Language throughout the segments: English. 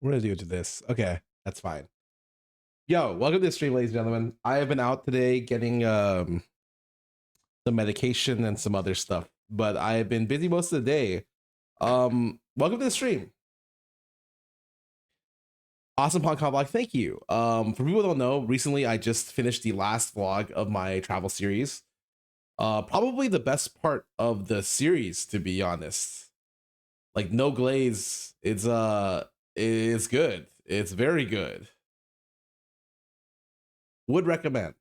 We're gonna do this. Okay, that's fine. Yo, welcome to the stream, ladies and gentlemen. I have been out today getting some medication and some other stuff, but I have been busy most of the day. Welcome to the stream. Awesome podcast vlog, thank you. For people who don't know, recently I just finished the last vlog of my travel series. Probably the best part of the series, to be honest. Like no glaze, it's good. It's very good. Would recommend.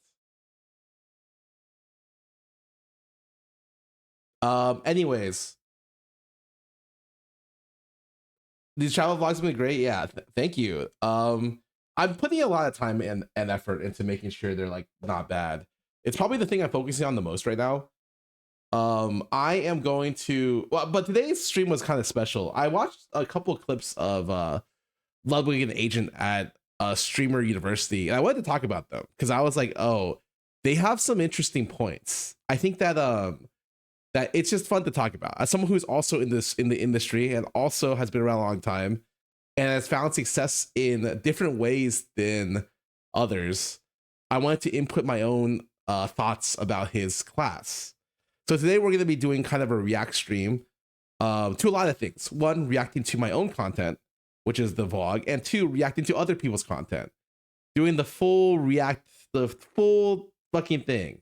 Anyways, these travel vlogs have been great. Yeah, thank you. I'm putting a lot of time and effort into making sure they're like not bad. It's probably the thing I'm focusing on the most right now. I am going to but today's stream was kind of special. I watched a couple of clips of Ludwig and Agent at Streamer University, and I wanted to talk about them because I was like, oh, they have some interesting points. I think that it's just fun to talk about. As someone who's also in the industry and also has been around a long time and has found success in different ways than others, I wanted to input my own thoughts about his class. So today we're going to be doing kind of a react stream to a lot of things. One, reacting to my own content, which is the vlog, and two, reacting to other people's content. Doing the full fucking thing.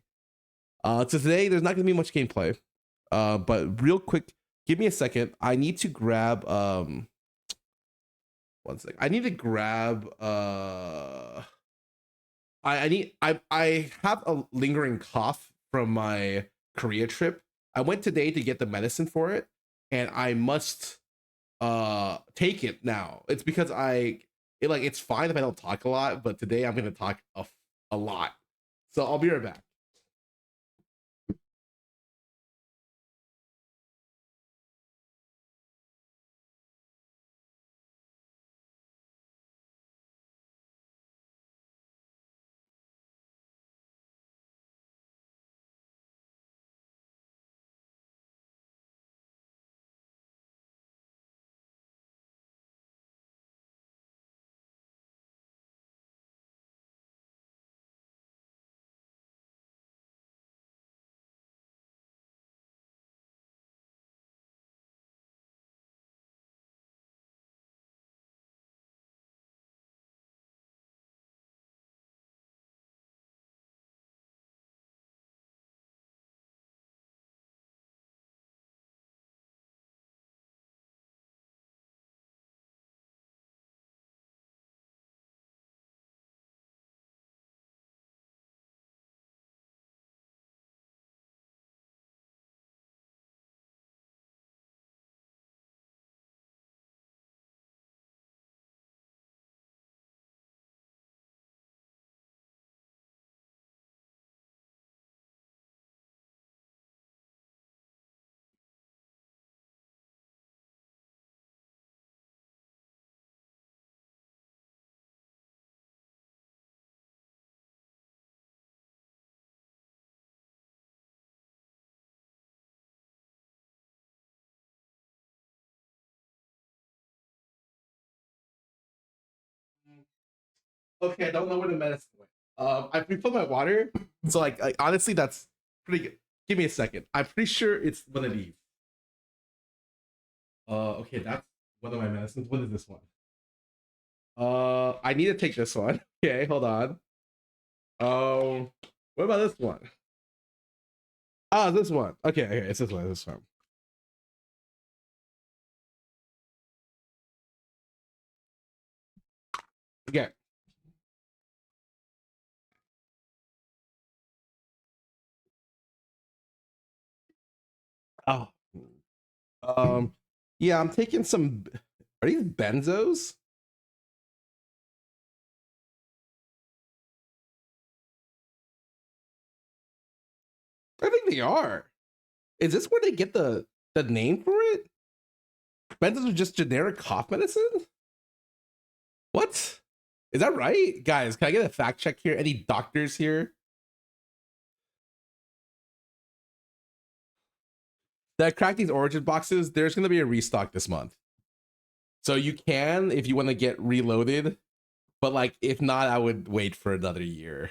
So today there's not going to be much gameplay. But real quick, give me a second. I need to grab one second. I need to grab I have a lingering cough from my Korea trip. I went today to get the medicine for it, and I must take it now. It's because it's fine if I don't talk a lot, but today I'm gonna talk a lot. So I'll be right back. Okay, I don't know where the medicine went. I refilled my water, so honestly, that's pretty good. Give me a second. I'm pretty sure it's one of these. Okay, that's one of my medicines. What is this one? I need to take this one. Okay, hold on. What about this one? Ah, this one. Okay, it's this one. This one. Okay. Oh. Yeah, I'm taking some. Are these benzos? I think they are. Is this where they get the name for it? Benzos are just generic cough medicine? What? Is that right? Guys, can I get a fact check here? Any doctors here that crack these origin boxes? There's going to be a restock this month. So you can if you want to get reloaded, but like if not, I would wait for another year.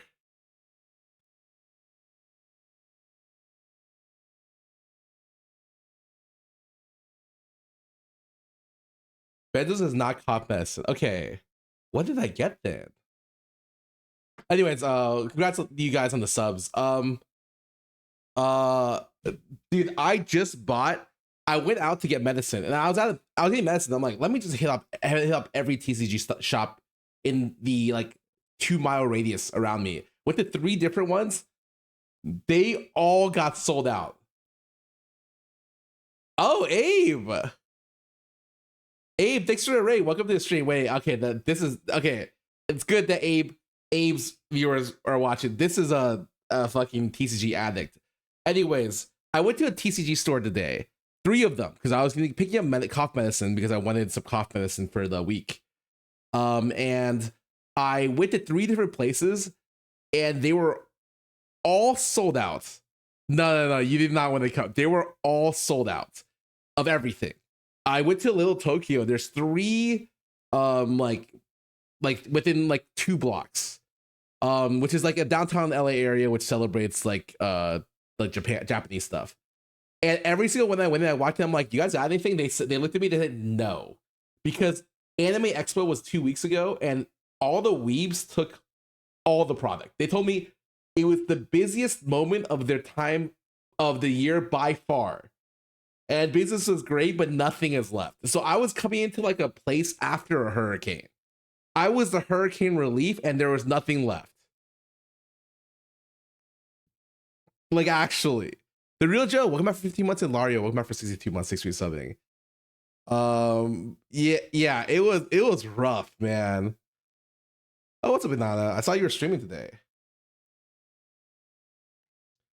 Benzos is not cough medicine. Okay. What did I get then? Anyways, congrats to you guys on the subs. Uh dude, I went out to get medicine and I was getting medicine. I'm like, let me just hit up every TCG shop in the like 2-mile radius around me. With the 3 different ones, they all got sold out. Oh, Abe. Abe, thanks for the raid. Welcome to the stream. Wait, okay, this is okay. It's good that Abe's viewers are watching. This is a fucking TCG addict. Anyways, I went to a TCG store today. 3 of them, because I was picking up cough medicine because I wanted some cough medicine for the week. And I went to 3 different places and they were all sold out. No, you did not want to come. They were all sold out of everything. I went to Little Tokyo. There's 3 like within like 2 blocks. Which is like a downtown LA area which celebrates like Japanese stuff. And every single one I went in, I walked in, I'm like, you guys got anything? They looked at me and they said no. Because Anime Expo was 2 weeks ago and all the weebs took all the product. They told me it was the busiest moment of their time of the year by far. And business was great, but nothing is left. So I was coming into like a place after a hurricane. I was the hurricane relief and there was nothing left. Like actually. The Real Joe, welcome back for 15 months, and Lario, welcome back for 62 months, 6 weeks subbing. Yeah, it was rough, man. Oh, what's up, Banana? I saw you were streaming today.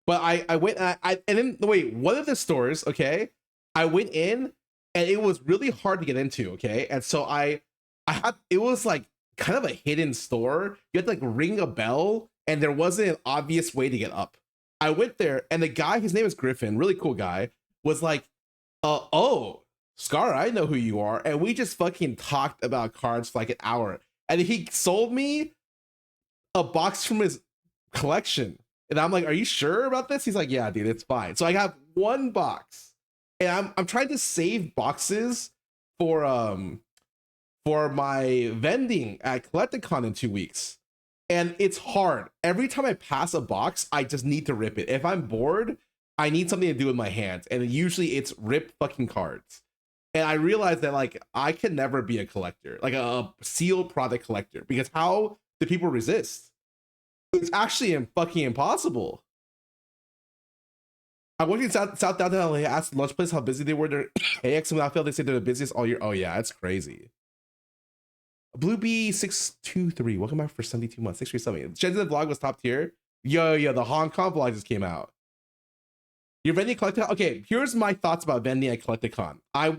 But I went and then wait, one of the stores, okay, I went in and it was really hard to get into, okay, and so I had, it was like kind of a hidden store. You had to like ring a bell, and there wasn't an obvious way to get up. I went there, and the guy, his name is Griffin, really cool guy, was like, oh, Scarra, I know who you are. And we just fucking talked about cards for like an hour. And he sold me a box from his collection. And I'm like, are you sure about this? He's like, yeah, dude, it's fine. So I got 1 box. And I'm trying to save boxes for my vending at Collecticon in 2 weeks. And it's hard. Every time I pass a box, I just need to rip it. If I'm bored, I need something to do with my hands. And usually it's rip fucking cards. And I realized that like I can never be a collector, like a sealed product collector, because how do people resist? It's actually fucking impossible. I went in South Downtown LA, asked lunch place how busy they were. They're AX and Outfield, they say they're the busiest all year. Oh yeah, it's crazy. Blue B623, welcome back for 72 months. 637. Shenzhen vlog was top tier. Yo, the Hong Kong vlog just came out. You're vending Collecticon? Okay, here's my thoughts about vending at Collecticon. I'm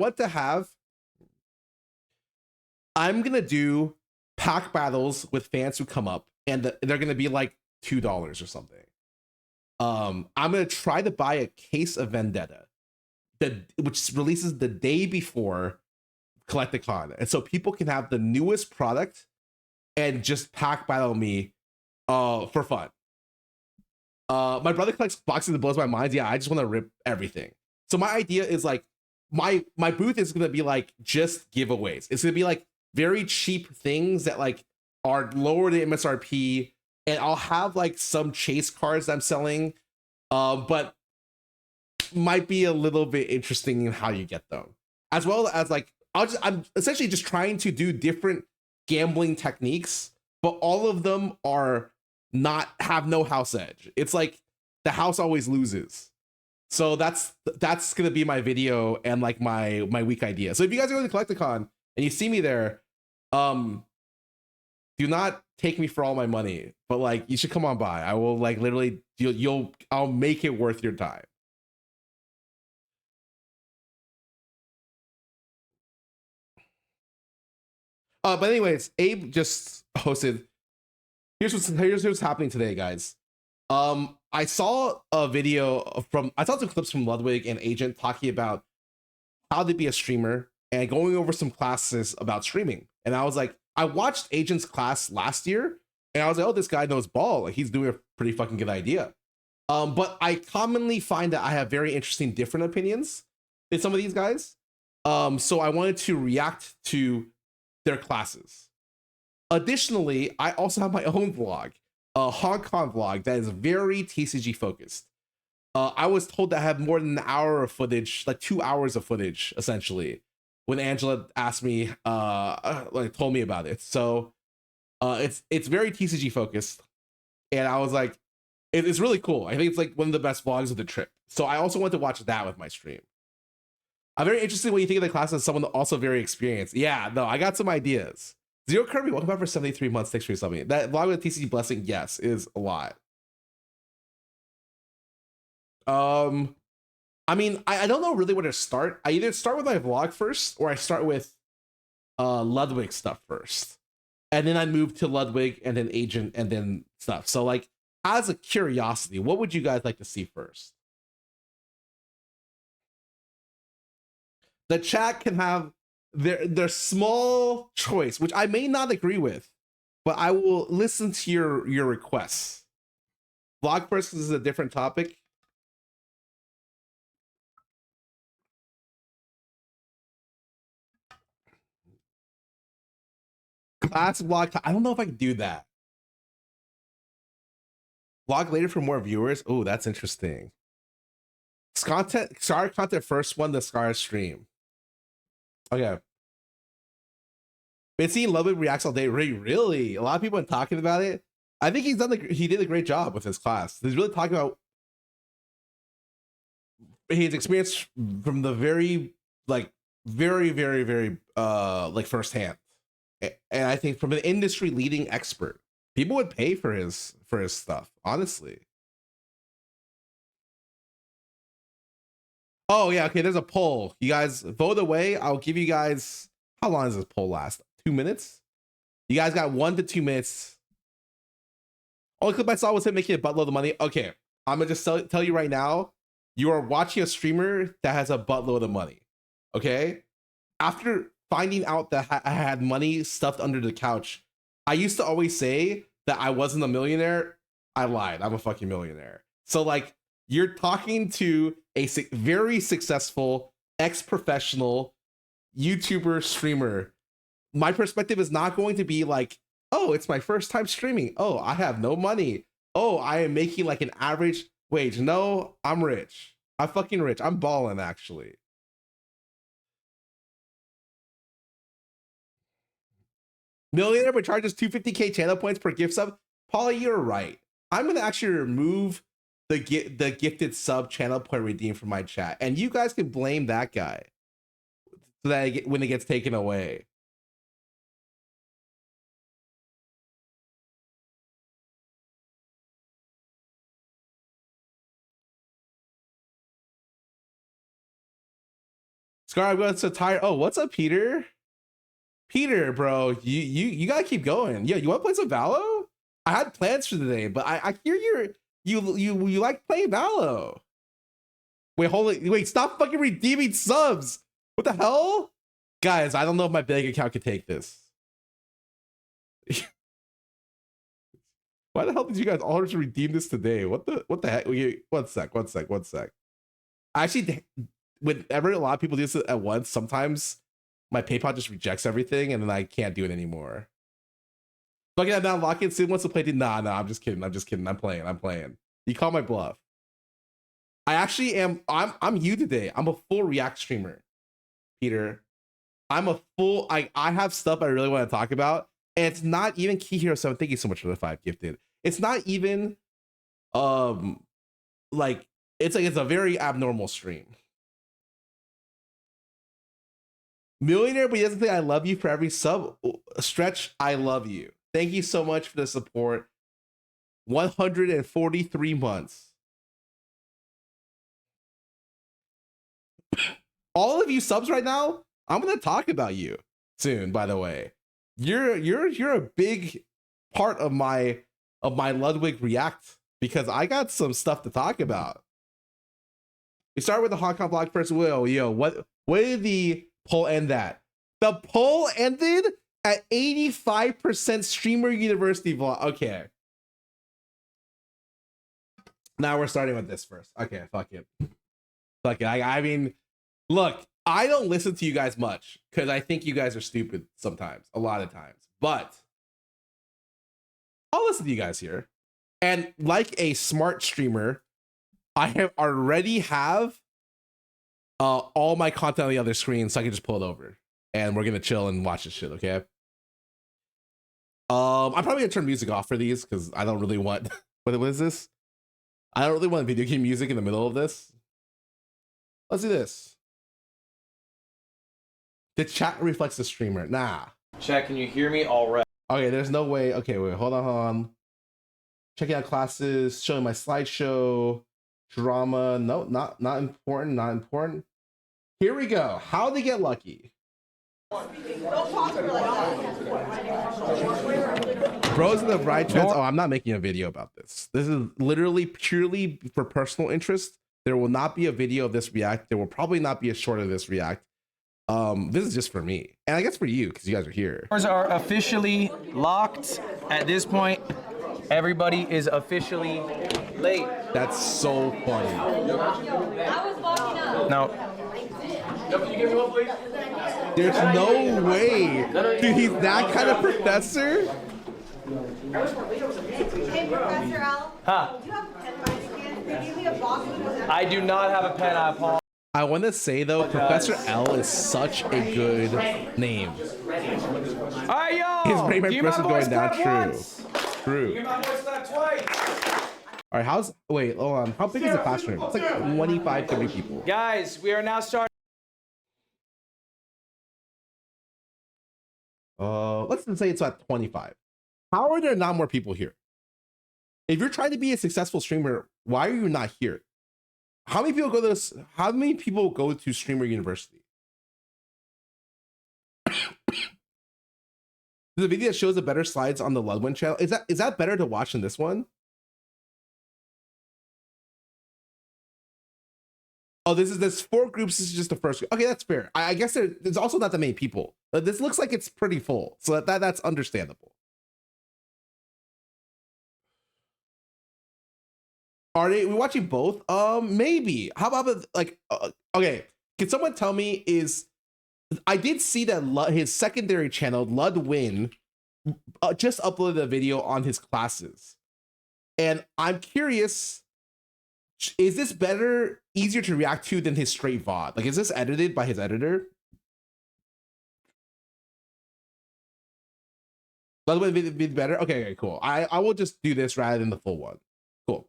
gonna do pack battles with fans who come up, and they're gonna be like $2 or something. I'm gonna try to buy a case of Vendetta, which releases the day before Collecticon, and so people can have the newest product and just pack battle me for fun. My brother collects boxes that blows my mind. Yeah, I just want to rip everything. So my idea is like my booth is gonna be like just giveaways. It's gonna be like very cheap things that like are lower than MSRP, and I'll have like some chase cards I'm selling, but might be a little bit interesting in how you get them, as well as like I'm essentially just trying to do different gambling techniques, but all of them are have no house edge. It's like the house always loses. So that's gonna be my video and like my week idea. So if you guys are going to Collecticon and you see me there, do not take me for all my money, but like you should come on by. I will like literally I'll make it worth your time. But anyways, Abe just hosted. Here's what's happening today, guys. I saw a video I saw some clips from Ludwig and Agent talking about how to be a streamer and going over some classes about streaming. And I was like, I watched Agent's class last year, and I was like, oh, this guy knows ball. Like, he's doing a pretty fucking good idea. But I commonly find that I have very interesting different opinions than some of these guys. So I wanted to react to their classes. Additionally, I also have my own vlog, a Hong Kong vlog that is very TCG focused. I was told that I have more than an hour of footage, like 2 hours of footage, essentially, when Angela asked me, like told me about it. So it's very TCG focused, and I was like, it's really cool. I think it's like one of the best vlogs of the trip. So I also want to watch that with my stream. I'm very interested in what you think of the class as someone also very experienced. Yeah, no, I got some ideas. Zero Kirby, welcome back for 73 months. Thanks for something. That vlog with TCG Blessing, yes, is a lot. I mean, I don't know really where to start. I either start with my vlog first, or I start with Ludwig stuff first, and then I move to Ludwig and then Agent and then stuff. So like, as a curiosity, what would you guys like to see first? The chat can have their small choice, which I may not agree with, but I will listen to your requests. Vlog first is a different topic. Class vlog. I don't know if I can do that. Vlog later for more viewers. Oh, that's interesting. Scarra content first one, the Scarra stream. Okay. Been seeing Ludwig reacts all day. Really? A lot of people have been talking about it. I think he did a great job with his class. He's really talking about his experience from the very like firsthand. And I think from an industry leading expert, people would pay for his stuff, honestly. Oh yeah, okay, there's a poll. You guys vote away. I'll give you guys, how long does this poll last? 2 minutes? You guys got 1 to 2 minutes. Only clip I saw was him making a buttload of money. Okay, I'm gonna just tell you right now, you are watching a streamer that has a buttload of money. Okay? After finding out that I had money stuffed under the couch, I used to always say that I wasn't a millionaire. I lied. I'm a fucking millionaire. So like, you're talking to a very successful ex-professional YouTuber streamer. My perspective is not going to be like, oh, it's my first time streaming. Oh, I have no money. Oh, I am making like an average wage. No, I'm rich. I'm fucking rich. I'm balling, actually. Millionaire but charges 250k channel points per gift sub. Paul, you're right. I'm gonna actually remove the gifted sub channel point redeem from my chat, and you guys can blame that guy so that when it gets taken away. Scar, I'm going so tired. Oh, what's up, Peter? Peter, bro, you gotta keep going. Yeah, you want to play some Valo? I had plans for today, but I hear you like playing Valo. Wait, stop fucking redeeming subs. What the hell? Guys, I don't know if my bank account can take this. Why the hell did you guys all just redeem this today? What the heck? One sec. Actually, whenever a lot of people do this at once, sometimes my PayPal just rejects everything and then I can't do it anymore. Fucking that down, lock in. Sid wants to play. Nah, I'm just kidding. I'm playing. You call my bluff. I actually am. I'm you today. I'm a full React streamer, Peter. I'm a full. I have stuff I really want to talk about, and it's not even Key Hero 7. Thank you so much for the 5 gifted. It's not even like it's a very abnormal stream. Millionaire, but he doesn't think I love you for every sub. Stretch, I love you. Thank you so much for the support. 143 months. All of you subs right now, I'm gonna talk about you soon, by the way. You're a big part of my Ludwig React because I got some stuff to talk about. We start with the Hong Kong vlog first. Will, yo, what are the Poll end that. The poll ended at 85% streamer university vlog. Okay. Now we're starting with this first. Okay, fuck it. Fuck it. I mean, look, I don't listen to you guys much because I think you guys are stupid sometimes, a lot of times. But I'll listen to you guys here. And like a smart streamer, I have already have all my content on the other screen, so I can just pull it over. And we're gonna chill and watch this shit, okay? I'm probably gonna turn music off for these because I don't really want what is this? I don't really want video game music in the middle of this. Let's do this. The chat reflects the streamer. Nah. Chat, can you hear me already? Okay, there's no way. Okay, wait, hold on. Checking out classes, showing my slideshow, drama. No, not important. Here we go. How to get lucky. Bros in the right trends. Oh, I'm not making a video about this. This is literally purely for personal interest. There will not be a video of this react. There will probably not be a short of this react. This is just for me, and I guess for you because you guys are here. Doors are officially locked at this point. Everybody is officially late. That's so funny. I was walking up. No. Can you give me one, please? There's no way. Dude, he's that kind of professor? Hey, Professor Al. Huh? Do you have a pen by any chance? They gave me a box with I do not have a pen, I apologize. I want to say though, Professor L is such a good name. All right, yo. His brain impression going down. True. Give my voice clap twice. All right, wait, hold on. How big is the classroom? It's like 25, 30 people. Guys, we are now starting. Let's just say it's at 25. How are there not more people here? If you're trying to be a successful streamer, why are you not here? How many people go to this? How many people go to Streamer University? The video that shows the better slides on the Ludwin channel, is that better to watch than this one? Oh, this 4 groups. This is just the first. Okay, that's fair. I guess there's also not that many people. But this looks like it's pretty full, so that's understandable. Are we watching both? Maybe. How about like? Okay, can someone tell me? I did see that his secondary channel, Ludwin, just uploaded a video on his classes, and I'm curious. Is this better, easier to react to than his straight VOD? Like, is this edited by his editor? Ludwin be better. Okay, cool. I will just do this rather than the full one. Cool.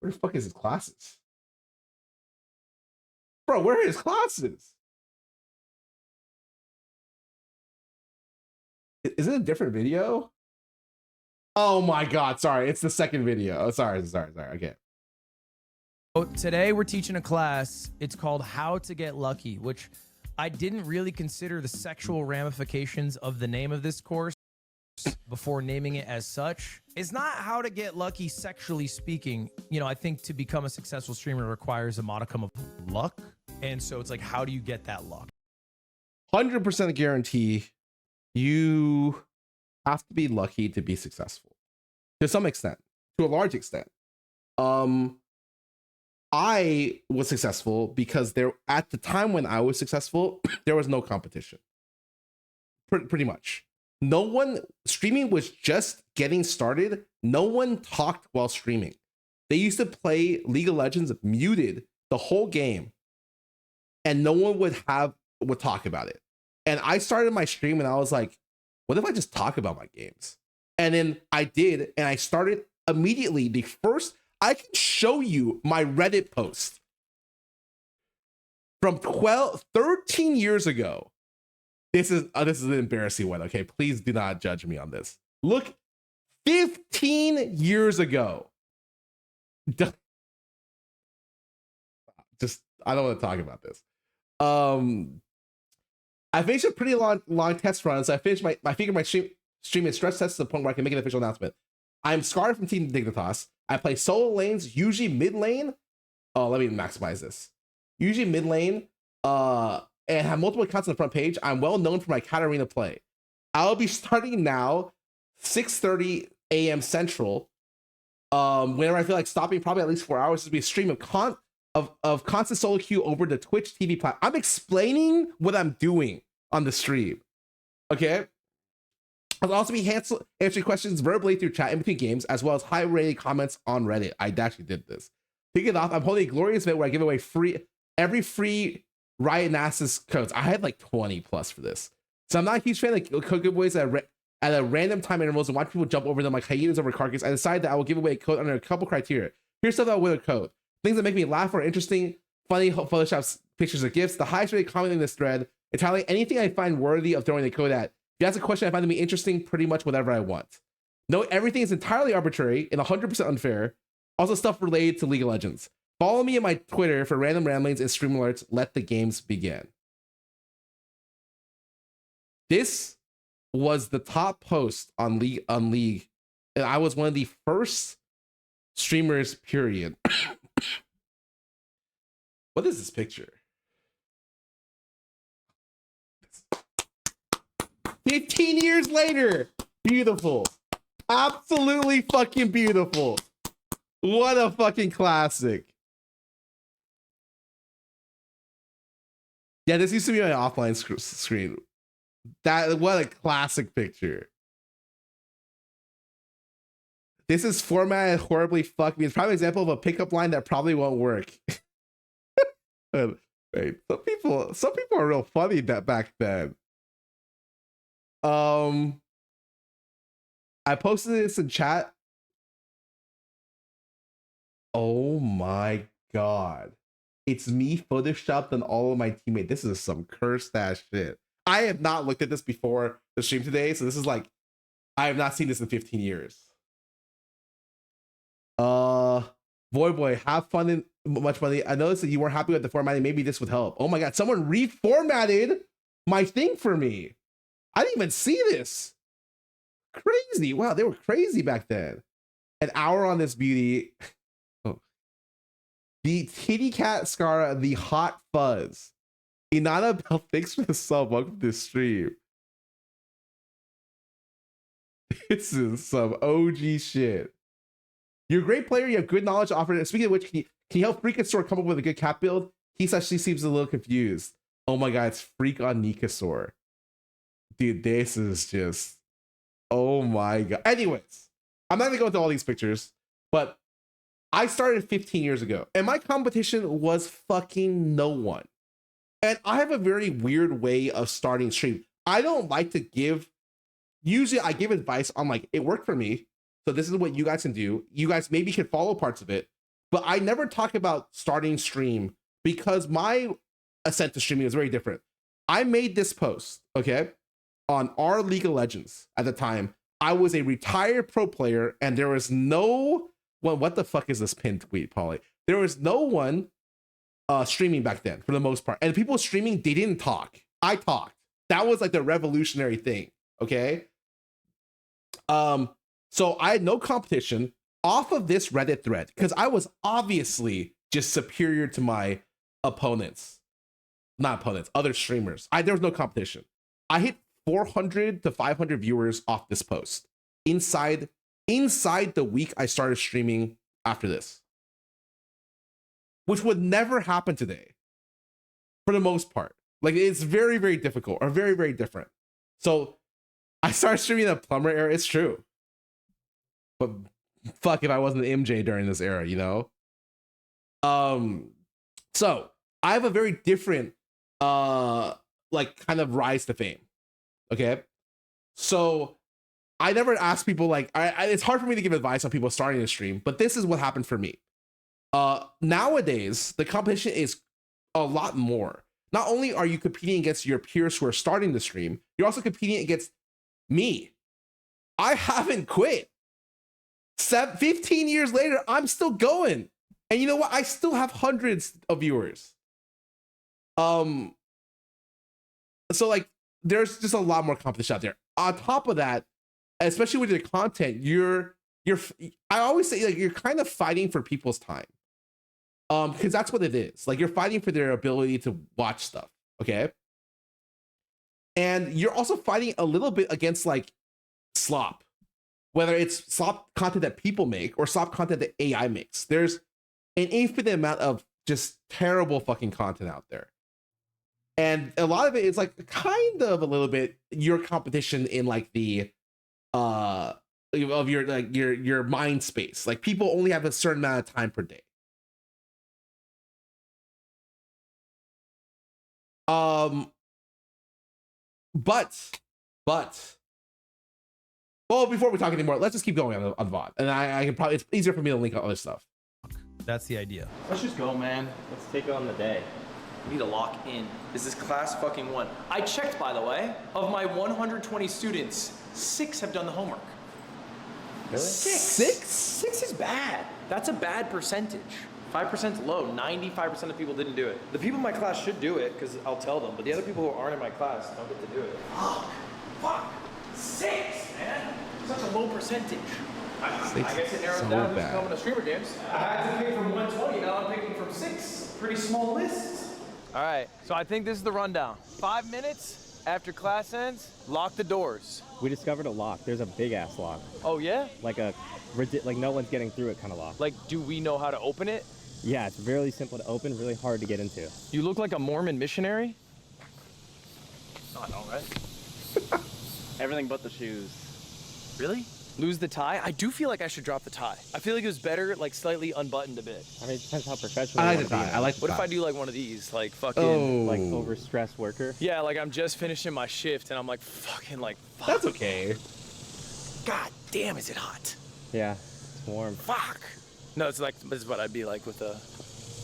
Where the fuck is his classes? Bro, where are his classes? Is it a different video? Oh my God, sorry. It's the second video. Oh, sorry. Okay. Today we're teaching a class. It's called How to Get Lucky, which I didn't really consider the sexual ramifications of the name of this course before naming it as such. It's not how to get lucky sexually speaking. You know, I think to become a successful streamer requires a modicum of luck. And so it's like, how do you get that luck? 100% guarantee you have to be lucky to be successful to some extent, to a large extent. I was successful because at the time when I was successful, there was no competition. Pretty much. No one, streaming was just getting started. No one talked while streaming. They used to play League of Legends muted the whole game, and no one would talk about it. And I started my stream and I was like, what if I just talk about my games? And then I did, and I started immediately. I can show you my Reddit post from 13 years ago. This is an embarrassing one. Okay, please do not judge me on this. Look, 15 years ago. Just, I don't want to talk about this. I finished a pretty long test run, so I finished my stream and stress test to the point where I can make an official announcement. I'm Scarra from Team Dignitas. I play solo lanes, usually mid lane. Oh, let me maximize this. Usually mid lane, and have multiple accounts on the front page. I'm well known for my Katarina play. I'll be starting now, 6:30 a.m. Central. Whenever I feel like stopping, probably at least 4 hours, to be a stream of constant solo queue over the Twitch TV platform. I'm explaining what I'm doing on the stream. Okay. I'll also be answering questions verbally through chat in between games, as well as high-rated comments on Reddit. I actually did this. Kick it off, I'm holding a glorious event where I give away every free Riot Nasus codes. I had like 20 plus for this. So I'm not a huge fan of code giveaways at a random time intervals and watch people jump over them like hyenas over carcass. I decided that I will give away a code under a couple criteria. Here's stuff that will win a code. Things that make me laugh or interesting, funny Photoshop pictures or gifts. The highest rated comment in this thread, entirely anything I find worthy of throwing a code at. If you ask a question I find to be interesting, pretty much whatever I want. No, everything is entirely arbitrary and 100% unfair. Also stuff related to League of Legends. Follow me on my Twitter for random ramblings and stream alerts. Let the games begin. This was the top post on League, and I was one of the first streamers, period. What is this picture? 15 years later. Beautiful. Absolutely fucking beautiful. What a fucking classic. Yeah, this used to be my offline screen. What a classic picture. This is formatted horribly. Fuck me. It's probably an example of a pickup line that probably won't work. Wait, some people are real funny back then. I posted this in chat. Oh my god. It's me photoshopped on all of my teammates. This is some cursed ass shit. I have not looked at this before the stream today, so this is like, I have not seen this in 15 years. Boy, have fun and much money. I noticed that you weren't happy with the formatting. Maybe this would help. Oh my god, someone reformatted my thing for me. I didn't even see this. Crazy. Wow, they were crazy back then. An hour on this beauty. Oh. The Kitty Cat Scarra, the Hot Fuzz. Inana Bell, thanks for the sub. Welcome to the stream. This is some OG shit. You're a great player. You have good knowledge to offer. Speaking of which, can you help Freak and Store come up with a good cat build? He actually seems a little confused. Oh my god, it's Freak on Nikasaur. Dude, this is just, oh my god. Anyways, I'm not gonna go into all these pictures, but I started 15 years ago, and my competition was fucking no one. And I have a very weird way of starting stream. I don't like to give, usually I give advice on like, it worked for me, so this is what you guys can do. You guys maybe can follow parts of it, but I never talk about starting stream because my ascent to streaming is very different. I made this post, okay, on our League of Legends at the time. I was a retired pro player, and there was no one. What the fuck is this pinned tweet, Polly? There was no one streaming back then for the most part, and people streaming, they didn't talk. I talked. That was like the revolutionary thing. Okay. So I had no competition off of this Reddit thread because I was obviously just superior to my opponents, not opponents, other streamers. There was no competition. I hit 400 to 500 viewers off this post inside the week I started streaming after this, which would never happen today for the most part. Like, it's very, very difficult or very, very different. So I started streaming in the plumber era. It's true. But fuck if I wasn't an MJ during this era, you know? So I have a very different, like, kind of rise to fame. Okay? So I never ask people, like, it's hard for me to give advice on people starting a stream, but this is what happened for me. Nowadays, the competition is a lot more. Not only are you competing against your peers who are starting the stream, you're also competing against me. I haven't quit. 15 years later, I'm still going. And you know what? I still have hundreds of viewers. So like, there's just a lot more competition out there. On top of that, especially with your content, you're I always say like you're kind of fighting for people's time. Because that's what it is. Like you're fighting for their ability to watch stuff, okay? And you're also fighting a little bit against like slop, whether it's slop content that people make or slop content that AI makes. There's an infinite amount of just terrible fucking content out there. And a lot of it is like kind of a little bit your competition in like the of your like your mind space. Like people only have a certain amount of time per day. But well, before we talk anymore, let's just keep going on VOD. And I can probably, it's easier for me to link other stuff. That's the idea. Let's just go, man. Let's take on the day. We need to lock in. This is class fucking 1. I checked, by the way. Of my 120 students, 6 have done the homework. Really? 6 is bad. That's a bad percentage. 5% is low. 95% of people didn't do it. The people in my class should do it because I'll tell them. But the other people who aren't in my class don't get to do it. Fuck. 6, man. Such a low percentage. I guess it narrows down who's coming to streamer games. I had to pick from 120. Now I'm picking from 6. Pretty small list. All right, so I think this is the rundown. 5 minutes after class ends, lock the doors. We discovered a lock. There's a big ass lock. Oh yeah? Like no one's getting through it kind of lock. Like, do we know how to open it? Yeah, it's really simple to open, really hard to get into. You look like a Mormon missionary. No, I don't, right? Everything but the shoes. Really? Lose the tie? I do feel like I should drop the tie. I feel like it was better, like slightly unbuttoned a bit. I mean, it depends how professional I you like the wanna be, tie. I like the What if tie. I do like one of these, like fucking, like overstressed worker. yeah, like I'm just finishing my shift and I'm like fucking like, fuck. That's okay. God damn, is it hot? Yeah, it's warm. Fuck. No, it's like, this is what I'd be like with a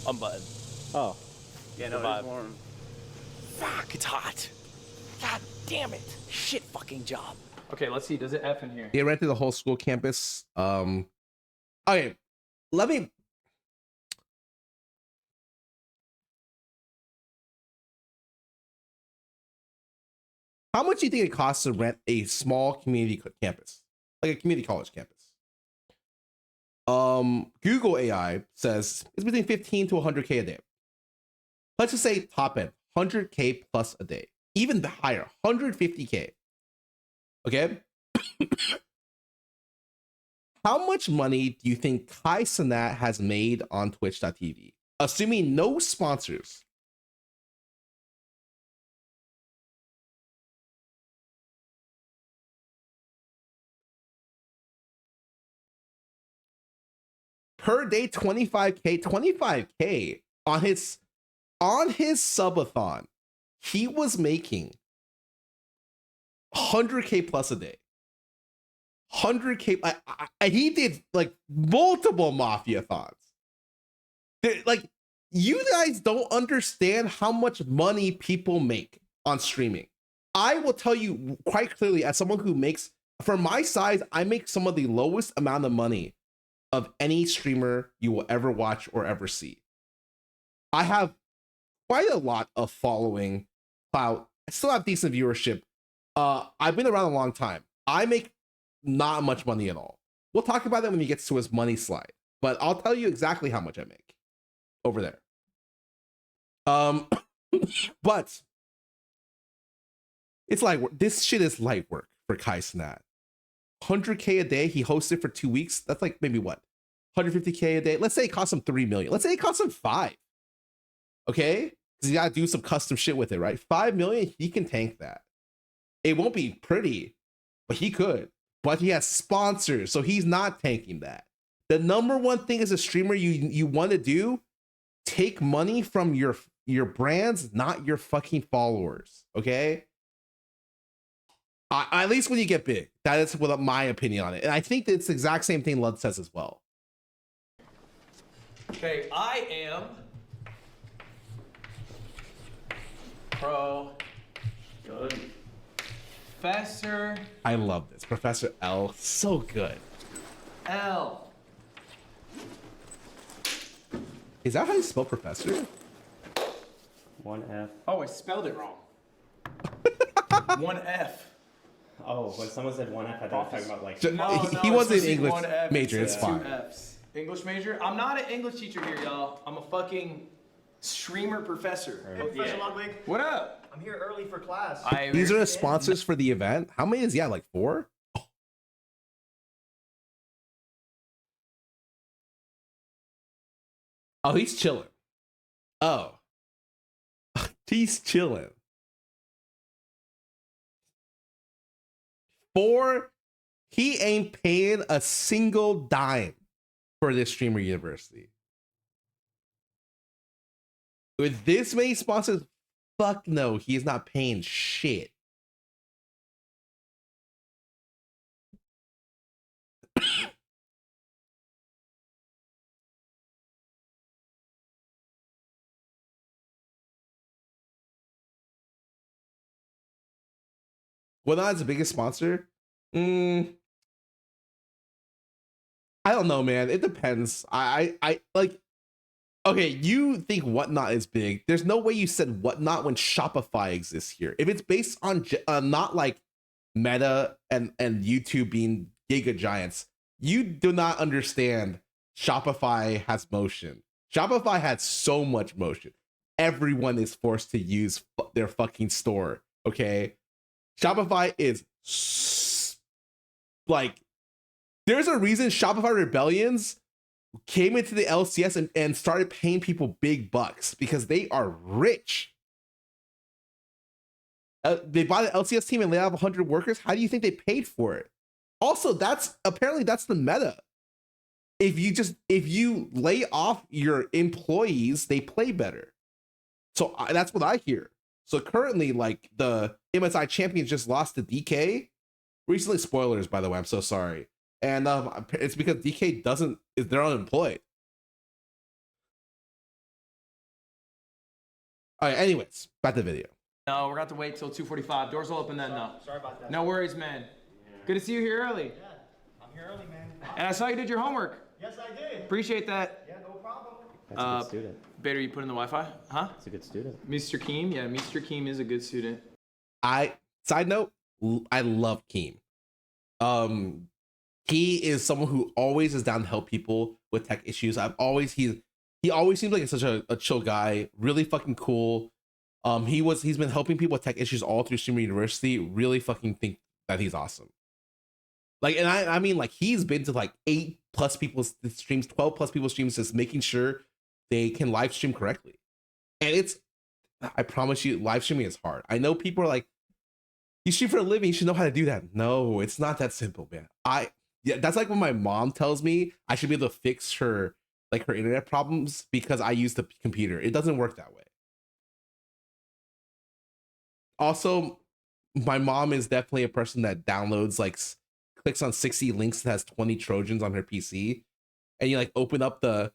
unbuttoned. Oh, Yeah, no, no, it's warm. Fuck, it's hot. God damn it. Shit fucking job. Okay, let's see. Does it F in here? They rented the whole school campus. Okay, let me. How much do you think it costs to rent a small community campus, like a community college campus? Google AI says it's between 15 to 100K a day. Let's just say top end, 100K plus a day, even higher, 150K. Okay. How much money do you think Kai Cenat has made on Twitch.tv? Assuming no sponsors. Per day, 25K on his subathon. He was making 100K plus a day. 100K. He did like multiple mafia thons. Like, you guys don't understand how much money people make on streaming. I will tell you quite clearly, as someone who makes, for my size, I make some of the lowest amount of money of any streamer you will ever watch or ever see. I have quite a lot of following clout. I still have decent viewership. I've been around a long time. I make not much money at all. We'll talk about that when he gets to his money slide, but I'll tell you exactly how much I make over there. But it's like, this shit is light work for Kai Cenat. 100K a day. He hosted for 2 weeks. That's like maybe what? 150K a day. Let's say it costs him 3 million. Let's say it costs him 5. Okay? Because you gotta do some custom shit with it, right? 5 million, he can tank that. It won't be pretty, but he could. But he has sponsors, so he's not tanking that. The number one thing as a streamer you want to do, take money from your brands, not your fucking followers. Okay? At least when you get big. That is what my opinion on it. And I think it's the exact same thing Lud says as well. Okay, I am Professor I love this. Professor L. So good. L. Is that how you spell professor? 1F. Oh, I spelled it wrong. 1F. Oh, when someone said 1F, I thought I was talking about like. He wasn't an English major. It's Two fine. Fs. English major? I'm not an English teacher here, y'all. I'm a fucking streamer professor. Hey, Professor Ludwig. What up? I'm here early for class. These are the sponsors for the event. How many is like 4? Oh, he's chilling. Oh, he's chilling. 4. He ain't paying a single dime for this streamer university. With this many sponsors, fuck no, he is not paying shit. Well, not as the biggest sponsor. I don't know, man. It depends. I like. Okay, you think Whatnot is big. There's no way you said Whatnot when Shopify exists here. If it's based on not like Meta and YouTube being giga giants, you do not understand Shopify has motion. Shopify has so much motion. Everyone is forced to use their fucking store, okay? Shopify is like, there's a reason Shopify Rebellions came into the LCS and started paying people big bucks because they are rich. They buy the LCS team and they have 100 workers. How do you think they paid for it? Also, that's the meta. If you lay off your employees, they play better. So that's what I hear. So currently, like, the MSI champions just lost to DK recently. Spoilers, by the way. I'm so sorry. And it's because DK they're unemployed. All right, anyways, back to the video. No, we're going to have to wait till 2:45. Doors will open then, though. Sorry about that. No worries, man. Good to see you here early. Yeah, I'm here early, man. And I saw you did your homework. Yes, I did. Appreciate that. Yeah, no problem. That's a good student. Bader, you put in the Wi-Fi? Huh? That's a good student. Mr. Keem? Yeah, Mr. Keem is a good student. Side note, I love Keem. He is someone who always is down to help people with tech issues. He always seems like such a chill guy, really fucking cool. He's been helping people with tech issues all through Streamer University. Really fucking think that he's awesome. Like, and I mean, like, he's been to like 8+ people's streams, 12+ people's streams, just making sure they can live stream correctly. And I promise you, live streaming is hard. I know people are like, you stream for a living, you should know how to do that. No, it's not that simple, man. That's like when my mom tells me I should be able to fix her internet problems because I use the computer. It doesn't work that way. Also, my mom is definitely a person that downloads, like, clicks on 60 links that has 20 Trojans on her PC, and you like open up the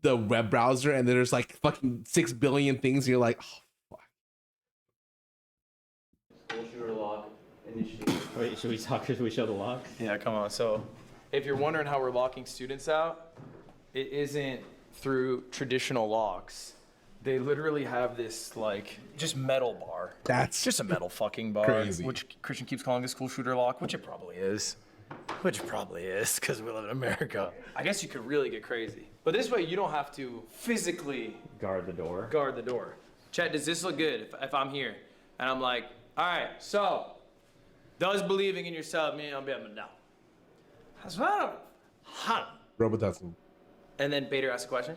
web browser and there's like fucking 6 billion things, and you're like, oh fuck. Shooter log initiative. Wait, should we show the log? Yeah, come on. So, if you're wondering how we're locking students out, it isn't through traditional locks. They literally have this, like, just metal bar. That's just a metal fucking bar. crazy. Which Christian keeps calling a school shooter lock, which it probably is. Because we live in America. I guess you could really get crazy. But this way, you don't have to physically Guard the door. guard the door. Chat, does this look good if I'm here? And I'm like, all right, so, does believing in yourself mean I'll be able to know? That's what I'm. Robotussin. And then Bader asks a question.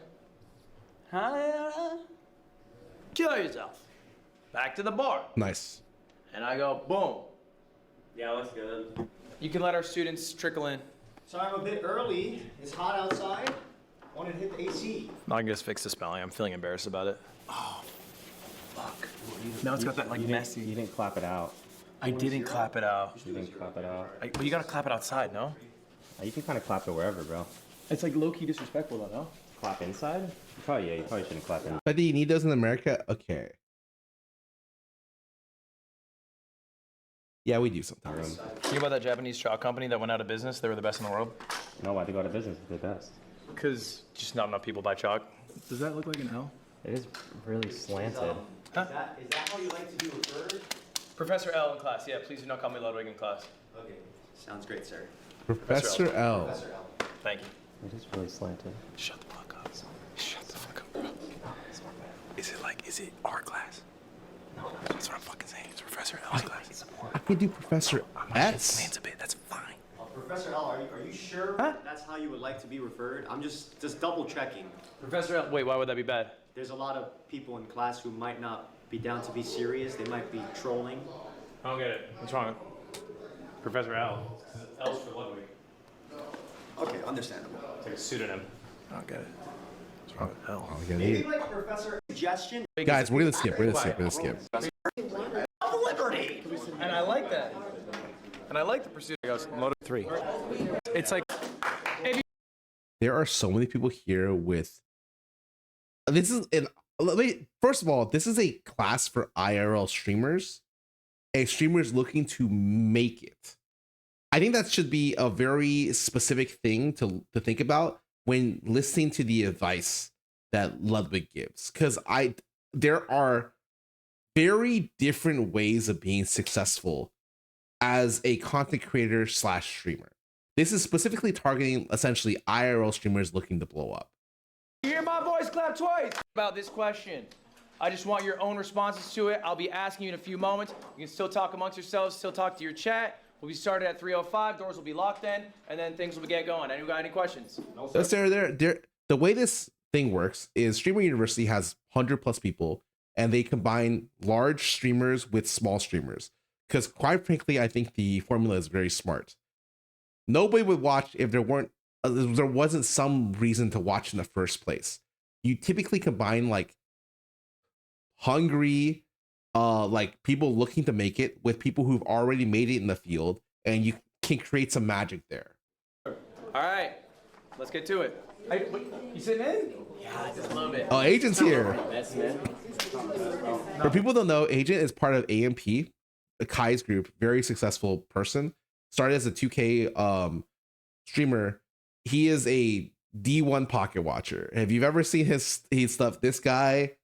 Kill yourself. Back to the bar. Nice. And I go, boom. Yeah, looks good. You can let our students trickle in. Sorry, I'm a bit early. It's hot outside. Wanted to hit the AC. I can just fix the spelling. I'm feeling embarrassed about it. Oh, fuck. Now it's got that, like, messy. You didn't clap it out. I didn't clap it out. You didn't clap it out. But you gotta clap it outside, no? You can kind of clap it wherever, bro. It's like low-key disrespectful, though, no? Clap inside? You probably shouldn't clap in. But do you need those in America? Okay. Yeah, we do sometimes. You know about that Japanese chalk company that went out of business? They were the best in the world. No, why'd they go out of business? They're the best. Because just not enough people buy chalk. Does that look like an L? It is really slanted. Is that how you like to be referred? Professor L in class. Yeah, please do not call me Ludwig in class. Okay, sounds great, sir. Professor L. Professor L. Thank you. It is really slanted. Shut the fuck up. Shut the fuck up, bro. Is it our class? No, that's what I'm fucking saying. It's Professor L's class. I can do Professor S. It's a bit. That's fine. Professor L, are you sure that's how you would like to be referred? I'm just double checking. Professor L. Wait, why would that be bad? There's a lot of people in class who might not be down to be serious. They might be trolling. I don't get it. What's wrong? Professor L. L's for Ludwig. Okay, understandable. It's like a pseudonym. I don't get it. What's wrong with L? Maybe like Professor suggestion. Guys, we're gonna skip. We're gonna skip. Liberty. And I like that. And I like the pursuit. It goes loaded 3. It's like There are so many people here with. This is an. First of all, this is a class for IRL streamers, and streamers looking to make it. I think that should be a very specific thing to think about when listening to the advice that Ludwig gives, because there are very different ways of being successful as a content creator / streamer. This is specifically targeting essentially IRL streamers looking to blow up. you hear my voice clap twice about this question. I just want your own responses to it. I'll be asking you in a few moments. You can still talk amongst yourselves, still talk to your chat. We'll be started at 3:05. Doors will be locked then, and then things will get going. Anyone got any questions? No, sir. The way this thing works is Streamer University has 100+ people, and they combine large streamers with small streamers. Because quite frankly, I think the formula is very smart. Nobody would watch if there wasn't some reason to watch in the first place. You typically combine like hungry, like people looking to make it with people who've already made it in the field, and you can create some magic there. All right, let's get to it. Hey, you sitting in? Yeah, I just love it. Oh, Agent's here. That's man. For people who don't know, Agent is part of AMP, Kai's group, very successful person. Started as a 2K streamer. He is a D1 pocket watcher. Have you ever seen his stuff? This guy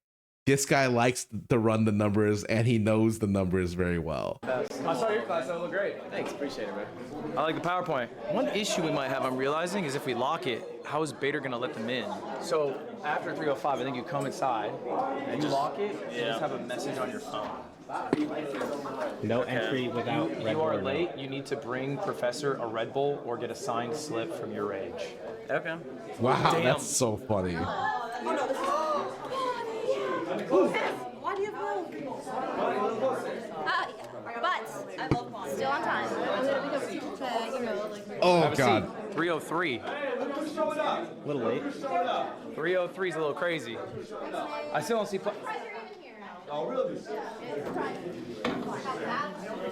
likes to run the numbers, and he knows the numbers very well. I saw your class. That looked great. Thanks, appreciate it, man. I like the PowerPoint. One issue we might have, I'm realizing, is if we lock it, how is Bader gonna let them in? So after 3:05, I think you come inside and you lock it. And just have a message on your phone. No entry without If Red you are Bull. late, you need to bring Professor a Red Bull or get a signed slip from your age. Okay. Wow, Damn. that's so funny. Why do you have but still on time. Oh god. 3:03. A little late. 3:03 is a little crazy. I still don't see.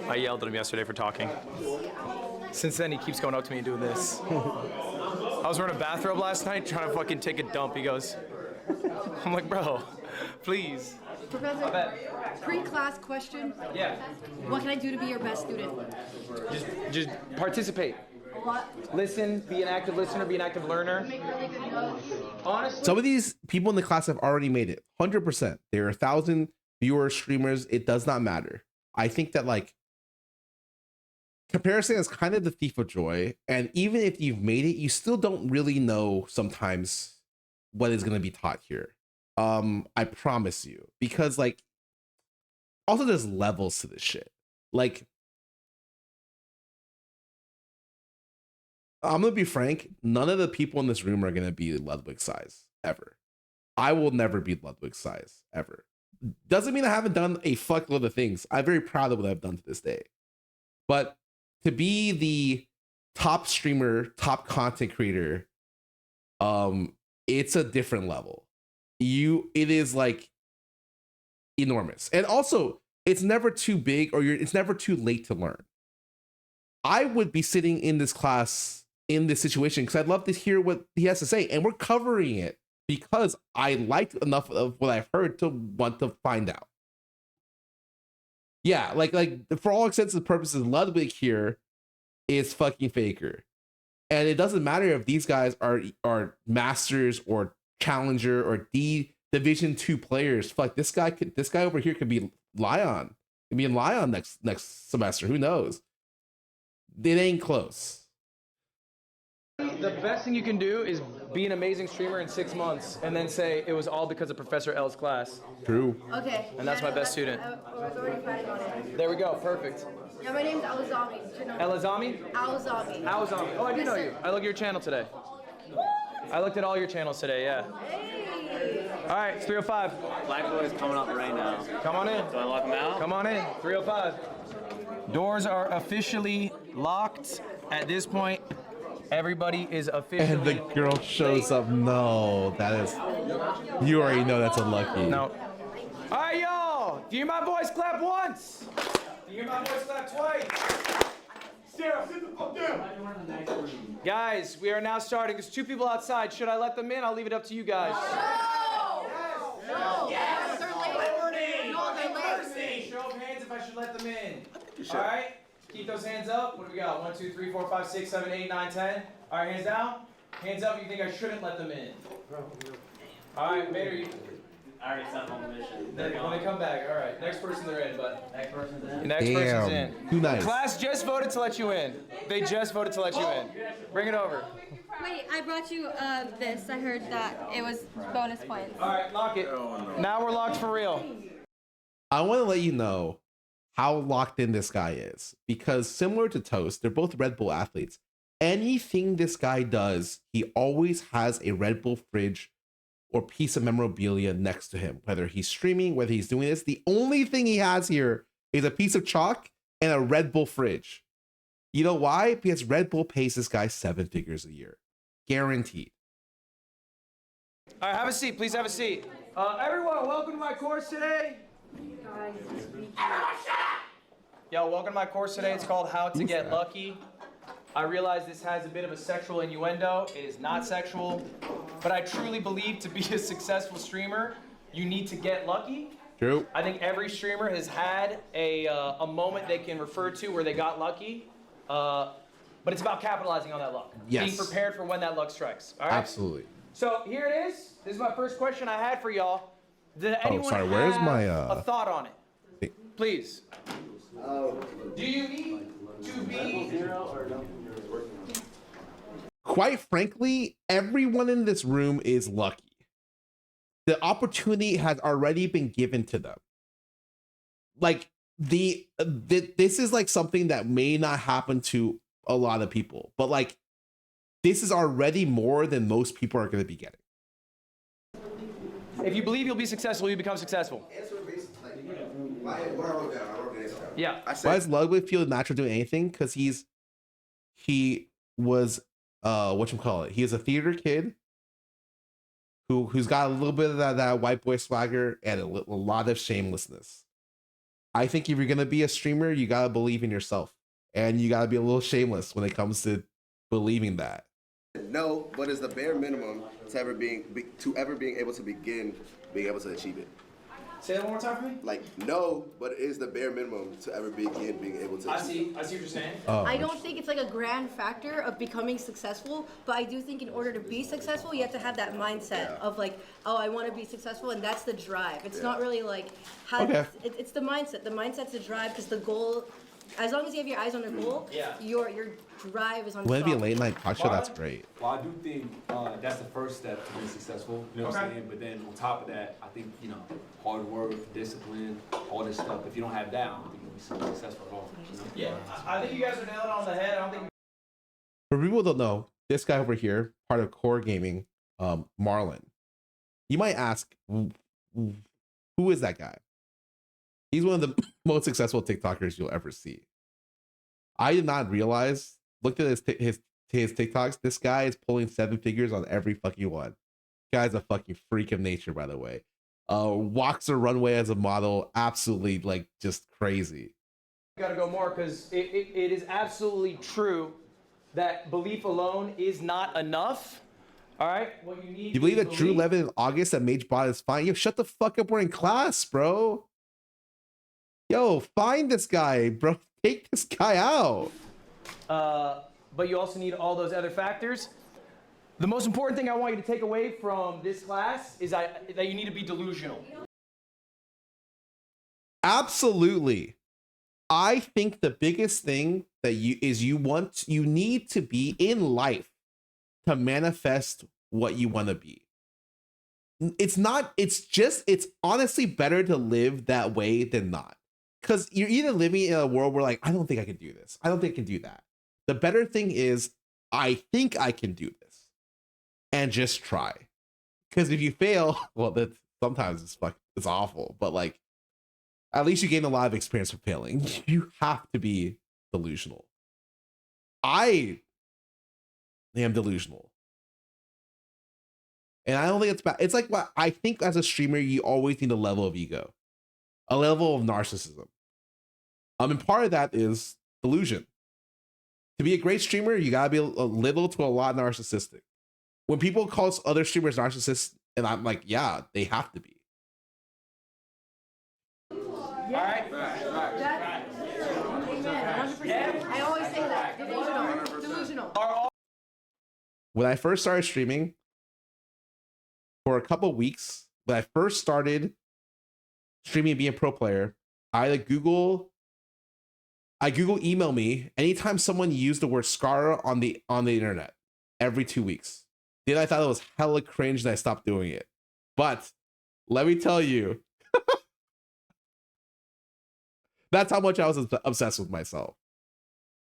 I yelled at him yesterday for talking. Since then, he keeps going up to me and doing this. I was wearing a bathrobe last night trying to fucking take a dump. He goes, I'm like, bro, please. Professor, pre-class question. Yeah. What can I do to be your best student? Just participate. What? Listen, be an active listener, be an active learner. Make really good notes. Honestly. Some of these people in the class have already made it 100%. There are 1,000 viewers, streamers. It does not matter. I think that like comparison is kind of the thief of joy. And even if you've made it, you still don't really know sometimes what is going to be taught here. I promise you, because like also there's levels to this shit. Like I'm gonna be frank, none of the people in this room are gonna be Ludwig's size ever. I will never be Ludwig's size ever. Doesn't mean I haven't done a fuckload of things. I'm very proud of what I've done to this day. But to be the top streamer, top content creator, it's a different level. It is like enormous. And also, it's never too big or it's never too late to learn. I would be sitting in this class in this situation because I'd love to hear what he has to say. And we're covering it because I liked enough of what I've heard to want to find out. Yeah, like for all intents and purposes, Ludwig here is fucking Faker. And it doesn't matter if these guys are masters or challenger or Division 2 players. Fuck, this guy over here could be Lion. Maybe in Lyon next semester. Who knows? It ain't close. The best thing you can do is be an amazing streamer in 6 months and then say it was all because of Professor L's class. True. Okay. And that's my best student. I was already planning on it. There we go. Perfect. Yeah, my name's Alazami. Elazami? Alazami. Alazami. Oh, I do know you. I looked at your channel today. I looked at all your channels today, yeah. All right, it's 305. Black boy is coming up right now. Come on in. Do I lock him out? Come on in. 305. Doors are officially locked at this point. Everybody is officially. And the girl shows up. No, that is. You already know that's unlucky. No. All right, y'all. Do you hear my voice clap once? Do you hear my voice clap twice? Sarah, sit the fuck down. Guys, we are now starting. There's 2 people outside. Should I let them in? I'll leave it up to you guys. No! Yes! They're late. No, they're late. Show of hands if I should let them in. All right. Keep those hands up. What do we got? 1, 2, 3, 4, 5, 6, 7, 8, 9, 10. All right, hands down. Hands up if you think I shouldn't let them in. All right, Vader, you. I already sent them on the mission. When they come back, all right. Next person they're in, but Next person's in. next person's in. Too nice. Class just voted to let you in. They just voted to let you in. Bring it over. Wait, I brought you this. I heard that it was bonus points. All right, lock it. Now we're locked for real. I want to let you know how locked in this guy is, because similar to Toast, they're both Red Bull athletes. Anything this guy does, he always has a Red Bull fridge or piece of memorabilia next to him, whether he's streaming, whether he's doing this. The only thing he has here is a piece of chalk and a Red Bull fridge. You know why? Because Red Bull pays this guy 7 figures a year. Guaranteed. All right, have a seat. Please have a seat. Everyone, welcome to my course today. Yo, welcome to my course today. It's called How to Get Lucky. I realize this has a bit of a sexual innuendo. It is not sexual, but I truly believe to be a successful streamer, you need to get lucky. True. I think every streamer has had a moment they can refer to where they got lucky, but it's about capitalizing on that luck. Yes. Being prepared for when that luck strikes. All right. Absolutely. So here it is. This is my first question I had for y'all. Did anyone sorry, have where's my, a thought on it? Please. Do you need to be? Quite frankly, everyone in this room is lucky. The opportunity has already been given to them. Like this is like something that may not happen to a lot of people, but like this is already more than most people are going to be getting. If you believe you'll be successful, you become successful. Yeah. Why does Ludwig feel natural doing anything? Because he was whatchamacallit. He is a theater kid who's got a little bit of that white boy swagger and a lot of shamelessness. I think if you're gonna be a streamer, you gotta believe in yourself, and you gotta be a little shameless when it comes to believing that. No, but it's the bare minimum to ever being able to begin being able to achieve it. Say that one more time for me. Like no, but it is the bare minimum to ever begin being able to. I see what you're saying. I don't think it's like a grand factor of becoming successful, but I do think in order to be successful, you have to have that mindset of like, oh, I want to be successful, and that's the drive. It's not really like how. Okay. It's the mindset. The mindset's the drive because the goal. As long as you have your eyes on the goal, your drive is on. When it be a late night talk show, that's great. Well, I do think that's the first step to being successful. You know what I'm saying? But then on top of that, I think hard work, discipline, all this stuff. If you don't have that, I don't think you'll be successful at all. You know? Yeah, I think you guys are nailing it on the head. I don't think. For people who don't know, this guy over here, part of Core Gaming, Marlon. You might ask, who is that guy? He's one of the most successful TikTokers you'll ever see. I did not realize. Looked at his TikToks. This guy is pulling 7 figures on every fucking one. Guy's a fucking freak of nature, by the way. Walks a runway as a model, absolutely like just crazy. Gotta go more because it is absolutely true that belief alone is not enough. All right, what you need. You believe that Drew Levin in August at Mage Bot is fine? Yo, shut the fuck up. We're in class, bro. Yo, find this guy, bro. Take this guy out. But you also need all those other factors. The most important thing I want you to take away from this class is that you need to be delusional. Absolutely. I think the biggest thing that you need to be in life to manifest what you want to be. It's honestly better to live that way than not. Because you're either living in a world where like, I don't think I can do this. I don't think I can do that. The better thing is, I think I can do this. And just try. Because if you fail, well, that sometimes it's awful. But like, at least you gain a lot of experience for failing. You have to be delusional. I am delusional. And I don't think it's bad. It's like what I think as a streamer, you always need a level of ego, a level of narcissism. And part of that is delusion. To be a great streamer, you gotta be a little to a lot narcissistic. When people call other streamers narcissists, and I'm like, yeah, they have to be. All right. Right. Amen. 100%. I always say that. Delusional. When I first started streaming, for a couple weeks, when I first started streaming and being a pro player, I Google email me anytime someone used the word Scarra on the internet every 2 weeks. Then I thought it was hella cringe and I stopped doing it. But let me tell you, that's how much I was obsessed with myself.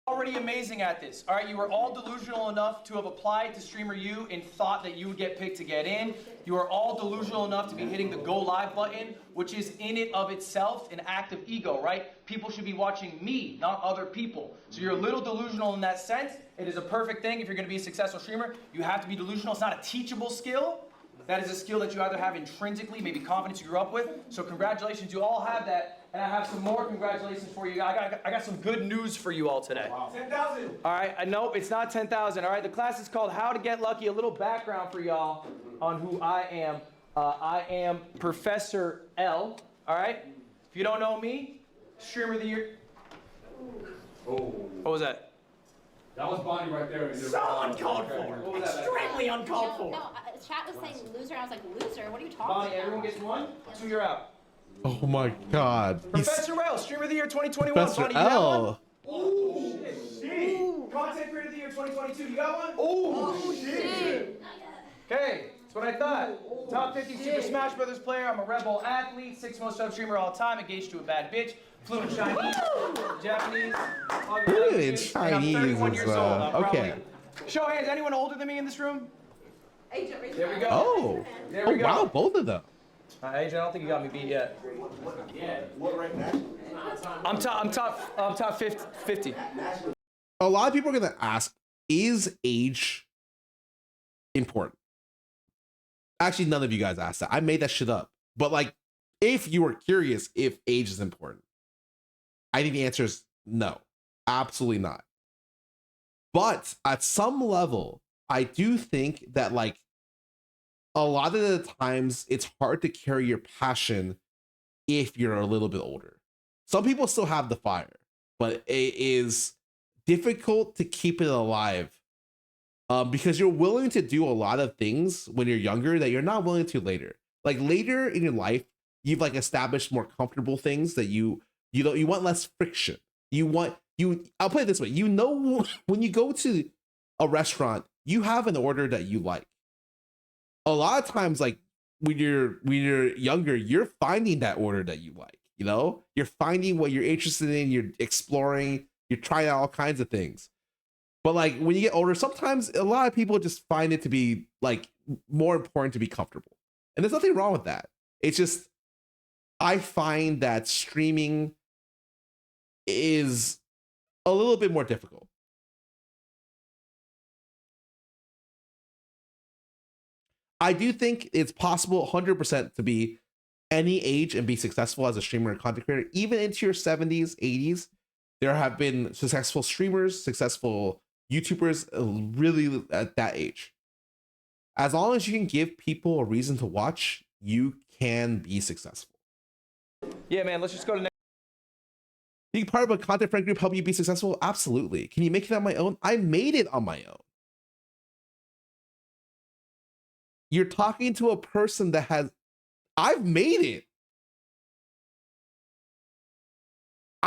Already amazing at this. All right, you were all delusional enough to have applied to Streamer U and thought that you would get picked to get in. You are all delusional enough to be hitting the go live button, which is in it of itself an act of ego, right? People should be watching me, not other people. So you're a little delusional in that sense. It is a perfect thing if you're gonna be a successful streamer. You have to be delusional. It's not a teachable skill. That is a skill that you either have intrinsically, maybe confidence you grew up with. So congratulations, you all have that. And I have some more congratulations for you. I got some good news for you all today. Wow. 10,000. All right, no, it's not 10,000. All right, the class is called How to Get Lucky. A little background for y'all on who I am. I am Professor L. All right. If you don't know me, Streamer of the Year. Oh. What was that? That was Bonnie right there. So uncalled for. What was that? Extremely uncalled for. No, chat was saying loser. I was like, loser? What are you talking Bonnie, about? everyone gets one. So you're out. Oh my God. Professor L, Streamer of the Year 2021. Professor Bonnie, you got one? L. Oh, shit. Content Creator of the Year 2022. You got one? Oh, shit. Okay, that's what I thought. Top 50 Super Smash Brothers player. I'm a rebel athlete. 6th most sub streamer all time. Engaged to a bad bitch. Fluent Chinese, Japanese. Fluent Chinese and I'm 31 years old. I'm okay. Probably, show of hands, anyone older than me in this room? There we go. Oh. There we go. Wow, both of them. Adrian, I don't think you got me beat yet. What right now? I'm top 50. A lot of people are gonna ask, is age important? Actually, none of you guys asked that. I made that shit up. But like, if you were curious if age is important, I think the answer is no, absolutely not. But at some level, I do think that like a lot of the times it's hard to carry your passion if you're a little bit older. Some people still have the fire, but it is difficult to keep it alive because you're willing to do a lot of things when you're younger that you're not willing to later. Like later in your life, you've like established more comfortable things that you want less friction. I'll put it this way. You know, when you go to a restaurant, you have an order that you like. A lot of times, like when you're younger, you're finding that order that you like, you know, you're finding what you're interested in, you're exploring, you're trying out all kinds of things. But like when you get older, sometimes a lot of people just find it to be like more important to be comfortable. And there's nothing wrong with that. It's just, I find that streaming is a little bit more difficult. I do think it's possible 100% to be any age and be successful as a streamer and content creator, even into your 70s, 80s. There have been successful streamers, successful YouTubers really at that age. As long as you can give people a reason to watch, you can be successful. Yeah, man, let's just go to next. Being part of a content friend group help you be successful? Absolutely. Can you make it on my own? I made it on my own. You're talking to a person that has, I've made it.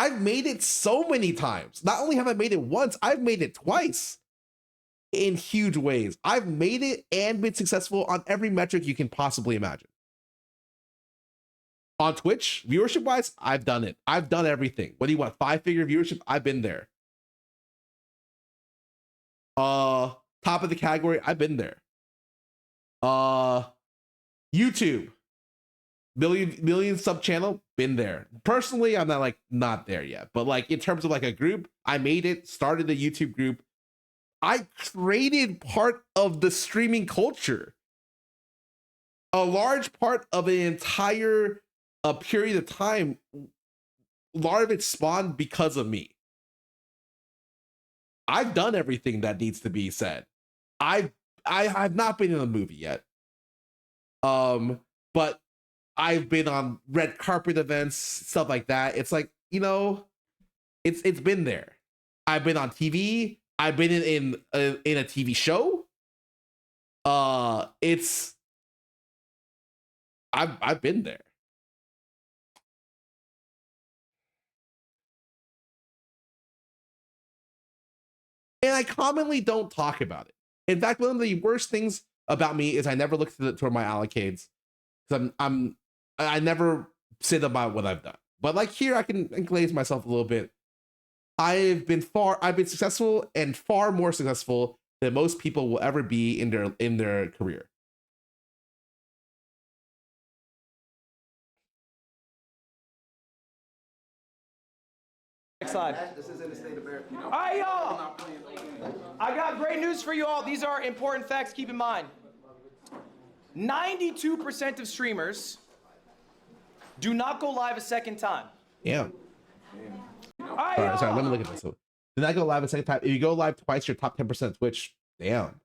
I've made it so many times. Not only have I made it once, I've made it twice in huge ways. I've made it and been successful on every metric you can possibly imagine. On Twitch, viewership wise, I've done it. I've done everything. What do you want? 5-figure viewership? I've been there. Top of the category, I've been there. YouTube, million sub channel, been there. Personally, I'm not there yet, but like in terms of like a group, I made it, started a YouTube group. I created part of the streaming culture. A large part of an entire period of time, a lot of it spawned because of me. I've done everything that needs to be said. I've not been in a movie yet. But I've been on red carpet events, stuff like that. It's like, you know, it's been there. I've been on TV. I've been in a TV show. I've been there. And I commonly don't talk about it. In fact, one of the worst things about me is I never look toward my allocates. I never say about what I've done. But like here, I can glaze myself a little bit. I've been successful and far more successful than most people will ever be in their career. Next slide. This is in the state of Bear. All right, y'all. I got great news for you all. These are important facts. Keep in mind. 92% of streamers do not go live a second time. Yeah. All right, Sorry, let me look at this. So, did not go live a second time. If you go live twice, you're top 10% of Twitch. Damn.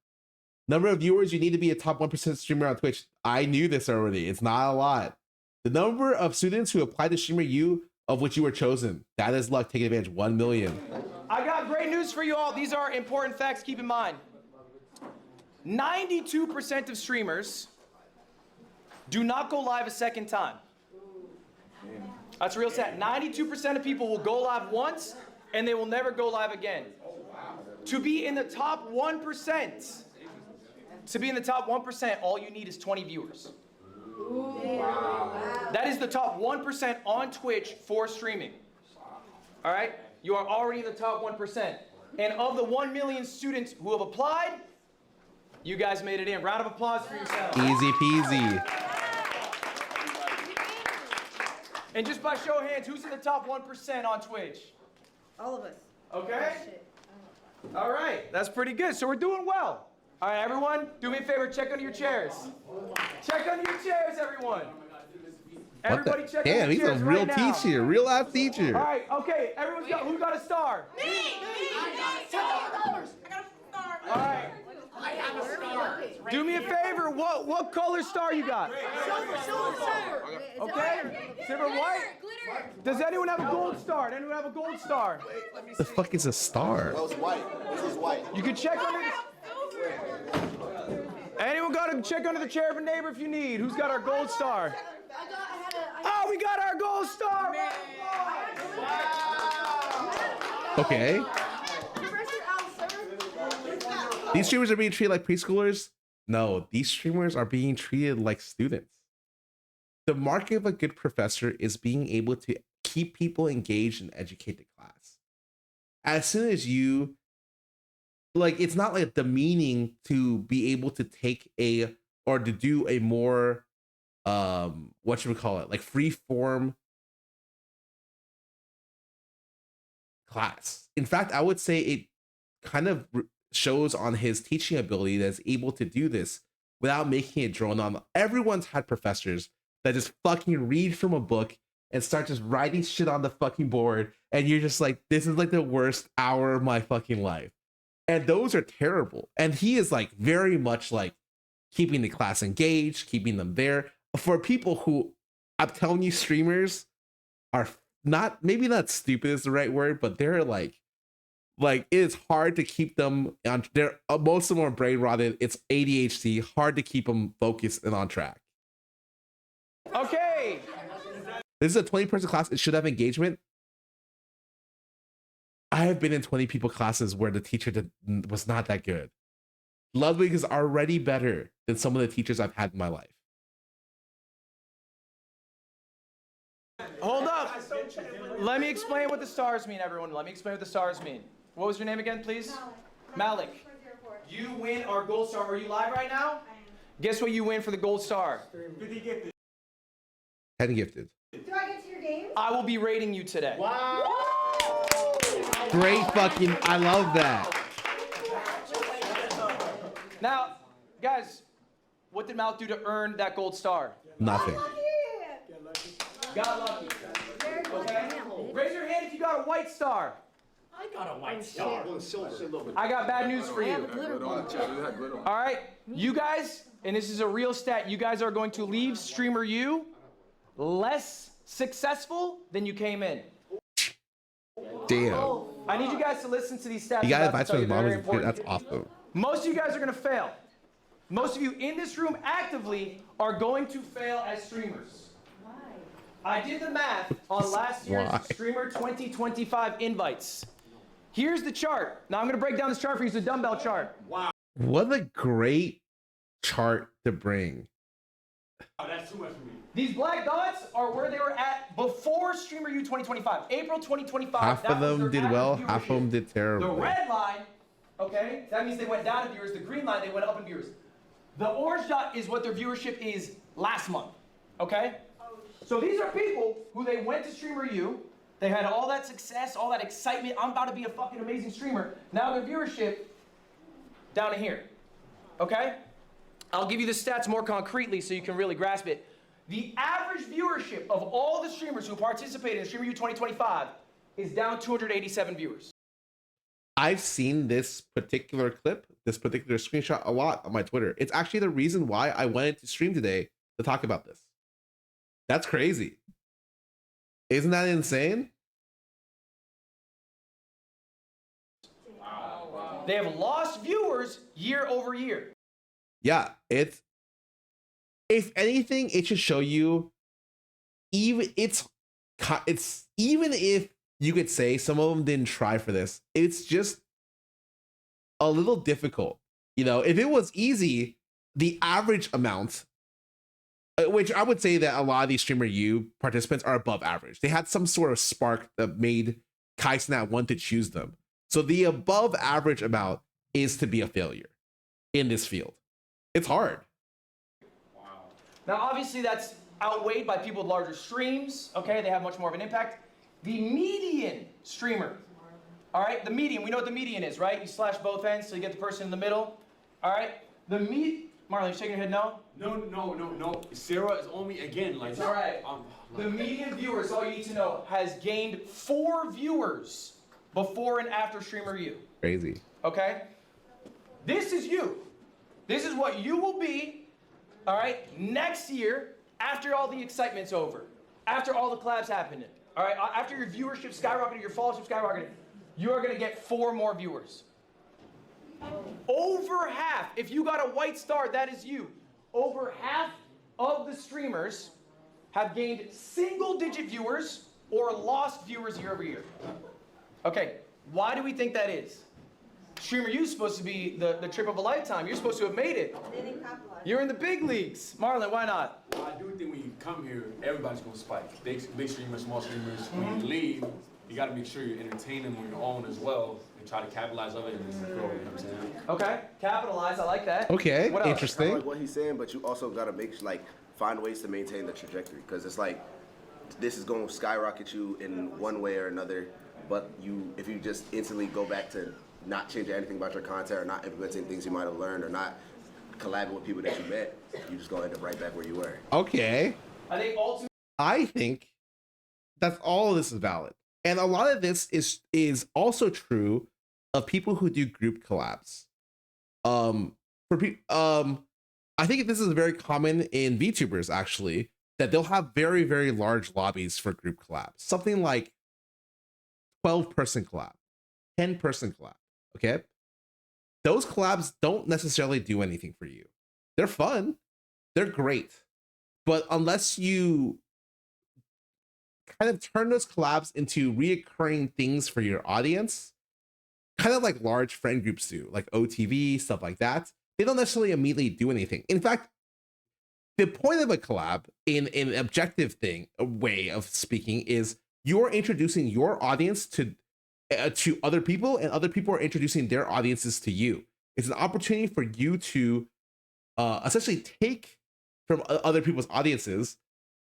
Number of viewers, you need to be a top 1% streamer on Twitch. I knew this already. It's not a lot. The number of students who applied to Streamer U, of which you were chosen. That is luck. Take advantage. 1 million. I got great news for you all. These are important facts. Keep in mind. 92% of streamers do not go live a second time. That's real sad. 92% of people will go live once and they will never go live again. To be in the top 1%, all you need is 20 viewers. That is the top 1% on Twitch for streaming. All right? You are already in the top 1%. And of the 1 million students who have applied, you guys made it in. Round of applause for yourselves. Easy peasy. And just by show of hands, who's in the top 1% on Twitch? All of us. Okay. All right. That's pretty good. So we're doing well. All right, everyone, do me a favor. Check under your chairs. Check under your chairs, everyone. Everybody check Damn, under he's your a chairs real right now. teacher. Real life teacher. All right, okay. Everyone's got, who got a star? Me! I got $10. I got a star. All right. I have a star. Do me a favor. What color star you got? Silver. Okay. Silver, white. Glitter. Does anyone have a gold star? Anyone have a gold star? What the fuck is a star? That was white. This is white. You can check under the... Anyone got to check under the chair of a neighbor if you need. Who's got our gold star? Oh, we got our gold star. Okay. These streamers are being treated like preschoolers? No, these streamers are being treated like students. The mark of a good professor is being able to keep people engaged and educate the class. As soon as you, like, it's not like demeaning to be able to take or to do a more, what should we call it? Like free form class. In fact, I would say it kind of shows on his teaching ability that's able to do this without making it drone on. Everyone's had professors that just fucking read from a book and start just writing shit on the fucking board, and you're just like, this is like the worst hour of my fucking life. And those are terrible. And he is like very much like keeping the class engaged, keeping them there. For people who, I'm telling you, streamers are not, maybe not stupid is the right word, but they're like it's hard to keep them on. They're most of them are brain rotted. It's ADHD, hard to keep them focused and on track. Okay. This is a 20-person class. It should have engagement. I have been in 20 people classes where the teacher was not that good. Ludwig is already better than some of the teachers I've had in my life. Hold up. Let me explain what the stars mean, everyone. Let me explain what the stars mean. What was your name again, please? Malik. You win our gold star. Are you live right now? Guess what you win for the gold star? 10 gifted. Do I get to your game? I will be rating you today. Wow. Great fucking, I love that. Now, guys, what did Malik do to earn that gold star? Nothing. Got lucky. Okay? Raise your hand if you got a white star. I got a white star. I got bad news for you. All right, you guys, and this is a real stat, you guys are going to leave Streamer U less successful than you came in. Damn. I need you guys to listen to these stats. You got I'm about advice to tell from his you. mom. They're very That's important. awesome. Most of you guys are going to fail. Most of you in this room actively are going to fail as streamers. Why? I did the math on last year's Why? Streamer 2025 invites. Here's the chart. Now I'm going to break down this chart for you. It's a dumbbell chart. Wow. What a great chart to bring. Oh, that's too much for me. These black dots are where they were at before Streamer U 2025. April 2025. Half that of was them their did average well, viewership. half of them did The terribly. red line, okay, that means they went down in viewers. The green line, they went up in viewers. The orange dot is what their viewership is last month, okay? So these are people who they went to Streamer U, they had all that success, all that excitement, I'm about to be a fucking amazing streamer. Now their viewership, down to here, okay? I'll give you the stats more concretely so you can really grasp it. The average viewership of all the streamers who participated in Streamer U 2025 is down 287 viewers. I've seen this particular clip, this particular screenshot a lot on my Twitter. It's actually the reason why I wanted to stream today to talk about this. That's crazy. Isn't that insane? They have lost viewers year over year. Yeah, it's, if anything, it should show you, even even if you could say some of them didn't try for this, it's just a little difficult. You know, if it was easy, the average amount, which I would say that a lot of these Streamer U participants are above average. They had some sort of spark that made Kaisnat want to choose them. So the above average amount is to be a failure in this field. It's hard. Now, obviously, that's outweighed by people with larger streams. Okay, they have much more of an impact. The median streamer, all right, the median, we know what the median is, right? You slash both ends so you get the person in the middle. All right, Marlon, you shaking your head no? No. Sarah is only, again, like... It's all right. The median viewer, is all you need to know, has gained 4 viewers before and after Streamer U. Crazy. Okay? This is you. This is what you will be, all right, next year after all the excitement's over, after all the collabs happen. All right, after your viewership skyrocketed, your followership skyrocketed, you are going to get 4 more viewers. Over half, if you got a white star, that is you. Over half of the streamers have gained single-digit viewers or lost viewers year over year. Okay, why do we think that is? Streamer U is supposed to be the trip of a lifetime. You're supposed to have made it. They didn't capitalize. You're in the big leagues. Marlon, why not? Well, I do think when you come here, everybody's gonna spike. Big streamers, small streamers. When you leave, you gotta make sure you're entertaining on your own as well and try to capitalize on it and grow, you know what I'm saying? Okay, capitalize, I like that. Okay, What else? interesting. I like what he's saying, but you also gotta find ways to maintain the trajectory, because it's like this is going to skyrocket you in one way or another. But if you just instantly go back to not changing anything about your content or not implementing things you might have learned or not collabing with people that you met, you just gonna end up right back where you were. Okay. I think that's all of this is valid. And a lot of this is also true of people who do group collabs. I think this is very common in VTubers actually, that they'll have very, very large lobbies for group collabs. Something like 12-person collab, 10-person collab. Okay. Those collabs don't necessarily do anything for you. They're fun. They're great. But unless you kind of turn those collabs into reoccurring things for your audience, kind of like large friend groups do, like OTV, stuff like that. They don't necessarily immediately do anything. In fact, the point of a collab in an objective thing, a way of speaking, is you're introducing your audience to other people, and other people are introducing their audiences to you. It's an opportunity for you to essentially take from other people's audiences.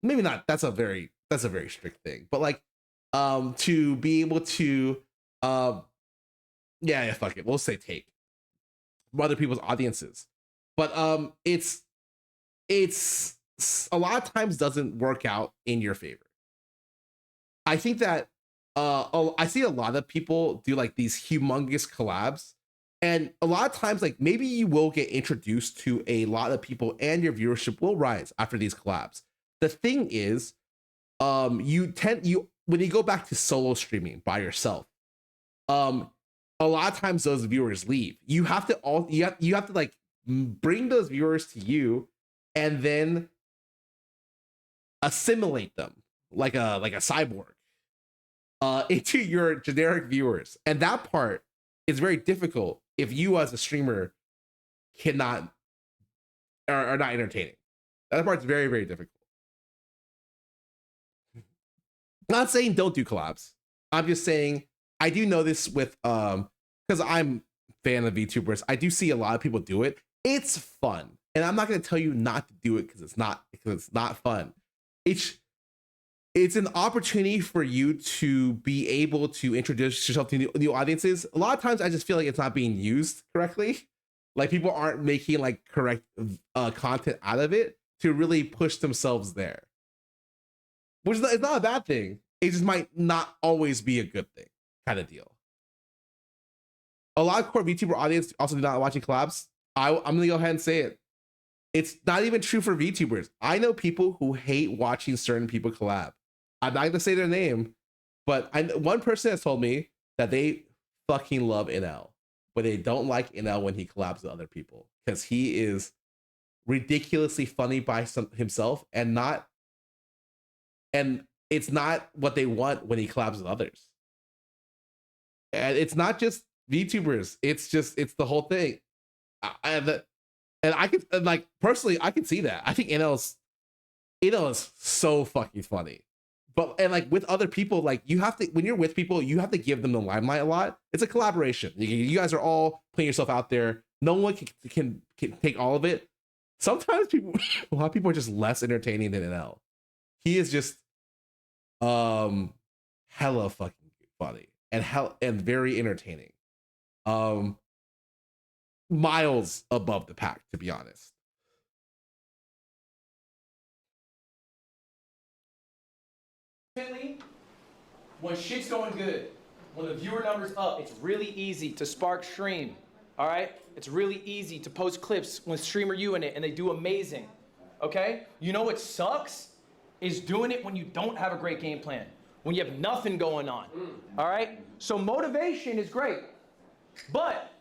Maybe not, that's a very strict thing, but like to be able to yeah, fuck it, we'll say take from other people's audiences. But it's a lot of times doesn't work out in your favor. I think that I see a lot of people do like these humongous collabs, and a lot of times like maybe you will get introduced to a lot of people and your viewership will rise after these collabs. The thing is, when you go back to solo streaming by yourself, a lot of times those viewers leave. You have to like bring those viewers to you and then assimilate them like a cyborg into your generic viewers. And that part is very difficult if you as a streamer cannot are not entertaining. That part's very, very difficult. Not saying don't do collabs. I'm just saying I do know this with because I'm a fan of VTubers. I do see a lot of people do it. It's fun. And I'm not going to tell you not to do it because it's not fun. It's an opportunity for you to be able to introduce yourself to new audiences. A lot of times I just feel like it's not being used correctly. Like people aren't making like correct content out of it to really push themselves there. Which is it's not a bad thing. It just might not always be a good thing, kind of deal. A lot of core VTuber audience also do not watching collabs. I'm gonna go ahead and say it. It's not even true for VTubers. I know people who hate watching certain people collab. I'm not gonna say their name, but one person has told me that they fucking love NL, but they don't like NL when he collabs with other people because he is ridiculously funny by himself and it's not what they want when he collabs with others. And it's not just VTubers. It's the whole thing. And I could like personally, I can see that. I think NL is so fucking funny. But like with other people, like you have to, when you're with people, you have to give them the limelight a lot. It's a collaboration. You guys are all putting yourself out there. No one can take all of it. Sometimes a lot of people are just less entertaining than NL. He is just hella fucking funny and very entertaining. Miles above the pack, to be honest. When shit's going good, when the viewer number's up, it's really easy to spark stream. All right? It's really easy to post clips with streamer you in it and they do amazing. Okay? You know what sucks? Is doing it when you don't have a great game plan, when you have nothing going on. All right? So motivation is great, but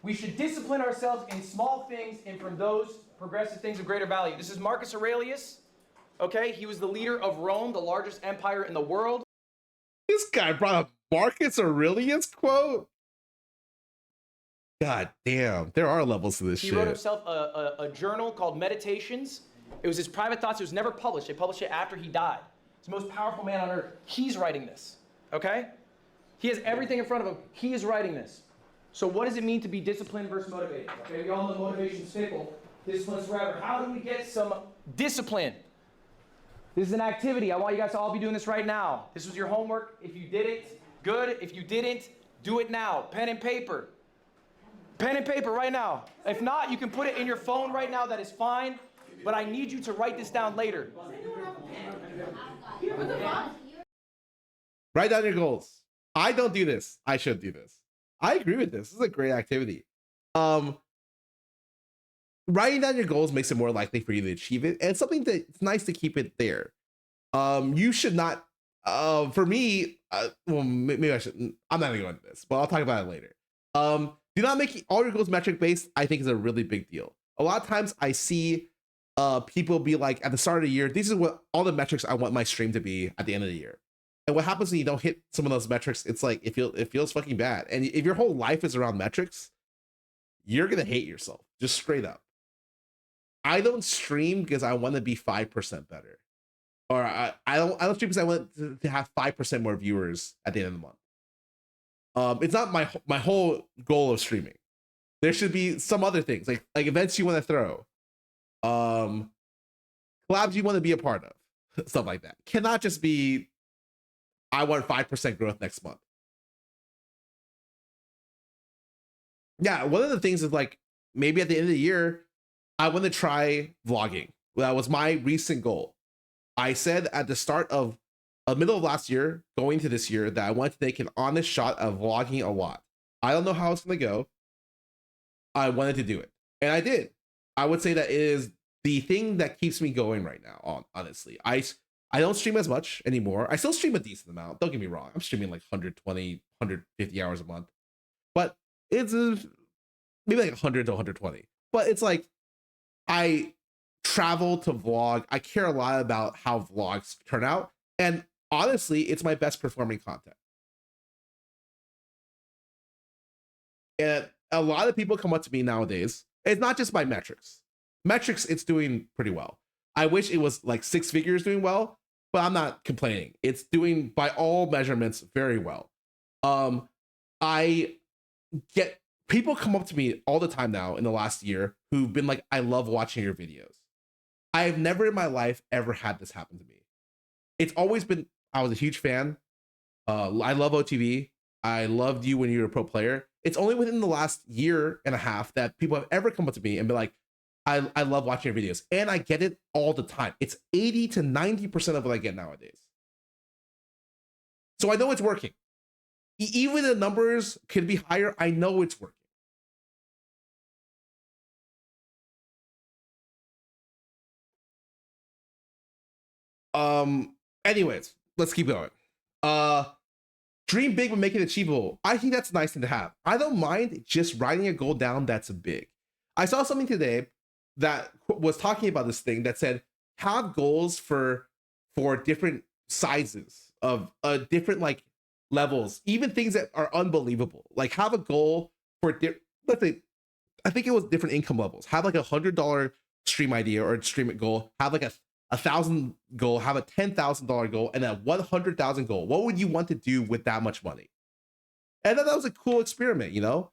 we should discipline ourselves in small things and from those progressive things of greater value. This is Marcus Aurelius. Okay? He was the leader of Rome, the largest empire in the world. This guy brought up Marcus Aurelius quote. God damn, there are levels to this shit. He wrote himself a journal called Meditations. It was his private thoughts. It was never published. They published it after he died. He's the most powerful man on earth. He's writing this, okay? He has everything in front of him. He is writing this. So what does it mean to be disciplined versus motivated? Okay, we all know motivation's fickle. Discipline's forever. How do we get some discipline? This is an activity. I want you guys to all be doing this right now. This was your homework. If you did it, good. If you didn't, do it now. Pen and paper. Pen and paper right now. If not, you can put it in your phone right now. That is fine. But I need you to write this down later. Write down your goals. I don't do this. I should do this. I agree with this. This is a great activity. Writing down your goals makes it more likely for you to achieve it, and something that it's nice to keep it there. You should not. For me, well, maybe I should. I'm not gonna go into this, but I'll talk about it later. Do not make all your goals metric based. I think is a really big deal. A lot of times I see people be like at the start of the year, these is what all the metrics I want my stream to be at the end of the year. And what happens when you don't hit some of those metrics? It's like it feels fucking bad. And if your whole life is around metrics, you're gonna hate yourself, just straight up. I don't stream because I want to be 5% better, or I don't stream because I want to have 5% more viewers at the end of the month. It's not my whole goal of streaming. There should be some other things like events you want to throw, collabs you want to be a part of, stuff like that. Cannot just be I want 5% growth next month. Yeah, one of the things is like maybe at the end of the year, I want to try vlogging. That was my recent goal. I said at the start of middle of last year, going to this year, that I wanted to take an honest shot of vlogging a lot. I don't know how it's going to go. I wanted to do it, and I did. I would say that it is the thing that keeps me going right now, honestly. I don't stream as much anymore. I still stream a decent amount. Don't get me wrong. I'm streaming like 120, 150 hours a month. But it's maybe like 100 to 120. But it's like I travel to vlog. I care a lot about how vlogs turn out. And honestly, it's my best performing content. And a lot of people come up to me nowadays. It's not just by metrics. Metrics, it's doing pretty well. I wish it was like 6 figures doing well, but I'm not complaining. It's doing by all measurements very well. I get people come up to me all the time now in the last year who've been like, I love watching your videos. I have never in my life ever had this happen to me. It's always been, I was a huge fan. I love OTV. I loved you when you were a pro player. It's only within the last year and a half that people have ever come up to me and be like, I love watching your videos. And I get it all the time. It's 80 to 90% of what I get nowadays. So I know it's working. Even the numbers could be higher. I know it's working. Anyways, let's keep going. Dream big but make it achievable. I think that's a nice thing to have. I don't mind just writing a goal down that's big. I saw something today that was talking about this thing that said have goals for different sizes of different like levels, even things that are unbelievable. Like have a goal for let's say, I think it was different income levels. Have like $100 stream idea or stream goal. Have like a 1,000 goal. Have a $10,000 goal and a 100,000 goal. What would you want to do with that much money? And that was a cool experiment, you know.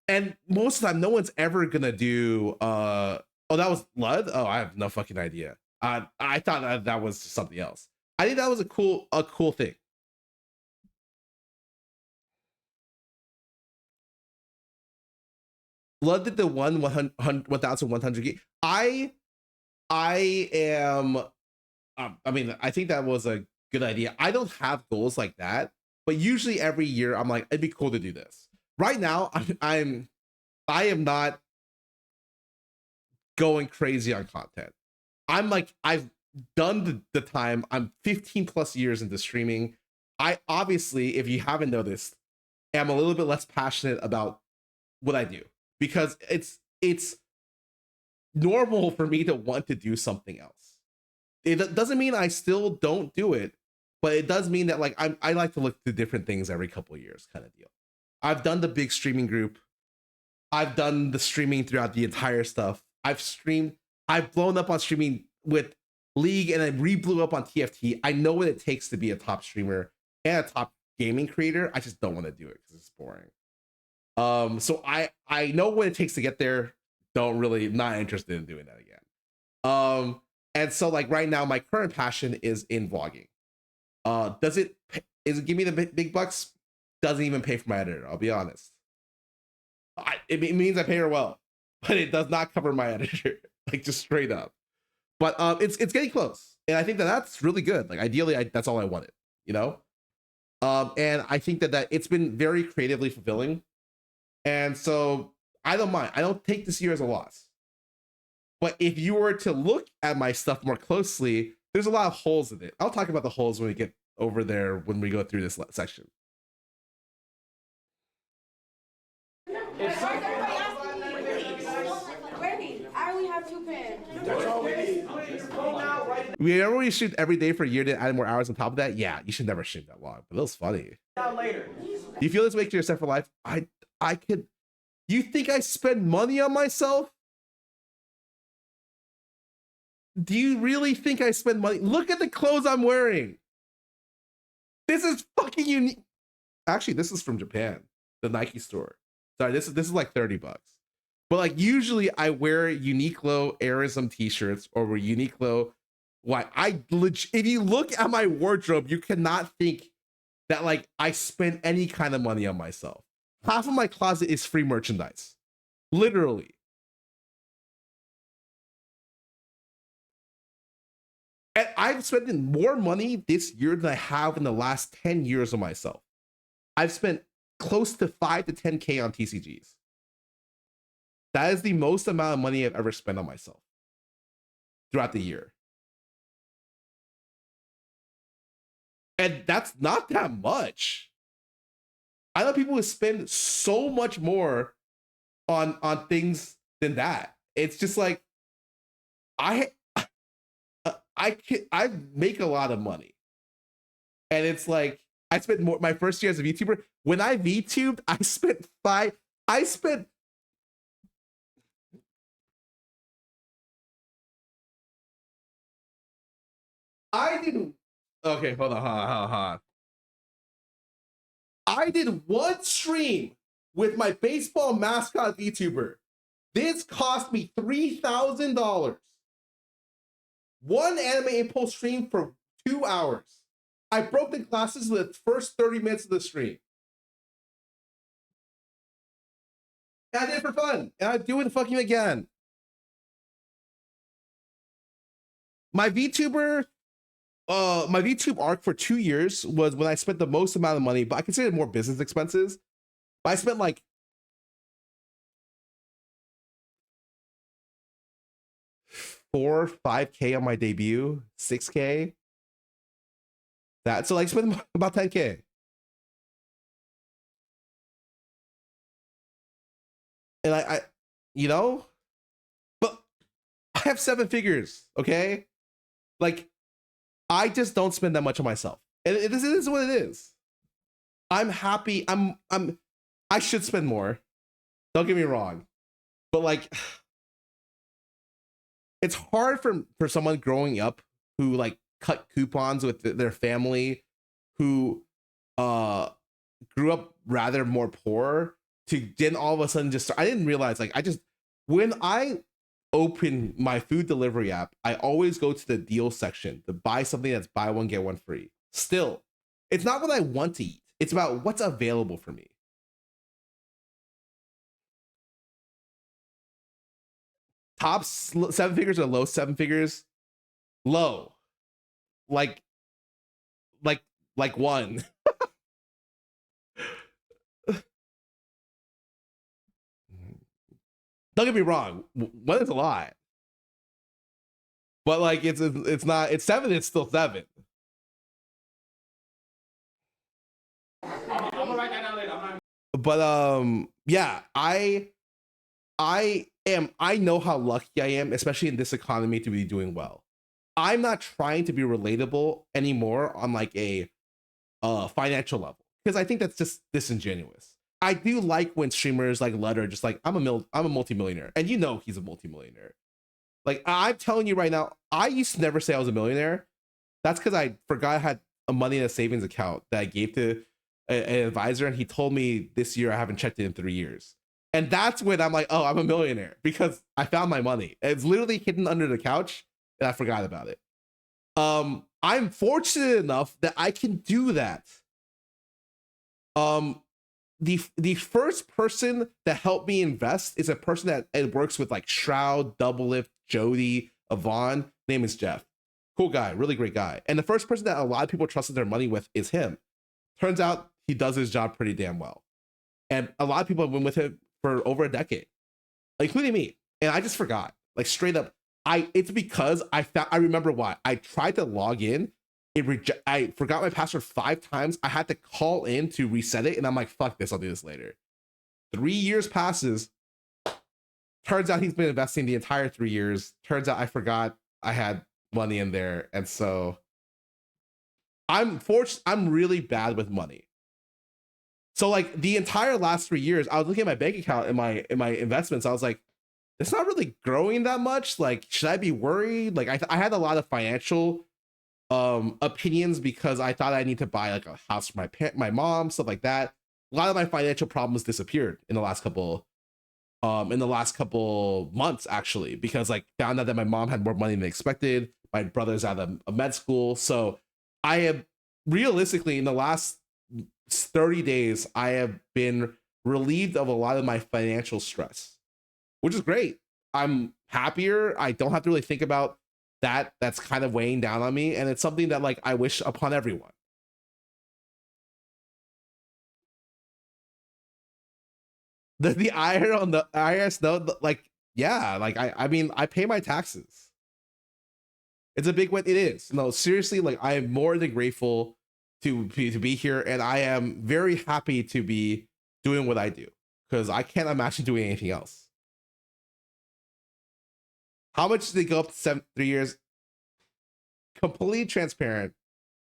And most of the time, no one's ever gonna do. Oh, that was Lud. Oh, I have no fucking idea. I thought that was something else. I think that was a cool thing. Lud did the 1,100 gig. I am. I mean, I think that was a good idea. I don't have goals like that, but usually every year I'm like, it'd be cool to do this. Right now, I am not going crazy on content. I'm like, I've done the time. I'm 15 plus years into streaming. I obviously, if you haven't noticed, am a little bit less passionate about what I do because it's normal for me to want to do something else. It doesn't mean I still don't do it, but it does mean that like I like to look to different things every couple of years kind of deal. I've done the big streaming group. I've done the streaming throughout the entire stuff. I've blown up on streaming with League and I re-blew up on TFT. I know what it takes to be a top streamer and a top gaming creator. I just don't want to do it because it's boring. So I know what it takes to get there. Not interested in doing that again. And so like right now, my current passion is in vlogging. Is it give me the big bucks? Doesn't even pay for my editor, I'll be honest. It means I pay her well, but it does not cover my editor, like just straight up. But it's getting close, and I think that's really good. Like ideally, that's all I wanted, you know. And I think that it's been very creatively fulfilling, and so I don't mind. I don't take this year as a loss. But if you were to look at my stuff more closely, there's a lot of holes in it. I'll talk about the holes when we get over there when we go through this section. Ready? I only have 2 pens. That's all we need. Come out right We already streamed every day for a year to add more hours on top of that. Yeah, you should never stream that long, but it was funny. Later. Do you feel this makes you set for life? I could. You think I spend money on myself? Do you really think I spend money? Look at the clothes I'm wearing. This is fucking unique. Actually, this is from Japan, the Nike store. Sorry, this is like $30. But like usually I wear Uniqlo Airism t-shirts or Uniqlo. Why if you look at my wardrobe, you cannot think that like I spend any kind of money on myself. Half of my closet is free merchandise. Literally. And I've spent more money this year than I have in the last 10 years on myself. I've spent close to 5 to 10K on TCGs. That is the most amount of money I've ever spent on myself throughout the year. And that's not that much. I know people who spend so much more on things than that. It's just like I make a lot of money, and it's like I spent more my first year as a VTuber. When I VTubed, I spent okay, hold on. I did one stream with my baseball mascot VTuber. This cost me $3,000. One Anime Impulse stream for 2 hours. I broke the glasses in the first 30 minutes of the stream. And I did it for fun. And I do it fucking again. My VTuber, my VTube arc for 2 years was when I spent the most amount of money, but I consider it more business expenses. But I spent like $4-5K on my debut, 6K. That so like spend about 10K. And I you know, but I have 7 figures, okay? Like I just don't spend that much on myself. And this is what it is. I'm happy. I should spend more. Don't get me wrong. But like it's hard for someone growing up who like cut coupons with their family, who grew up rather more poor, to then all of a sudden just I didn't realize like when I open my food delivery app, I always go to the deal section to buy something that's buy one get one free. Still, it's not what I want to eat. It's about what's available for me. Top 7 figures or low 7 figures? Low. Like one. Don't get me wrong. One is a lot. But like it's not, it's 7, it's still 7. But yeah, I know how lucky I am, especially in this economy, to be doing well. I'm not trying to be relatable anymore on like a financial level, because I think that's just disingenuous. I do like when streamers like Letter just like I'm a multimillionaire, and you know he's a multimillionaire. Like I'm telling you right now, I used to never say I was a millionaire. That's because I forgot I had a money in a savings account that I gave to an advisor, and he told me this year I haven't checked it in 3 years. And that's when I'm like, oh, I'm a millionaire, because I found my money. It's literally hidden under the couch and I forgot about it. I'm fortunate enough that I can do that. The first person that helped me invest is a person that works with like Shroud, Doublelift, Jody, Avon. Name is Jeff. Cool guy, really great guy. And the first person that a lot of people trusted their money with is him. Turns out he does his job pretty damn well. And a lot of people have been with him for over a decade, including me. And I just forgot, like straight up. It's because I remember why. I tried to log in. I forgot my password 5 times. I had to call in to reset it. And I'm like, fuck this, I'll do this later. 3 years passes. Turns out he's been investing the entire 3 years. Turns out I forgot I had money in there, and so I'm really bad with money. So like the entire last 3 years, I was looking at my bank account and my investments. I was like, it's not really growing that much. Like, should I be worried? Like, I had a lot of financial opinions because I thought I need to buy like a house for my mom, stuff like that. A lot of my financial problems disappeared in the last couple months, actually, because like found out that my mom had more money than expected. My brother's out of a med school, so I have realistically in the last 30 days I have been relieved of a lot of my financial stress, which is great. I'm happier. I don't have to really think about that. That's kind of weighing down on me, and it's something that like I wish upon everyone. The IRS though, like, yeah, like I mean I pay my taxes. It's a big win. It is. No, seriously, like I am more than grateful to be here, and I am very happy to be doing what I do because I can't imagine doing anything else. How much did they go up to 3 years? Completely transparent.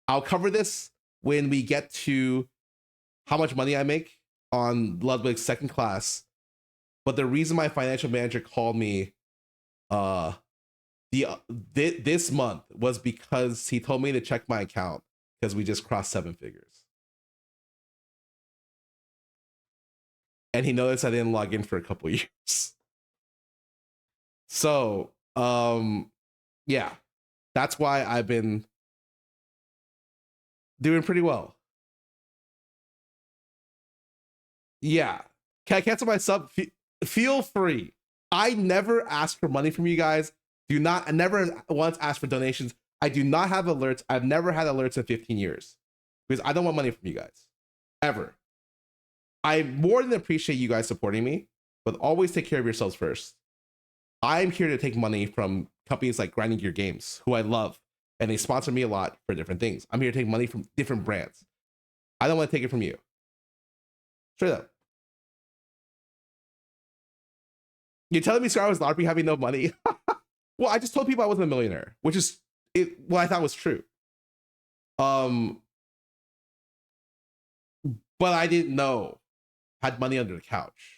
I'll cover this when we get to how much money I make on Ludwig's second class. But the reason my financial manager called me this month was because he told me to check my account because we just crossed 7 figures. And he noticed I didn't log in for a couple years. So, yeah, that's why I've been doing pretty well. Yeah. Can I cancel my sub? Feel free. I never ask for money from you guys. I never once asked for donations. I do not have alerts. I've never had alerts in 15 years because I don't want money from you guys ever. I more than appreciate you guys supporting me, but always take care of yourselves first. I'm here to take money from companies like Grinding Gear Games, who I love, and they sponsor me a lot for different things. I'm here to take money from different brands. I don't want to take it from you. Straight up. You're telling me Scarra was LARPing having no money? Well, I just told people I wasn't a millionaire, which is what I thought was true. But I didn't know. Had money under the couch.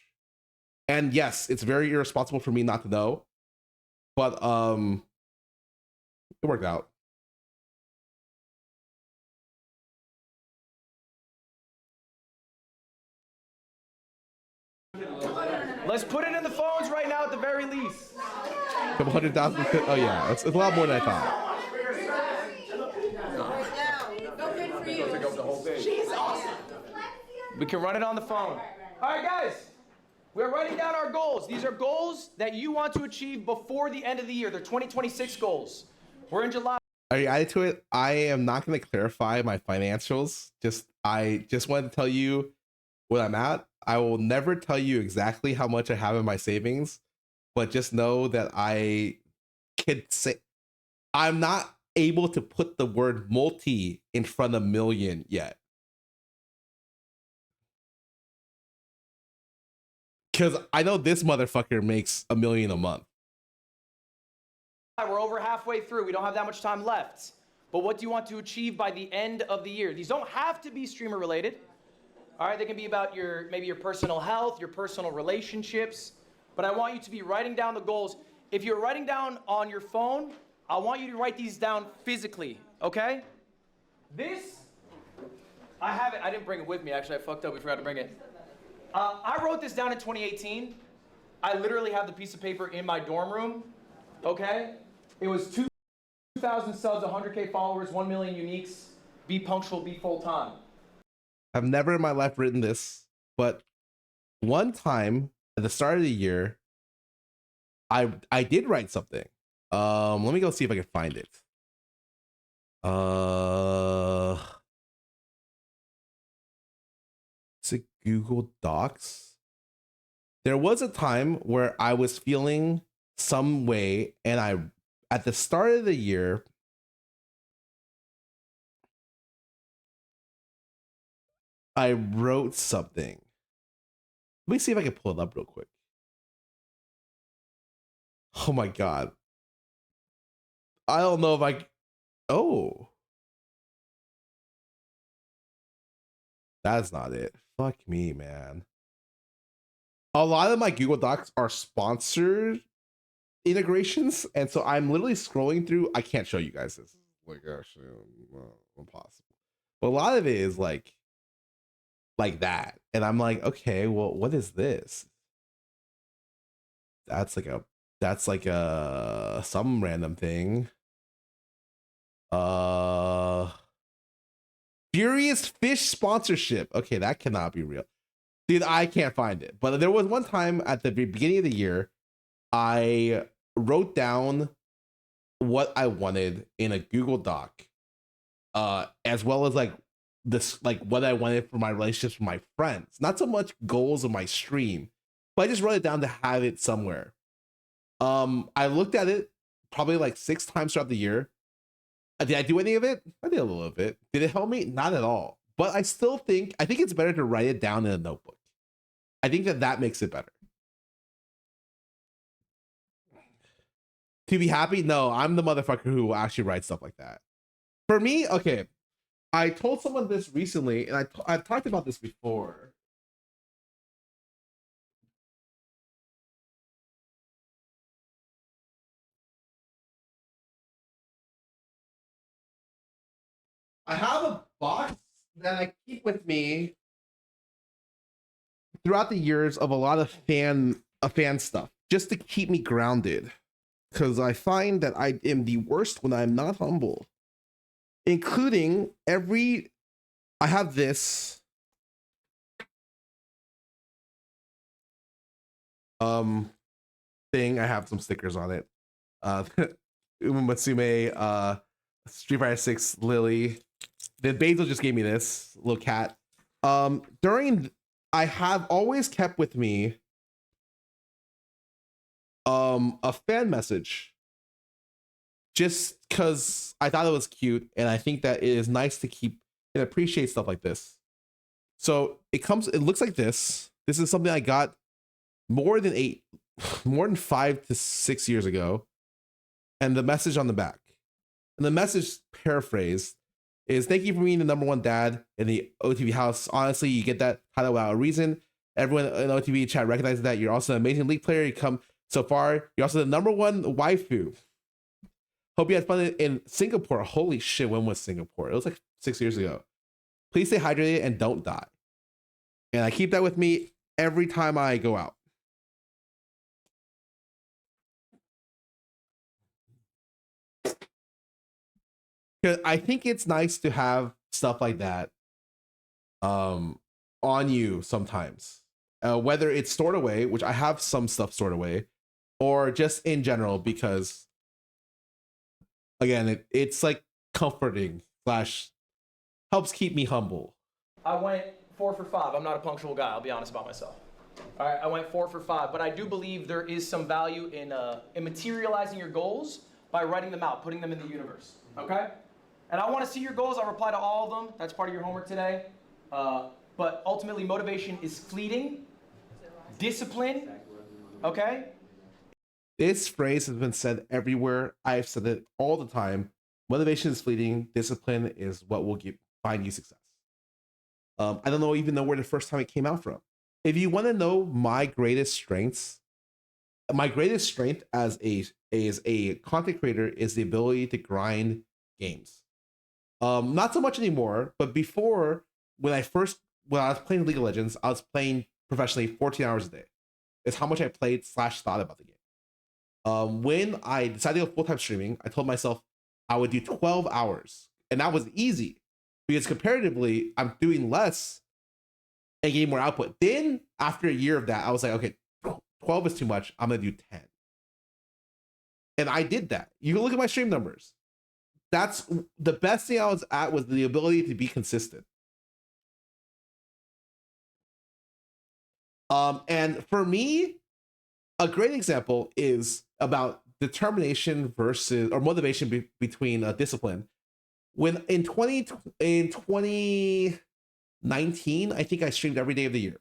And yes, it's very irresponsible for me not to know. But it worked out. Let's put it in the phones right now at the very least. A couple 100,000. Oh yeah, it's a lot more than I thought. She's awesome. We can run it on the phone. All right, guys. We're writing down our goals. These are goals that you want to achieve before the end of the year. They're 2026 goals. We're in July. Are you added to it? I am not going to clarify my financials. I just wanted to tell you what I'm at. I will never tell you exactly how much I have in my savings, but just know that I can say I'm not able to put the word multi in front of million yet. Because I know this motherfucker makes $1 million a month. We're over halfway through. We don't have that much time left. But what do you want to achieve by the end of the year? These don't have to be streamer related. All right, they can be about maybe your personal health, your personal relationships. But I want you to be writing down the goals. If you're writing down on your phone, I want you to write these down physically, okay? This, I have it. I didn't bring it with me, actually. I fucked up. We forgot to bring it. I wrote this down in 2018. I literally have the piece of paper in my dorm room, okay? It was 2,000 subs, 100K followers, 1 million uniques. Be punctual, be full time. I've never in my life written this, but one time at the start of the year, I did write something. Let me go see if I can find it. Is it Google Docs? There was a time where I was feeling some way, and at the start of the year, I wrote something. Let me see if I can pull it up real quick. Oh my God. I don't know if I. Oh, that's not it. Fuck me, man. A lot of my Google Docs are sponsored integrations, and so I'm literally scrolling through. I can't show you guys this. Like actually, impossible. But a lot of it is like that, and I'm like, okay, well, what is this? That's like a some random thing. Furious Fish sponsorship. Okay, that cannot be real. Dude, I can't find it. But there was one time at the beginning of the year, I wrote down what I wanted in a Google Doc, as well as like this, like what I wanted for my relationships with my friends. Not so much goals of my stream, but I just wrote it down to have it somewhere. I looked at it probably like 6 times throughout the year. Did I do any of it? I did a little of it. Did it help me? Not at all. But I think it's better to write it down in a notebook. I think that makes it better. To be happy? No, I'm the motherfucker who will actually write stuff like that. For me, okay, I told someone this recently, and I've talked about this before. I have a box that I keep with me throughout the years of a lot of fan stuff, just to keep me grounded. Because I find that I am the worst when I'm not humble. Including I have this thing. I have some stickers on it. Umamatsume, Street Fighter 6 Lily. The Basil just gave me this little cat. I have always kept with me a fan message, just because I thought it was cute, and I think that it is nice to keep and appreciate stuff like this. So it looks like this. This is something I got more than 5 to 6 years ago, and the message on the back, and the message paraphrased is, "Thank you for being the #1 dad in the OTV house. Honestly, you get that title without a reason. Everyone in OTV chat recognizes that. You're also an amazing League player. You come so far. You're also the #1 waifu. Hope you had fun in Singapore." Holy shit, when was Singapore? It was like 6 years ago. "Please stay hydrated and don't die." And I keep that with me every time I go out. Because I think it's nice to have stuff like that on you sometimes. Whether it's stored away, which I have some stuff stored away, or just in general, because again, it's like comforting / helps keep me humble. I went 4 for 5. I'm not a punctual guy, I'll be honest about myself. All right, I went 4 for 5, but I do believe there is some value in materializing your goals by writing them out, putting them in the universe, okay? And I want to see your goals. I'll reply to all of them. That's part of your homework today. But ultimately, motivation is fleeting. Discipline, okay? This phrase has been said everywhere. I've said it all the time. Motivation is fleeting. Discipline is what will find you success. I don't even know where the first time it came out from. If you want to know my greatest strengths, my greatest strength as a content creator is the ability to grind games. Not so much anymore, but before, when I was playing League of Legends, I was playing professionally 14 hours a day. It's how much I played / thought about the game. When I decided to go full-time streaming, I told myself I would do 12 hours. And that was easy, because comparatively, I'm doing less and getting more output. Then, after a year of that, I was like, okay, 12 is too much. I'm going to do 10. And I did that. You can look at my stream numbers. That's the best thing I was at, was the ability to be consistent. And for me, a great example is about determination versus, or motivation between discipline. When in 2019, I think I streamed every day of the year.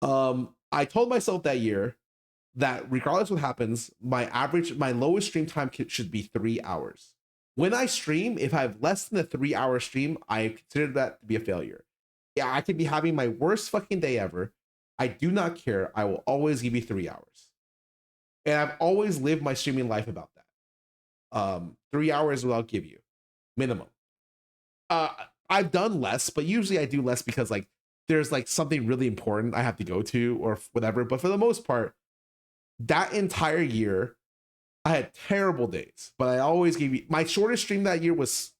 I told myself that year, that regardless what happens, my lowest stream time should be 3 hours. When I stream, if I have less than a 3-hour stream, I consider that to be a failure. Yeah, I could be having my worst fucking day ever. I do not care. I will always give you 3 hours. And I've always lived my streaming life about that. 3 hours is what I'll give you, minimum. I've done less, but usually I do less because like there's like something really important I have to go to or whatever. But for the most part, that entire year, I had terrible days, but I always gave you, my shortest stream that year was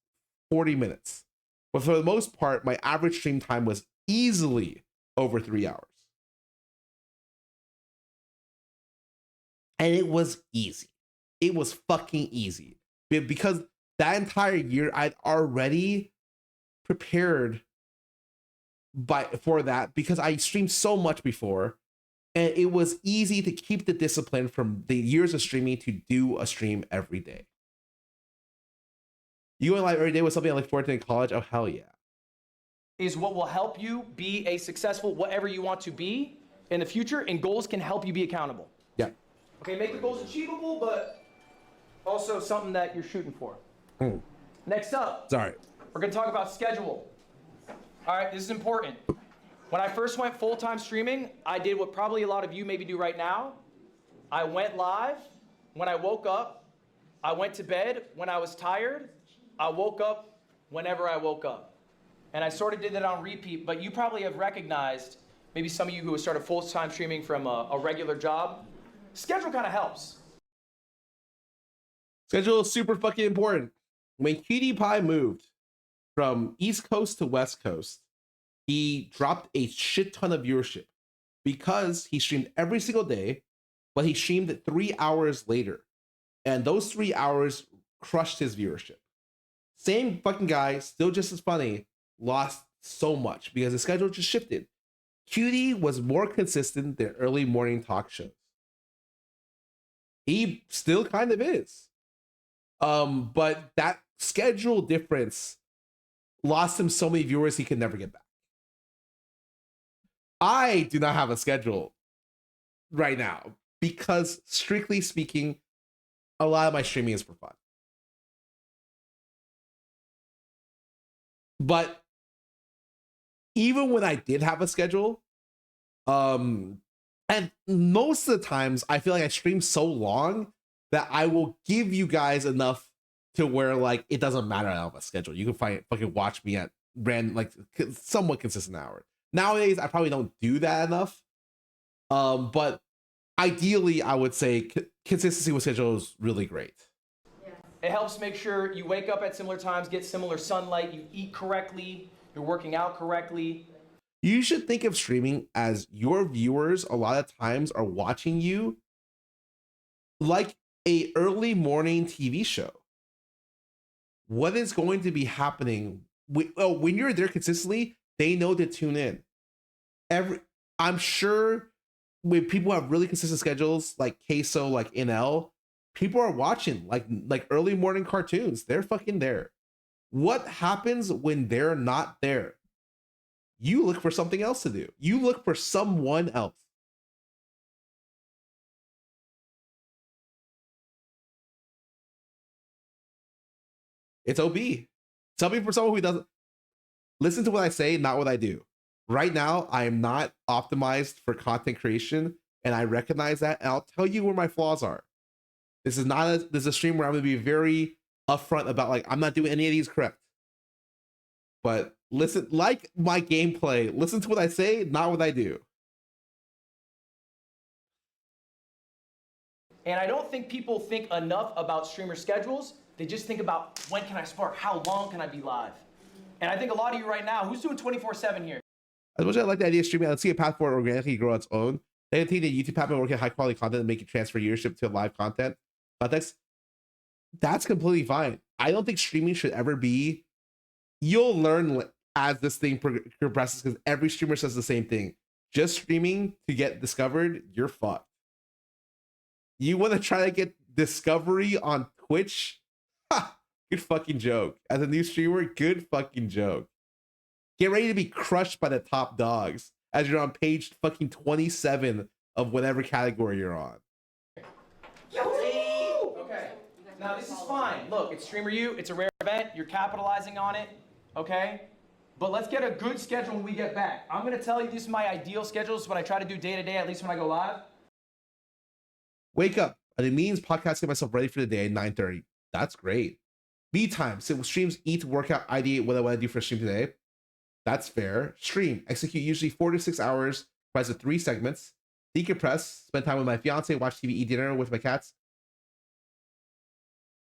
40 minutes. But for the most part, my average stream time was easily over 3 hours. And it was easy. It was fucking easy. Because that entire year, I'd already prepared for that because I streamed so much before. And it was easy to keep the discipline from the years of streaming to do a stream every day. You going live every day with something I look forward to in college? Oh, hell yeah. Is what will help you be a successful whatever you want to be in the future, and goals can help you be accountable. Yeah. Okay, make the goals achievable, but also something that you're shooting for. Next up, sorry, we're gonna talk about schedule. All right, this is important. When I first went full-time streaming, I did what probably a lot of you maybe do right now. I went live. When I woke up, I went to bed. When I was tired, I woke up whenever I woke up. And I sort of did that on repeat, but you probably have recognized, maybe some of you who have started full-time streaming from a regular job, schedule kind of helps. Schedule is super fucking important. When PewDiePie moved from East Coast to West Coast, he dropped a shit ton of viewership because he streamed every single day, but he streamed it 3 hours later. And those 3 hours crushed his viewership. Same fucking guy, still just as funny, lost so much because the schedule just shifted. Cutie was more consistent than early morning talk shows. He still kind of is. But that schedule difference lost him so many viewers he could never get back. I do not have a schedule right now because, strictly speaking, a lot of my streaming is for fun. But even when I did have a schedule, and most of the times I feel like I stream so long that I will give you guys enough to where like it doesn't matter I don't have a schedule. You can fucking watch me at random, like somewhat consistent hours. Nowadays, I probably don't do that enough. But ideally, I would say consistency with schedule is really great. It helps make sure you wake up at similar times, get similar sunlight, you eat correctly, you're working out correctly. You should think of streaming as your viewers a lot of times are watching you like a early morning TV show. What is going to be happening when you're there consistently? They know to tune in. I'm sure when people have really consistent schedules like Queso, like NL, people are watching like early morning cartoons. They're fucking there. What happens when they're not there? You look for something else to do. You look for someone else. It's OB. Tell me for someone who doesn't listen to what I say, not what I do. Right now, I am not optimized for content creation, and I recognize that, and I'll tell you where my flaws are. This is a stream where I'm going to be very upfront about like I'm not doing any of these correct. But listen, like my gameplay, listen to what I say, not what I do. And I don't think people think enough about streamer schedules. They just think about when can I spark? How long can I be live? And I think a lot of you right now, who's doing 24/7 here? As much as I like the idea of streaming, let's see a path forward organically grow its own. They think that YouTube have been working high quality content and make it transfer viewership to live content. That's completely fine. I don't think streaming should ever be. You'll learn as this thing progresses because every streamer says the same thing. Just streaming to get discovered, you're fucked. You want to try to get discovery on Twitch? Ha! Good fucking joke. As a new streamer, good fucking joke. Get ready to be crushed by the top dogs as you're on page fucking 27 of whatever category you're on. Okay. Now this is fine. Look, it's Streamer U. It's a rare event. You're capitalizing on it. Okay. But let's get a good schedule when we get back. I'm gonna tell you this is my ideal schedule. This is what I try to do day to day, at least when I go live. Wake up. I did meetings, podcast, get myself ready for the day at 9:30. That's great. Me time. Sit with streams, eat, workout, ideate what I want to do for a stream today. That's fair. Stream. Execute usually 4 to 6 hours. Comprised of 3 segments. Decompress. Spend time with my fiance. Watch TV. Eat dinner with my cats.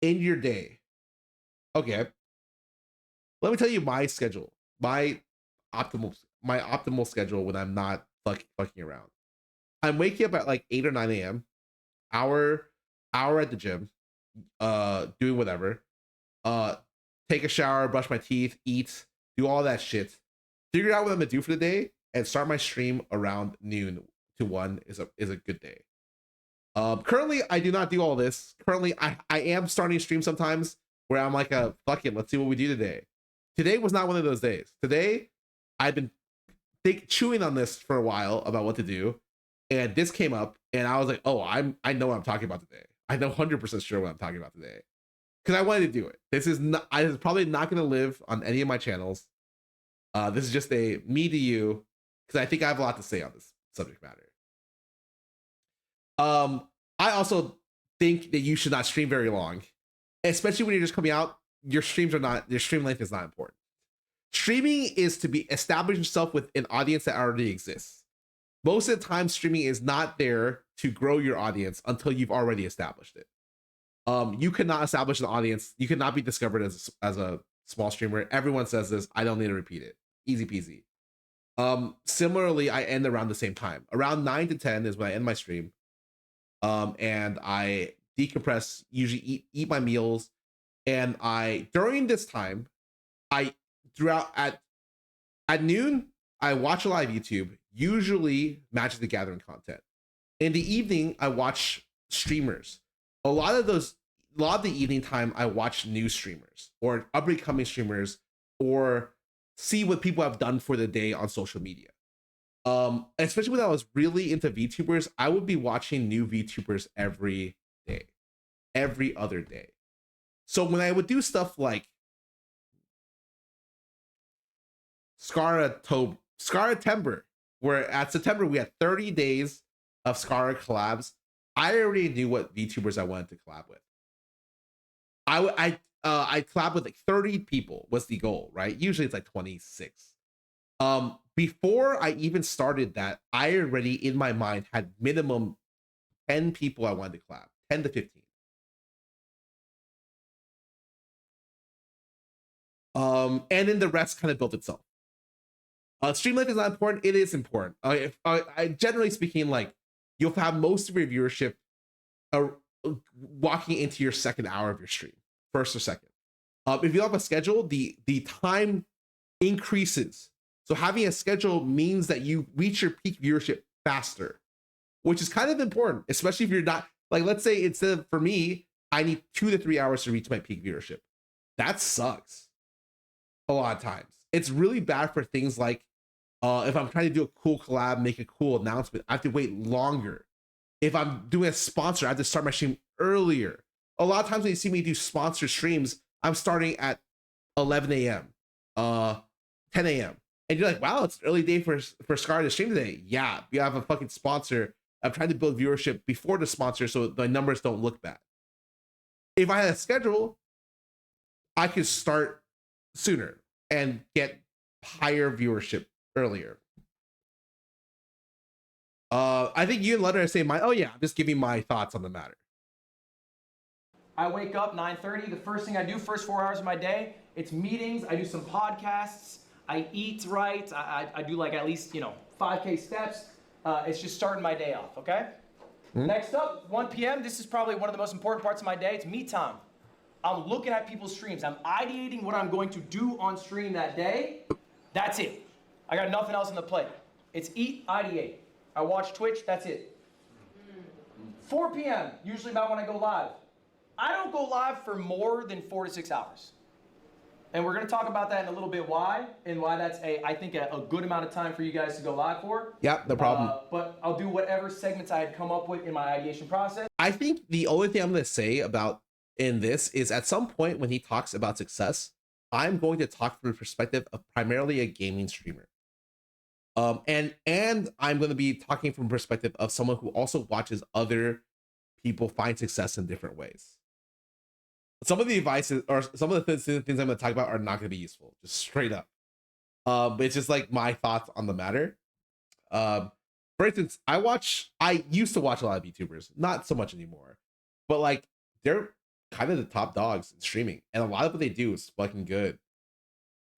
End your day. Okay. Let me tell you my schedule. My optimal schedule when I'm not fucking around. I'm waking up at like 8 or 9 a.m. Hour at the gym. Doing whatever. Take a shower, brush my teeth, eat, do all that shit. Figure out what I'm gonna do for the day, and start my stream around noon to 1 is a good day. Currently, I do not do all this. Currently, I am starting to stream sometimes where I'm like, fuck it, let's see what we do today. Today was not one of those days. Today, I've been chewing on this for a while about what to do, and this came up, and I was like, oh, I know what I'm talking about today. I know 100% sure what I'm talking about today. Because I wanted to do it. This is probably not going to live on any of my channels. This is just a me to you, because I think I have a lot to say on this subject matter. I also think that you should not stream very long, especially when you're just coming out. Your stream length is not important. Streaming is to be establish yourself with an audience that already exists. Most of the time, streaming is not there to grow your audience until you've already established it. You cannot establish an audience. You cannot be discovered as a small streamer. Everyone says this. I don't need to repeat it. Easy peasy. Similarly, I end around the same time. Around 9 to 10 is when I end my stream. And I decompress, usually eat my meals. And during this time, throughout at noon, I watch a lot of YouTube, usually Magic the Gathering content. In the evening, I watch streamers. A lot of the evening time, I watch new streamers or up-and-coming streamers, or see what people have done for the day on social media. Especially when I was really into VTubers, I would be watching new VTubers every day, every other day. So when I would do stuff like Scarra Timber, where at September we had 30 days of Scarra collabs, I already knew what VTubers I wanted to collab with. I collab with like 30 people was the goal, right? Usually it's like 26. Before I even started that, I already in my mind had minimum 10 people I wanted to collab, 10 to 15. And then the rest kind of built itself. Stream length is not important. It is important. Generally speaking, like, you'll have most of your viewership walking into your second hour of your stream, first or second. If you have a schedule, the time increases. So having a schedule means that you reach your peak viewership faster, which is kind of important, especially if you're not, like, let's say instead of, for me, I need 2 to 3 hours to reach my peak viewership. That sucks a lot of times. It's really bad for things like if I'm trying to do a cool collab, make a cool announcement, I have to wait longer. If I'm doing a sponsor, I have to start my stream earlier. A lot of times when you see me do sponsor streams, I'm starting at 11 a.m., 10 a.m. And you're like, wow, it's an early day for Scarra to stream today. Yeah, you have a fucking sponsor. I'm trying to build viewership before the sponsor so the numbers don't look bad. If I had a schedule, I could start sooner and get higher viewership earlier. I think you and Leonard are saying oh yeah, I'm just giving my thoughts on the matter. I wake up 9:30. The first thing I do, first 4 hours of my day, it's meetings. I do some podcasts. I eat right. I do like at least 5K steps. It's just starting my day off. Okay. Next up, 1 p.m. This is probably one of the most important parts of my day. It's me time. I'm looking at people's streams. I'm ideating what I'm going to do on stream that day. That's it. I got nothing else on the plate. It's eat, ideate. I watch Twitch. That's it. 4 p.m. usually about when I go live. I don't go live for more than 4 to 6 hours. And we're gonna talk about that in a little bit why that's I think a good amount of time for you guys to go live for. Yeah, no problem. But I'll do whatever segments I had come up with in my ideation process. I think the only thing I'm going to say about in this is at some point when he talks about success, I'm going to talk from the perspective of primarily a gaming streamer. And I'm going to be talking from the perspective of someone who also watches other people find success in different ways. Some of the advices or some of the things I'm going to talk about are not going to be useful, just straight up. But it's just like my thoughts on the matter. For instance, I used to watch a lot of VTubers, not so much anymore, but like they're kind of the top dogs in streaming, and a lot of what they do is fucking good.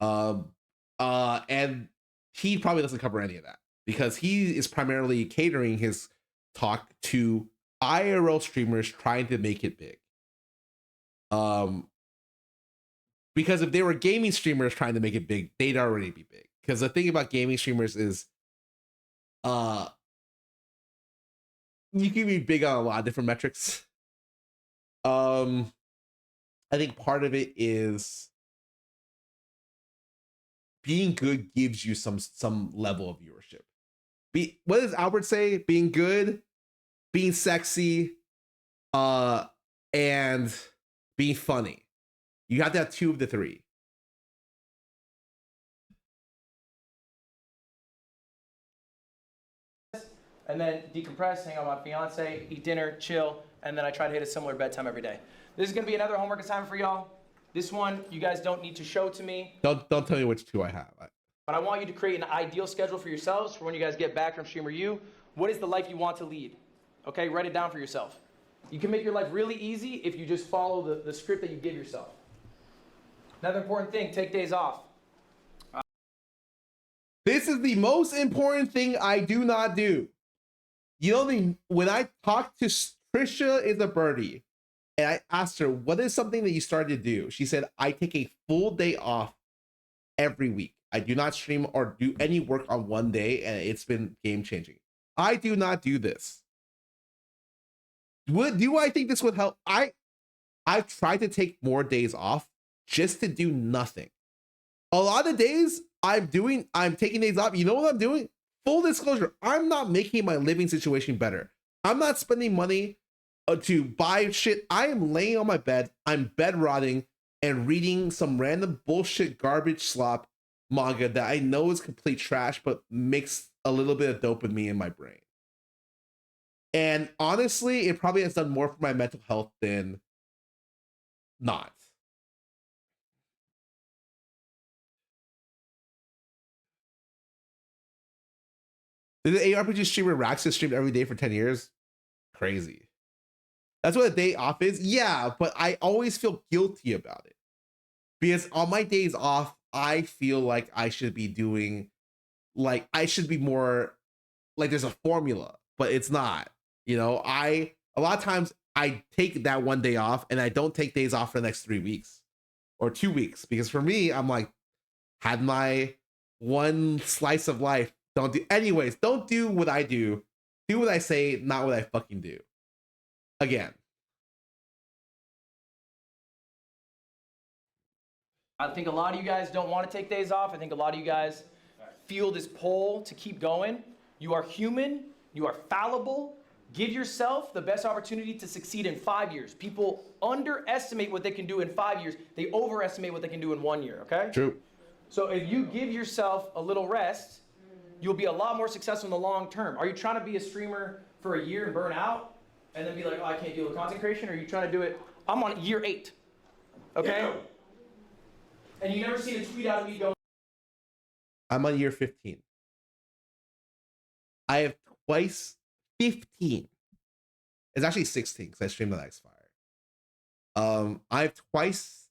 And he probably doesn't cover any of that because he is primarily catering his talk to IRL streamers trying to make it big. Because if they were gaming streamers trying to make it big, they'd already be big. Because the thing about gaming streamers is, you can be big on a lot of different metrics. I think part of it is being good gives you some level of viewership. What does Albert say? Being good, being sexy, and being funny. You have to have 2 of the 3. And then decompress, hang out with my fiance, eat dinner, chill, and then I try to hit a similar bedtime every day. This is gonna be another homework assignment for y'all. This one, you guys don't need to show to me. Don't tell me which 2 I have. But I want you to create an ideal schedule for yourselves for when you guys get back from Streamer U. What is the life you want to lead? Okay, write it down for yourself. You can make your life really easy if you just follow the script that you give yourself. Another important thing, take days off. This is the most important thing I do not do. You know, when I talked to Trisha is a birdie, and I asked her, what is something that you started to do? She said, I take a full day off every week. I do not stream or do any work on one day, and it's been game changing. I do not do this. Do I think this would help? I've tried to take more days off just to do nothing. A lot of days I'm taking days off. You know what I'm doing? Full disclosure, I'm not making my living situation better. I'm not spending money to buy shit. I am laying on my bed. I'm bed rotting and reading some random bullshit garbage slop manga that I know is complete trash, but makes a little bit of dopamine in my brain. And honestly, it probably has done more for my mental health than not. Did the ARPG streamer Raxus stream every day for 10 years? Crazy. That's what a day off is? Yeah, but I always feel guilty about it. Because on my days off, I feel like I should be doing, like, I should be more, like there's a formula, but it's not. You know, a lot of times I take that one day off and I don't take days off for the next 3 weeks or 2 weeks. Because for me, I'm like, had my one slice of life. Don't do what I do. Do what I say, not what I fucking do. Again. I think a lot of you guys don't want to take days off. I think a lot of you guys feel this pull to keep going. You are human. You are fallible. Give yourself the best opportunity to succeed in 5 years. People underestimate what they can do in 5 years. They overestimate what they can do in 1 year, okay? True. So if you give yourself a little rest, you'll be a lot more successful in the long term. Are you trying to be a streamer for a year and burn out and then be like, oh, I can't deal with content creation? Or are you trying to do it, I'm on year 8, okay? Yeah. And you never seen a tweet out of me going, I'm on year 15. I have twice 15. It's actually 16 because I streamed on Xfire. I have twice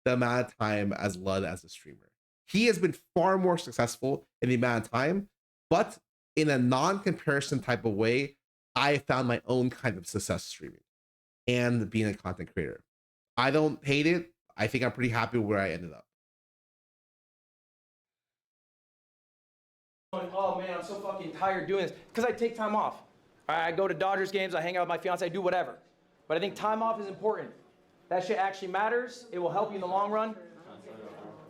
the amount of time as Lud as a streamer. He has been far more successful in the amount of time, but in a non-comparison type of way, I found my own kind of success streaming and being a content creator. I don't hate it. I think I'm pretty happy where I ended up. oh man, I'm so fucking tired doing this. Because I take time off. I go to Dodgers games, I hang out with my fiance, I do whatever. But I think time off is important. That shit actually matters. It will help you in the long run.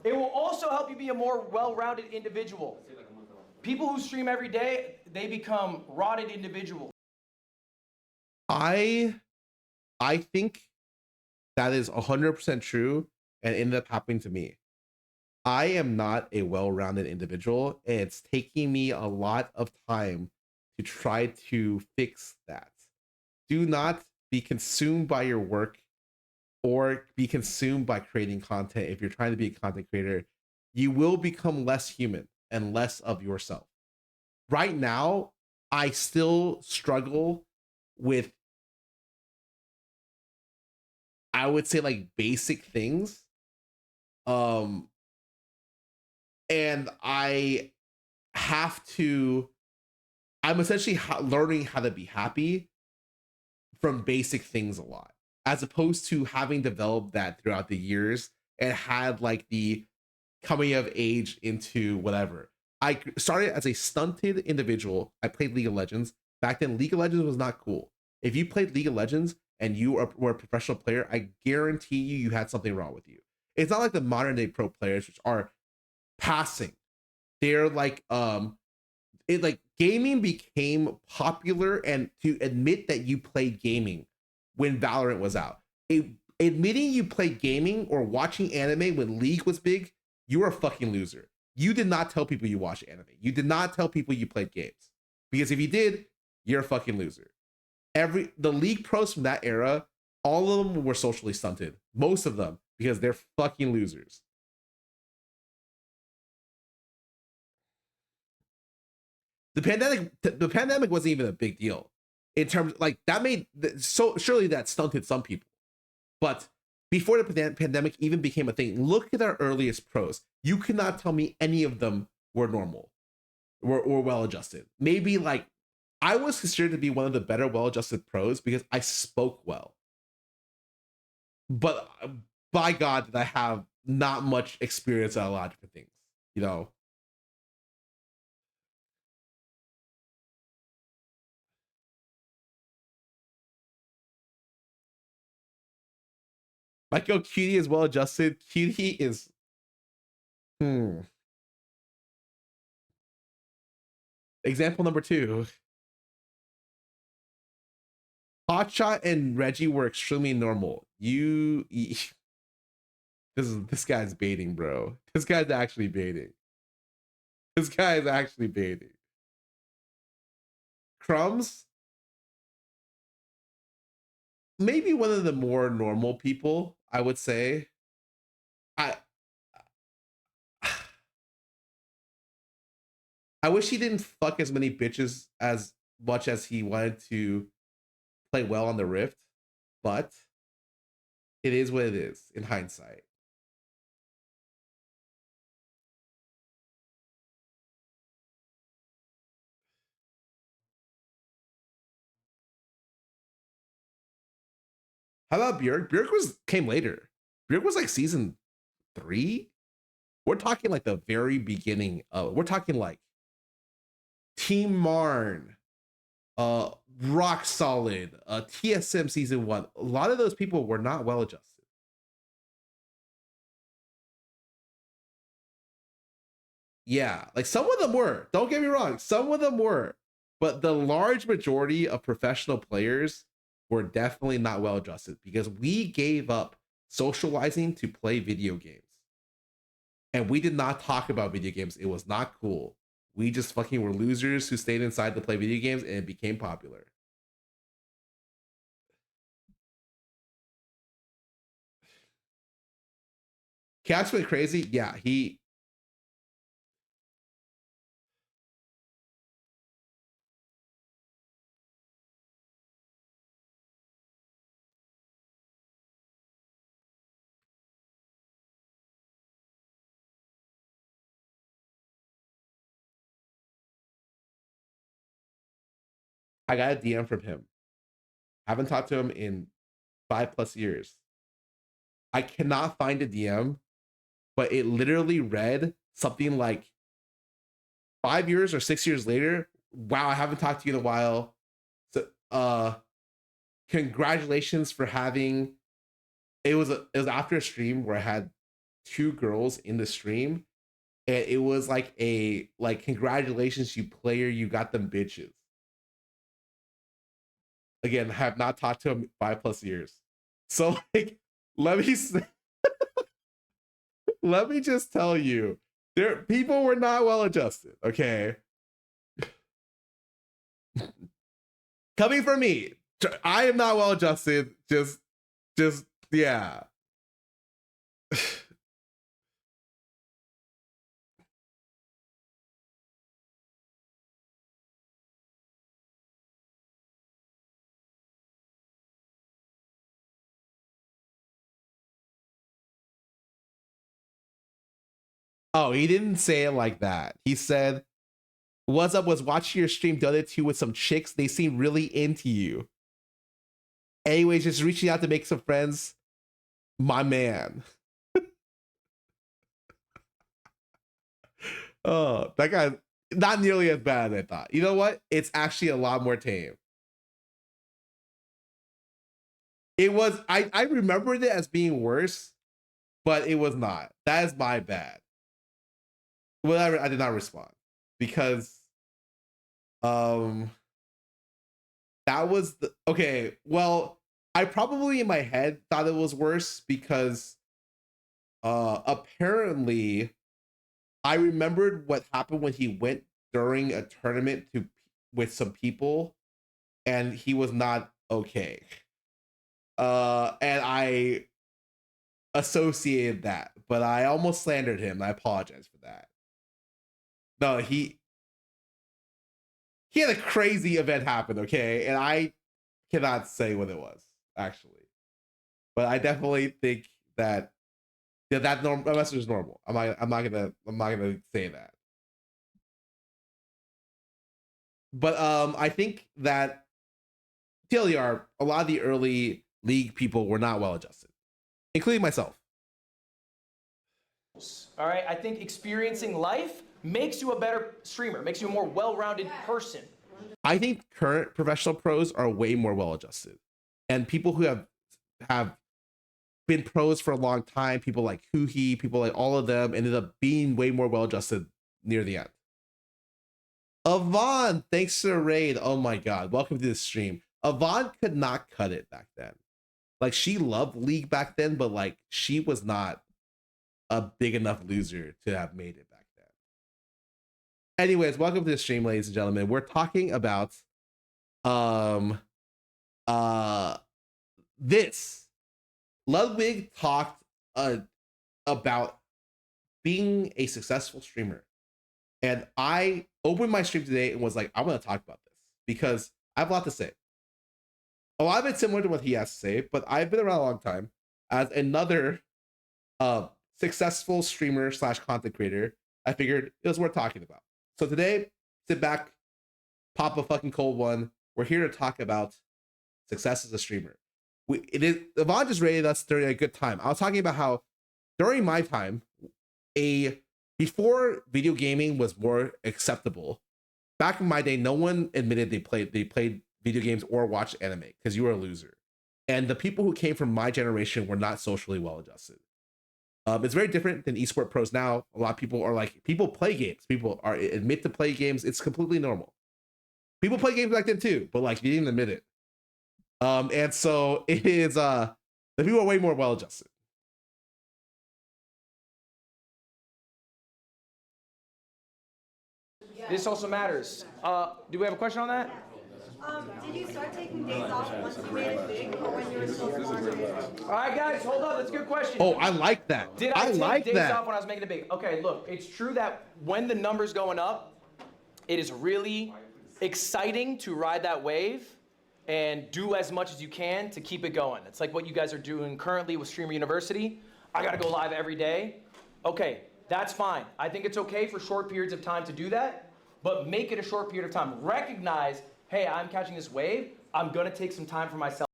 It will also help you be a more well-rounded individual. People who stream every day, they become rotted individuals. I think that is 100% true and ended up happening to me. I am not a well-rounded individual, and it's taking me a lot of time to try to fix that. Do not be consumed by your work or be consumed by creating content. If you're trying to be a content creator, you will become less human and less of yourself. Right now, I still struggle with, I would say, like, basic things. And I'm essentially learning how to be happy from basic things a lot, as opposed to having developed that throughout the years and had like the coming of age into whatever. I started as a stunted individual. I played League of Legends. Back then, League of Legends was not cool. If you played League of Legends and you were a professional player, I guarantee you had something wrong with you. It's not like the modern day pro players, which are passing. They're like, gaming became popular, and to admit that you played gaming when Valorant was out, admitting you played gaming or watching anime when League was big, you were a fucking loser. You did not tell people you watched anime. You did not tell people you played games, because if you did, you're a fucking loser. The League pros from that era, all of them were socially stunted. Most of them, because they're fucking losers. The pandemic wasn't even a big deal in terms, like, that made so surely that stunted some people. But before the pandemic even became a thing, look at our earliest pros. You cannot tell me any of them were normal or well adjusted. Maybe, like, I was considered to be one of the better well adjusted pros because I spoke well. But by God, did I have not much experience at a lot of different things, you know? Like, yo, Cutie is well adjusted. Cutie is Example number 2. Hotshot and Reggie were extremely normal. This guy's baiting, bro. This guy's actually baiting. This guy is actually baiting. Crumbs, maybe one of the more normal people, I would say. I wish he didn't fuck as many bitches as much as he wanted to play well on the Rift, but it is what it is in hindsight. How about Björk? Björk came later. Björk was like season 3. We're talking like the very beginning of. We're talking like Team Marn, Rock Solid, TSM season 1. A lot of those people were not well adjusted. Yeah, like some of them were. Don't get me wrong, some of them were, but the large majority of professional players were definitely not well adjusted because we gave up socializing to play video games. And we did not talk about video games. It was not cool. We just fucking were losers who stayed inside to play video games, and it became popular. Cats went crazy. Yeah, I got a DM from him. Haven't talked to him in 5+ years. I cannot find a DM, but it literally read something like 5 years or 6 years later. Wow, I haven't talked to you in a while. So, congratulations for having. It was after a stream where I had 2 girls in the stream, and it was like a congratulations, you player, you got them bitches. Again, have not talked to him 5+ years. So like, let me let me just tell you, people were not well adjusted. Okay, coming from me, I am not well adjusted. Just yeah. Oh, he didn't say it like that. He said, "What's up? Was watching your stream the other 2 with some chicks. They seem really into you. Anyways, just reaching out to make some friends, my man." Oh, that guy, not nearly as bad as I thought. You know what? It's actually a lot more tame. It was, I remembered it as being worse, but it was not. That is my bad. Whatever, I did not respond because that was the okay. Well, I probably in my head thought it was worse because apparently I remembered what happened when he went during a tournament with some people and he was not okay. And I associated that, but I almost slandered him. I apologize for that. No, he had a crazy event happen, okay? And I cannot say what it was, actually. But I definitely think that that message is normal. I'm not gonna say that. But I think that TLDR, a lot of the early league people were not well adjusted, including myself. All right, I think experiencing life makes you a better streamer, makes you a more well-rounded person. I think current professional pros are way more well adjusted, and people who have been pros for a long time, people like Huhi, people like all of them, ended up being way more well adjusted near the end. Avon, thanks to the raid. Oh my god, welcome to the stream. Avon could not cut it back then. Like, she loved League back then, but like, she was not a big enough loser to have made it back then. Anyways, welcome to the stream, ladies and gentlemen. We're talking about this. Ludwig talked about being a successful streamer. And I opened my stream today and was like, I want to talk about this because I have a lot to say. A lot of it's similar to what he has to say, but I've been around a long time as another successful streamer / content creator. I figured it was worth talking about. So today, sit back, pop a fucking cold one. We're here to talk about success as a streamer. Yvonne just rated us during a good time. I was talking about how during my time, before video gaming was more acceptable, back in my day, no one admitted they played video games or watched anime because you were a loser. And the people who came from my generation were not socially well adjusted. It's very different than esport pros now. A lot of people are like, people play games. People are admit to play games. It's completely normal. People play games back then too, but like, you didn't admit it. And so it is, the people are way more well adjusted. This also matters. Do we have a question on that? Did you start taking days off once you made it big, or when you were still small? All right, guys, hold up. That's a good question. Oh, I like that. Did I take days off when I was making it big? Okay, look, it's true that when the number's going up, it is really exciting to ride that wave and do as much as you can to keep it going. It's like what you guys are doing currently with Streamer University. I gotta go live every day. Okay, that's fine. I think it's okay for short periods of time to do that, but make it a short period of time. Recognize, hey, I'm catching this wave. I'm gonna take some time for myself.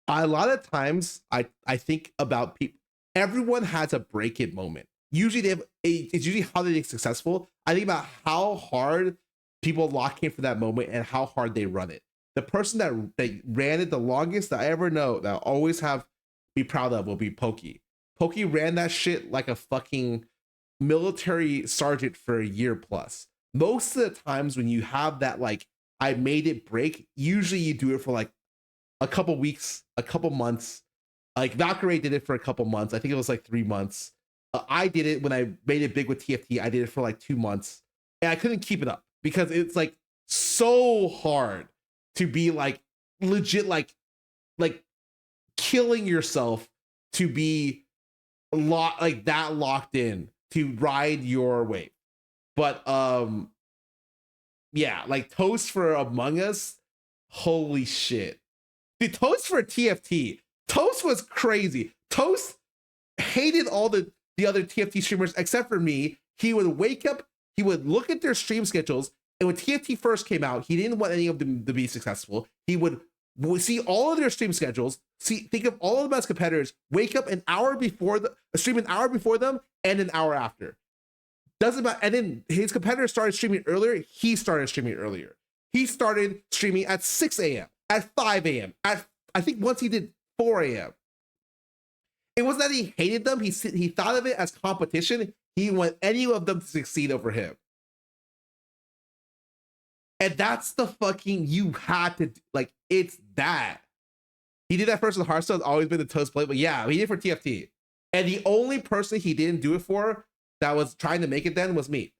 A lot of times, I think about people. Everyone has a break-it moment. Usually, it's usually how they get successful. I think about how hard people lock in for that moment and how hard they run it. The person that ran it the longest that I ever know, that I always be proud of, will be Pokey. Pokey ran that shit like a fucking military sergeant for a year plus. Most of the times when you have that, like, I made it break, usually you do it for like a couple weeks, a couple months. Like Valkyrie did it for a couple months. I think it was like 3 months. I did it when I made it big with TFT. I did it for like 2 months, and I couldn't keep it up because it's like so hard to be like legit, like killing yourself to be like that locked in to ride your wave. But yeah, like Toast for Among Us, holy shit. Dude, Toast for TFT. Toast was crazy. Toast hated all the other TFT streamers except for me. He would wake up, he would look at their stream schedules, and when TFT first came out, he didn't want any of them to be successful. He would see all of their stream schedules, think of all of them as competitors, wake up an hour before stream an hour before them and an hour after. Doesn't matter. And then his competitors started streaming earlier. He started streaming earlier. He started streaming at 6 a.m., at 5 a.m., at, I think once he did 4 a.m. It wasn't that he hated them. He thought of it as competition. He wanted any of them to succeed over him. And that's the fucking, you had to, like, it's that. He did that first with Hearthstone. It's always been the Toast play, but yeah, he did it for TFT. And the only person he didn't do it for that was trying to make it then was me,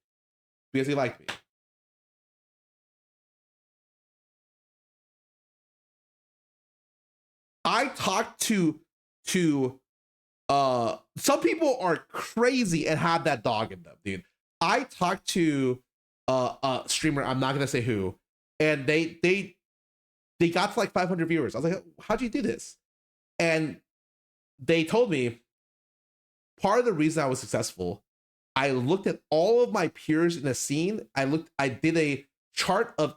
because he liked me. I talked to some people are crazy and have that dog in them, dude. I talked to a streamer, I'm not gonna say who, and they got to like 500 viewers. I was like, how'd you do this? And they told me part of the reason I was successful, I looked at all of my peers in the scene. I did a chart of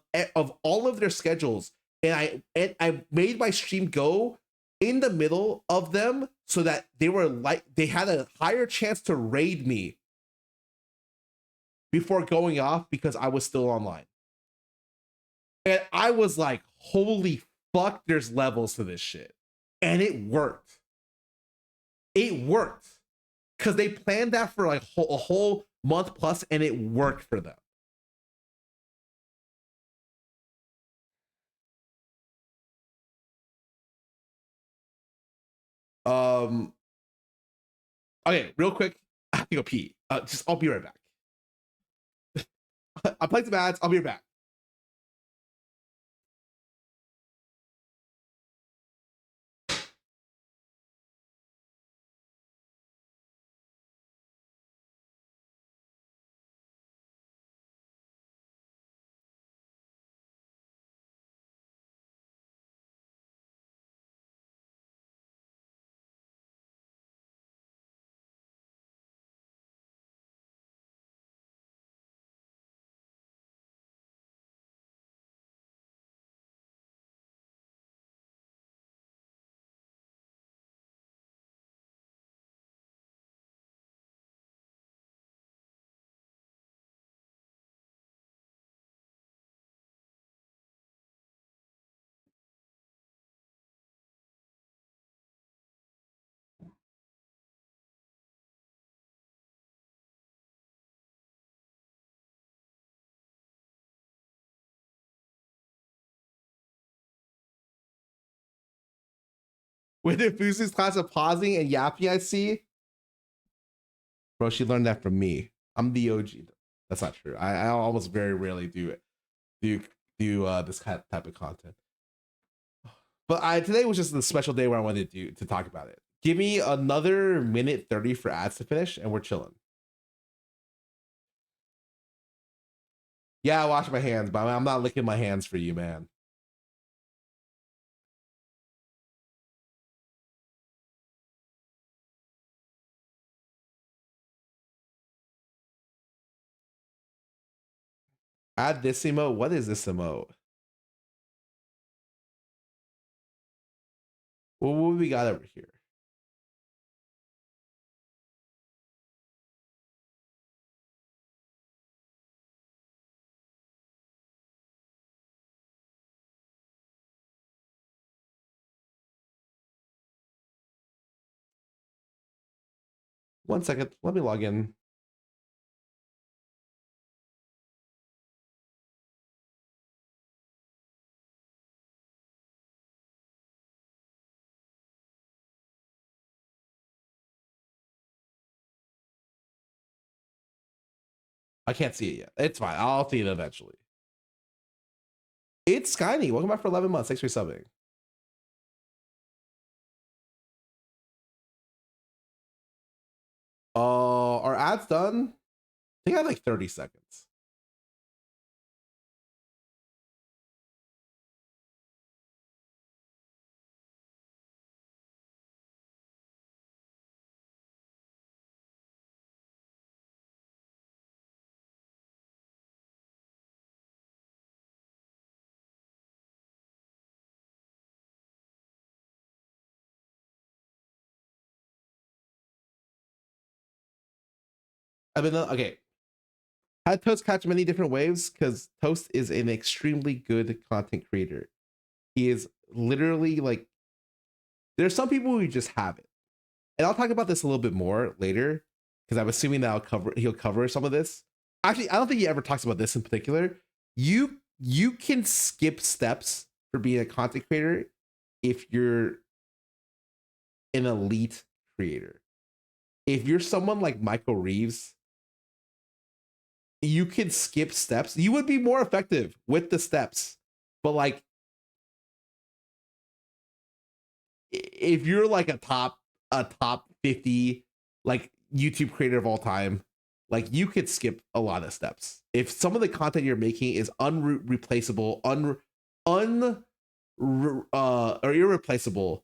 all of their schedules, and I made my stream go in the middle of them so that they had a higher chance to raid me before going off because I was still online. And I was like, holy fuck, there's levels to this shit. And it worked. It worked. Because they planned that for like a whole month plus, and it worked for them. Okay, real quick, I have to go pee. I'll be right back. I'll play some ads. I'll be right back. With Infusion's class of pausing and yapping, I see. Bro, she learned that from me. I'm the OG. That's not true. I almost very rarely do this type of content. But today was just the special day where I wanted to talk about it. Give me another minute 30 for ads to finish, and we're chilling. Yeah, I wash my hands, but I'm not licking my hands for you, man. Add this emote. What is this emote? What we got over here? 1 second. Let me log in. I can't see it yet. It's fine. I'll see it eventually. It's Skyny. Welcome back for 11 months. Thanks for subbing. Our ad's done. I think I have like 30 seconds. I've been okay. Had Toast catch many different waves because Toast is an extremely good content creator. He is literally like, there's some people who just have it. And I'll talk about this a little bit more later because I'm assuming that he'll cover some of this. Actually, I don't think he ever talks about this in particular. You can skip steps for being a content creator if you're an elite creator. If you're someone like Michael Reeves, you can skip steps. You would be more effective with the steps. But like, if you're like a top 50 like YouTube creator of all time, like you could skip a lot of steps. If some of the content you're making is unreplaceable, or irreplaceable,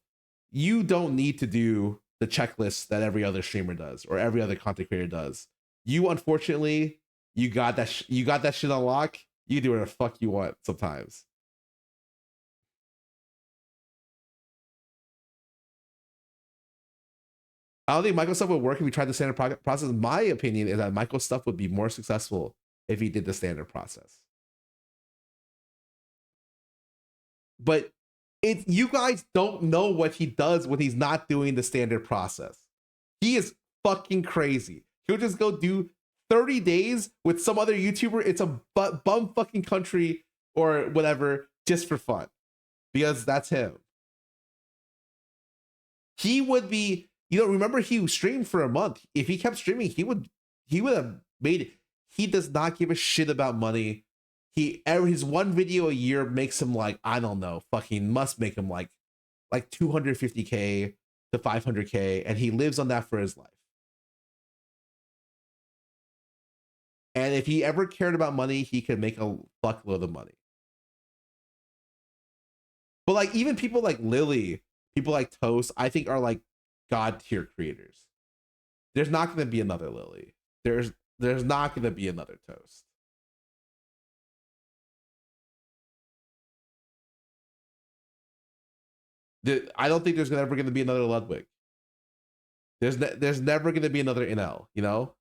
you don't need to do the checklist that every other streamer does or every other content creator does. You unfortunately, you got that shit on lock. You do whatever the fuck you want sometimes. I don't think Michael's stuff would work if he tried the standard process. My opinion is that Michael's stuff would be more successful if he did the standard process. But you guys don't know what he does when he's not doing the standard process. He is fucking crazy. He'll just go do 30 days with some other YouTuber. It's a bum fucking country or whatever, just for fun. Because that's him. He would be, remember he streamed for a month. If he kept streaming, he would have made it. He does not give a shit about money. His one video a year makes him like, I don't know, fucking must make him like 250K to 500K, and he lives on that for his life. And if he ever cared about money, he could make a fuckload of money. But like even people like Lily, people like Toast, I think are like god tier creators. There's not going to be another Lily. There's not going to be another Toast. I don't think there's ever going to be another Ludwig. There's never going to be another NL, you know?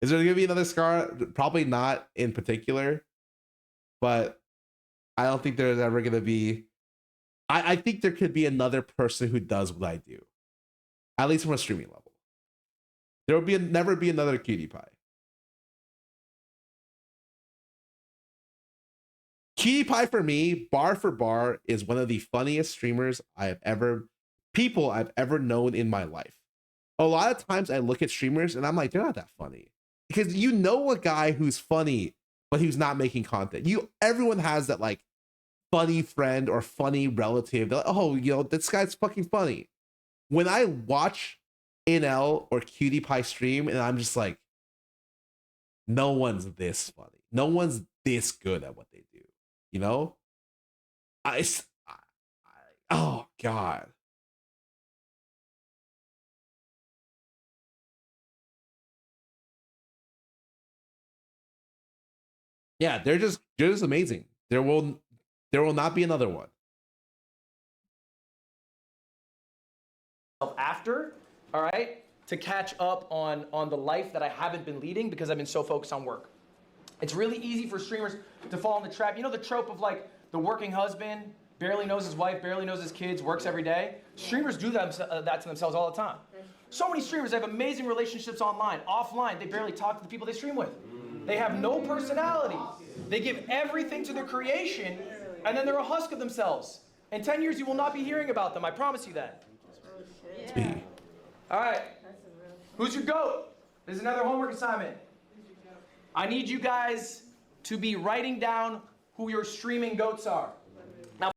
Is there going to be another Scarra? Probably not in particular, but I don't think there's ever going to be. I think there could be another person who does what I do, at least from a streaming level. There will never be another Cutie Pie. Cutie Pie for me, bar for bar, is one of the funniest streamers people I've ever known in my life. A lot of times I look at streamers and I'm like, they're not that funny. Because you know a guy who's funny, but who's not making content. Everyone has that like funny friend or funny relative. They're like, oh, this guy's fucking funny. When I watch NL or Cutie Pie stream, and I'm just like, no one's this funny. No one's this good at what they do. You know? Oh God. Yeah, they're just amazing. There will not be another one. After, all right, to catch up on the life that I haven't been leading because I've been so focused on work. It's really easy for streamers to fall in the trap. You know the trope of like the working husband barely knows his wife, barely knows his kids, works every day. Streamers do that to themselves all the time. So many streamers have amazing relationships online, offline. They barely talk to the people they stream with. They have no personality. They give everything to their creation, and then they're a husk of themselves. In 10 years, you will not be hearing about them. I promise you that. All right. Who's your GOAT? There's another homework assignment. I need you guys to be writing down who your streaming GOATs are. Now,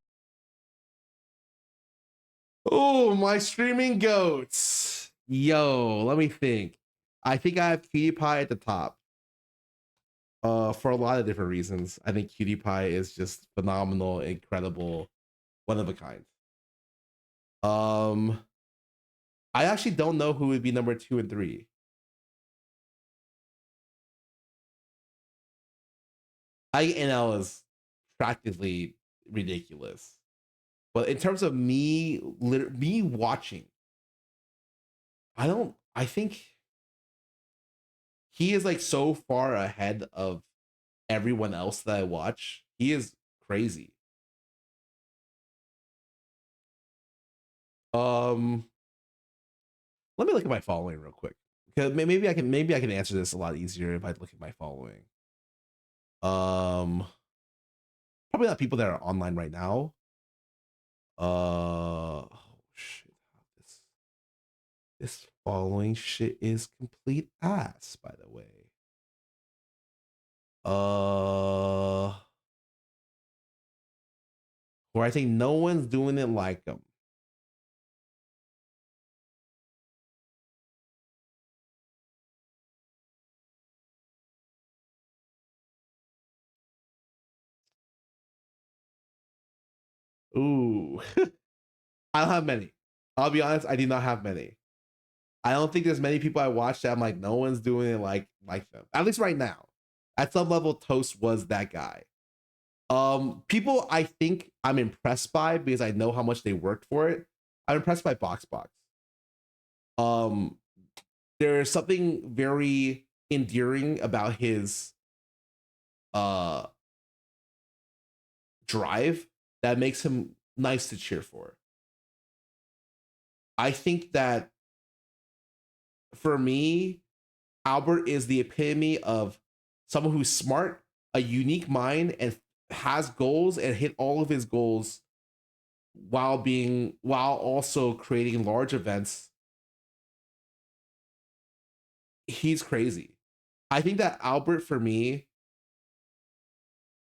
Oh, my streaming goats. Yo, let me think. I think I have PewDiePie at the top. For a lot of different reasons. I think PewDiePie is just phenomenal, incredible, one of a kind. I actually don't know who would be number 2 and 3. I think NL is practically ridiculous. But in terms of me watching, I think he is like so far ahead of everyone else that I watch. He is crazy. Let me look at my following real quick. Because maybe I can answer this a lot easier if I look at my following. Probably not people that are online right now. Oh shit. This following shit is complete ass, by the way. Where I think no one's doing it like him. Ooh. I don't have many. I'll be honest, I do not have many. I don't think there's many people I watch that I'm like, no one's doing it like them. At least right now. At some level, Toast was that guy. People I think I'm impressed by because I know how much they worked for it. I'm impressed by BoxBox. There's something very endearing about his drive that makes him nice to cheer for. I think that for me, Albert is the epitome of someone who's smart, a unique mind, and has goals and hit all of his goals while also creating large events. He's crazy. I think that Albert for me,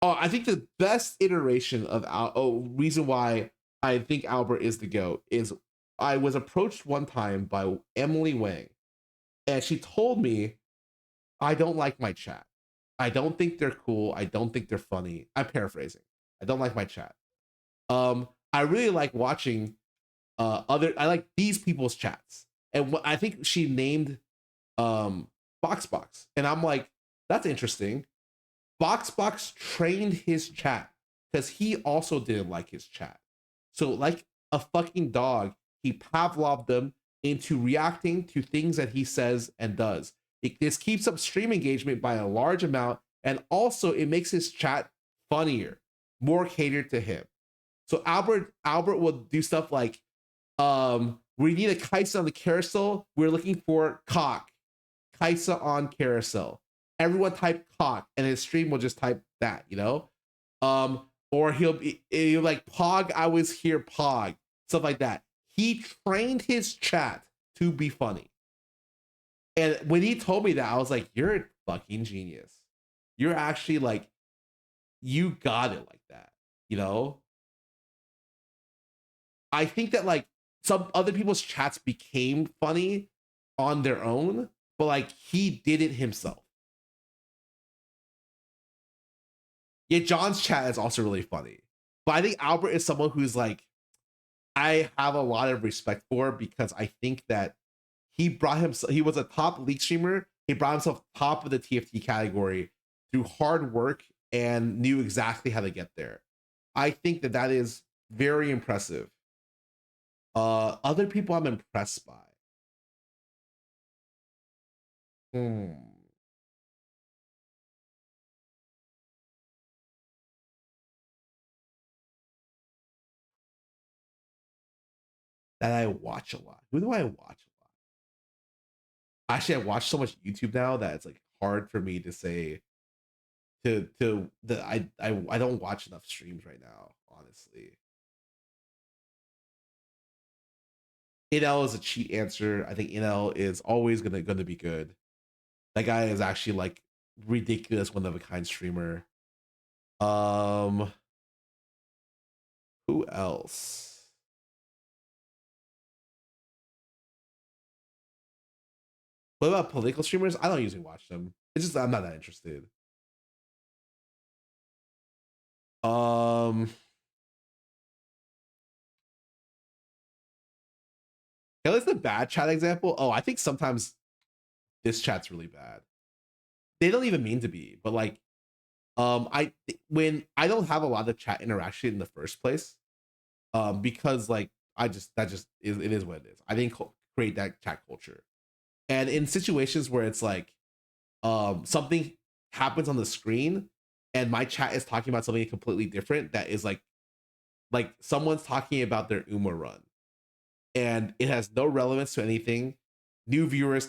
I think the best iteration of reason why I think Albert is the GOAT is I was approached one time by Emily Wang, and she told me, I don't like my chat. I don't think they're cool. I don't think they're funny. I'm paraphrasing. I don't like my chat. I really like watching I like these people's chats. And I think she named BoxBox. And I'm like, that's interesting. BoxBox trained his chat because he also didn't like his chat. So like a fucking dog, he Pavloved them into reacting to things that he says and does. This keeps up stream engagement by a large amount, and also it makes his chat funnier, more catered to him. So Albert will do stuff like, we need a Kaisa on the carousel. We're looking for cock. Kaisa on carousel. Everyone type cock, and his stream will just type that, you know? Or he'll like, Pog, I was here, Pog. Stuff like that. He trained his chat to be funny. And when he told me that, I was like, you're a fucking genius. You're actually like, you got it like that, you know? I think that like some other people's chats became funny on their own, but like he did it himself. Yeah, John's chat is also really funny. But I think Albert is someone who's like, I have a lot of respect for, because I think that he was a top league streamer. He brought himself top of the TFT category through hard work and knew exactly how to get there. I think that is very impressive. Other people I'm impressed by. that I watch a lot. Who do I watch a lot? Actually, I watch so much YouTube now that it's like hard for me to say I don't watch enough streams right now, honestly. NL is a cheat answer. I think NL is always gonna be good. That guy is actually like ridiculous one of a kind streamer. Who else? What about political streamers? I don't usually watch them. It's just I'm not that interested. Yeah, that's the bad chat example. Oh, I think sometimes this chat's really bad. They don't even mean to be, but like, when I don't have a lot of chat interaction in the first place, because like that just is it is what it is. I didn't create that chat culture, and in situations where it's like, something happens on the screen, and my chat is talking about something completely different. That is like someone's talking about their Uma run, and it has no relevance to anything. New viewers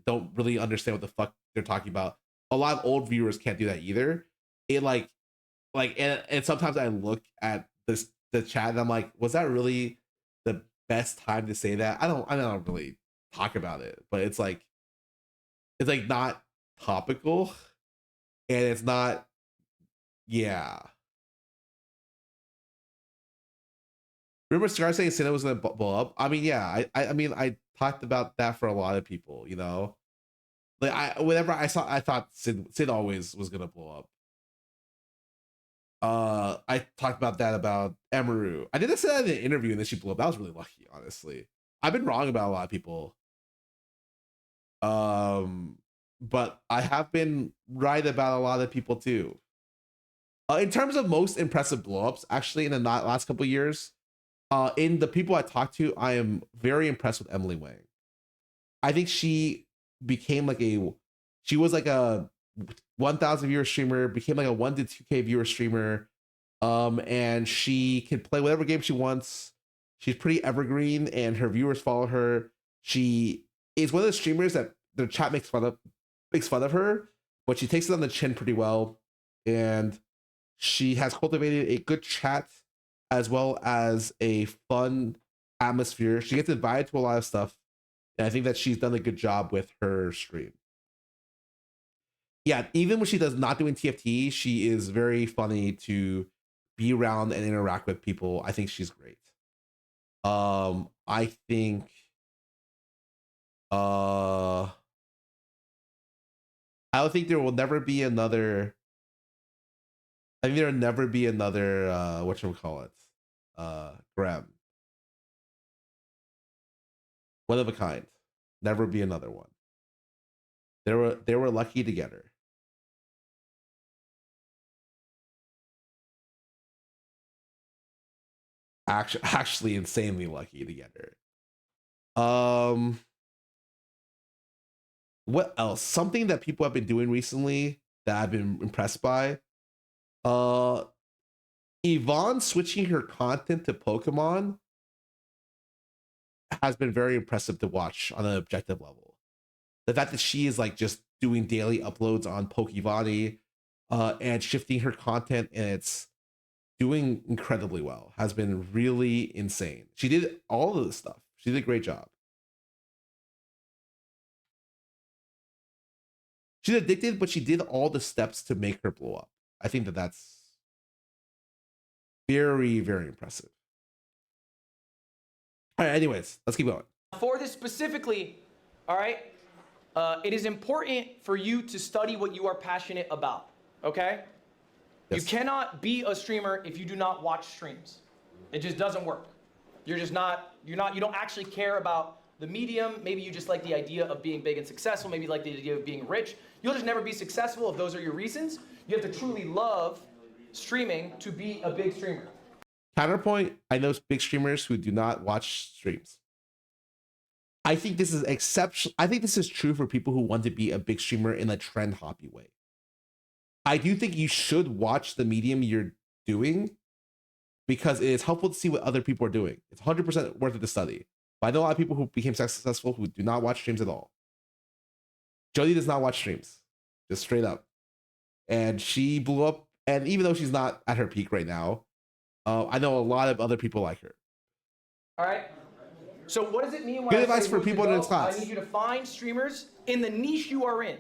don't really understand what the fuck they're talking about. A lot of old viewers can't do that either. It and sometimes I look at the chat and I'm like, was that really the best time to say that? I don't really talk about it, but it's like not topical, and it's not, yeah. Remember Scarra saying Cinna was gonna blow up? I mean, yeah, I mean, I talked about that for a lot of people, you know. Like whenever I thought Sid always was gonna blow up. I talked about that about Emaru. I did say that in an interview and then she blew up. That was really lucky, honestly. I've been wrong about a lot of people. But I have been right about a lot of people too. In terms of most impressive blowups, actually, in the last couple of years, in the people I talked to, I am very impressed with Emily Wang. I think she became like she was like a 1,000 viewer streamer, became like a 1 to 2K viewer streamer, and she can play whatever game she wants. She's pretty evergreen, and her viewers follow her. She is one of the streamers that the chat makes fun of her, but she takes it on the chin pretty well, and she has cultivated a good chat as well as a fun atmosphere. She gets invited to a lot of stuff, and I think that she's done a good job with her stream. Yeah, even when she does not doing TFT, she is very funny to be around and interact with people. I think she's great. I think I don't think there will never be another. I think there'll never be another whatchamacallit, Graham. One of a kind. Never be another one. They were lucky to get her. Actually insanely lucky to get her. What else? Something that people have been doing recently that I've been impressed by. Yvonne switching her content to Pokemon has been very impressive to watch on an objective level. The fact that she is like just doing daily uploads on Pokevani, and shifting her content, and it's doing incredibly well, has been really insane. She did all of this stuff. She did a great job. She's addicted, but she did all the steps to make her blow up. I think that that's very, very impressive. All right, anyways, let's keep going. For this specifically, all right, it is important for you to study what you are passionate about, okay? Yes. You cannot be a streamer if you do not watch streams. It just doesn't work. You don't actually care about the medium. Maybe you just like the idea of being big and successful. Maybe you like the idea of being rich. You'll just never be successful if those are your reasons. You have to truly love streaming to be a big streamer. Counterpoint, I know big streamers who do not watch streams. I think this is exceptional. I think this is true for people who want to be a big streamer in a trend hoppy way. I do think you should watch the medium you're doing, because it is helpful to see what other people are doing. It's 100% worth it to study. But I know a lot of people who became successful who do not watch streams at all. Jody does not watch streams, just straight up. And she blew up. And even though she's not at her peak right now, I know a lot of other people like her. All right. So what does it mean when Good I advice say for who to people in go? this class. I need you to find streamers in the niche you are in.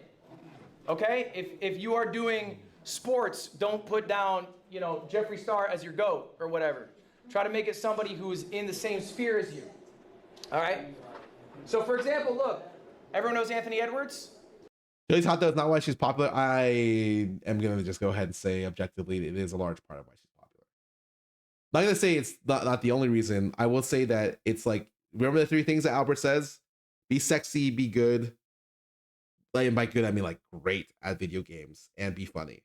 Okay? If you are doing sports, don't put down, you know, Jeffree Star as your GOAT or whatever. Try to make it somebody who's in the same sphere as you. All right? So for example, look, everyone knows Anthony Edwards? Jody's hot though is not why she's popular. I am gonna just go ahead and say objectively it is a large part of why she's popular. I'm not gonna say it's not the only reason. I will say that it's like, remember the 3 things that Albert says? Be sexy, be good. Like, and by good I mean like great at video games, and be funny.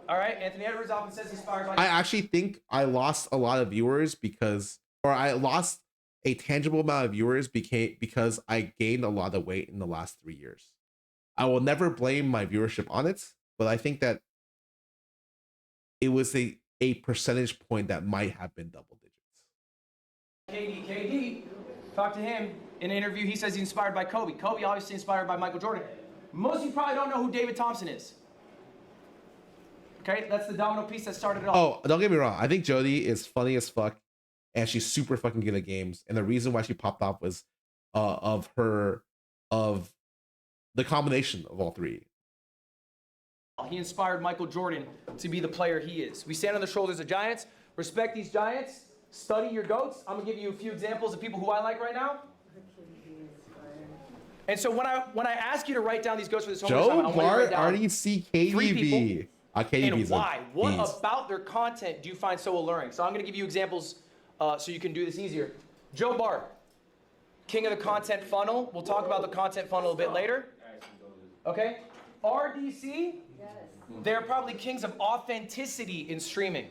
All right, Anthony Edwards often says inspired by... I actually think I lost a lot of viewers because I lost a tangible amount of viewers because I gained a lot of weight in the last 3 years. I will never blame my viewership on it, but I think that it was a percentage point that might have been double digits. KD, talk to him in an interview. He says he's inspired by Kobe. Kobe obviously inspired by Michael Jordan. Most of you probably don't know who David Thompson is. Okay, that's the domino piece that started it all. Oh, don't get me wrong. I think Jody is funny as fuck, and she's super fucking good at games. And the reason why she popped off was of the combination of all 3. He inspired Michael Jordan to be the player he is. We stand on the shoulders of giants. Respect these giants. Study your GOATs. I'm gonna give you a few examples of people who I like right now. And so when I ask you to write down these GOATs for this homework assignment, I want you to write down RDC 3 people. KDB And why? What about their content do you find so alluring? So I'm going to give you examples so you can do this easier. Joe Bart, king of the content funnel. We'll talk about the content funnel a bit later. Okay? RDC, they're probably kings of authenticity in streaming.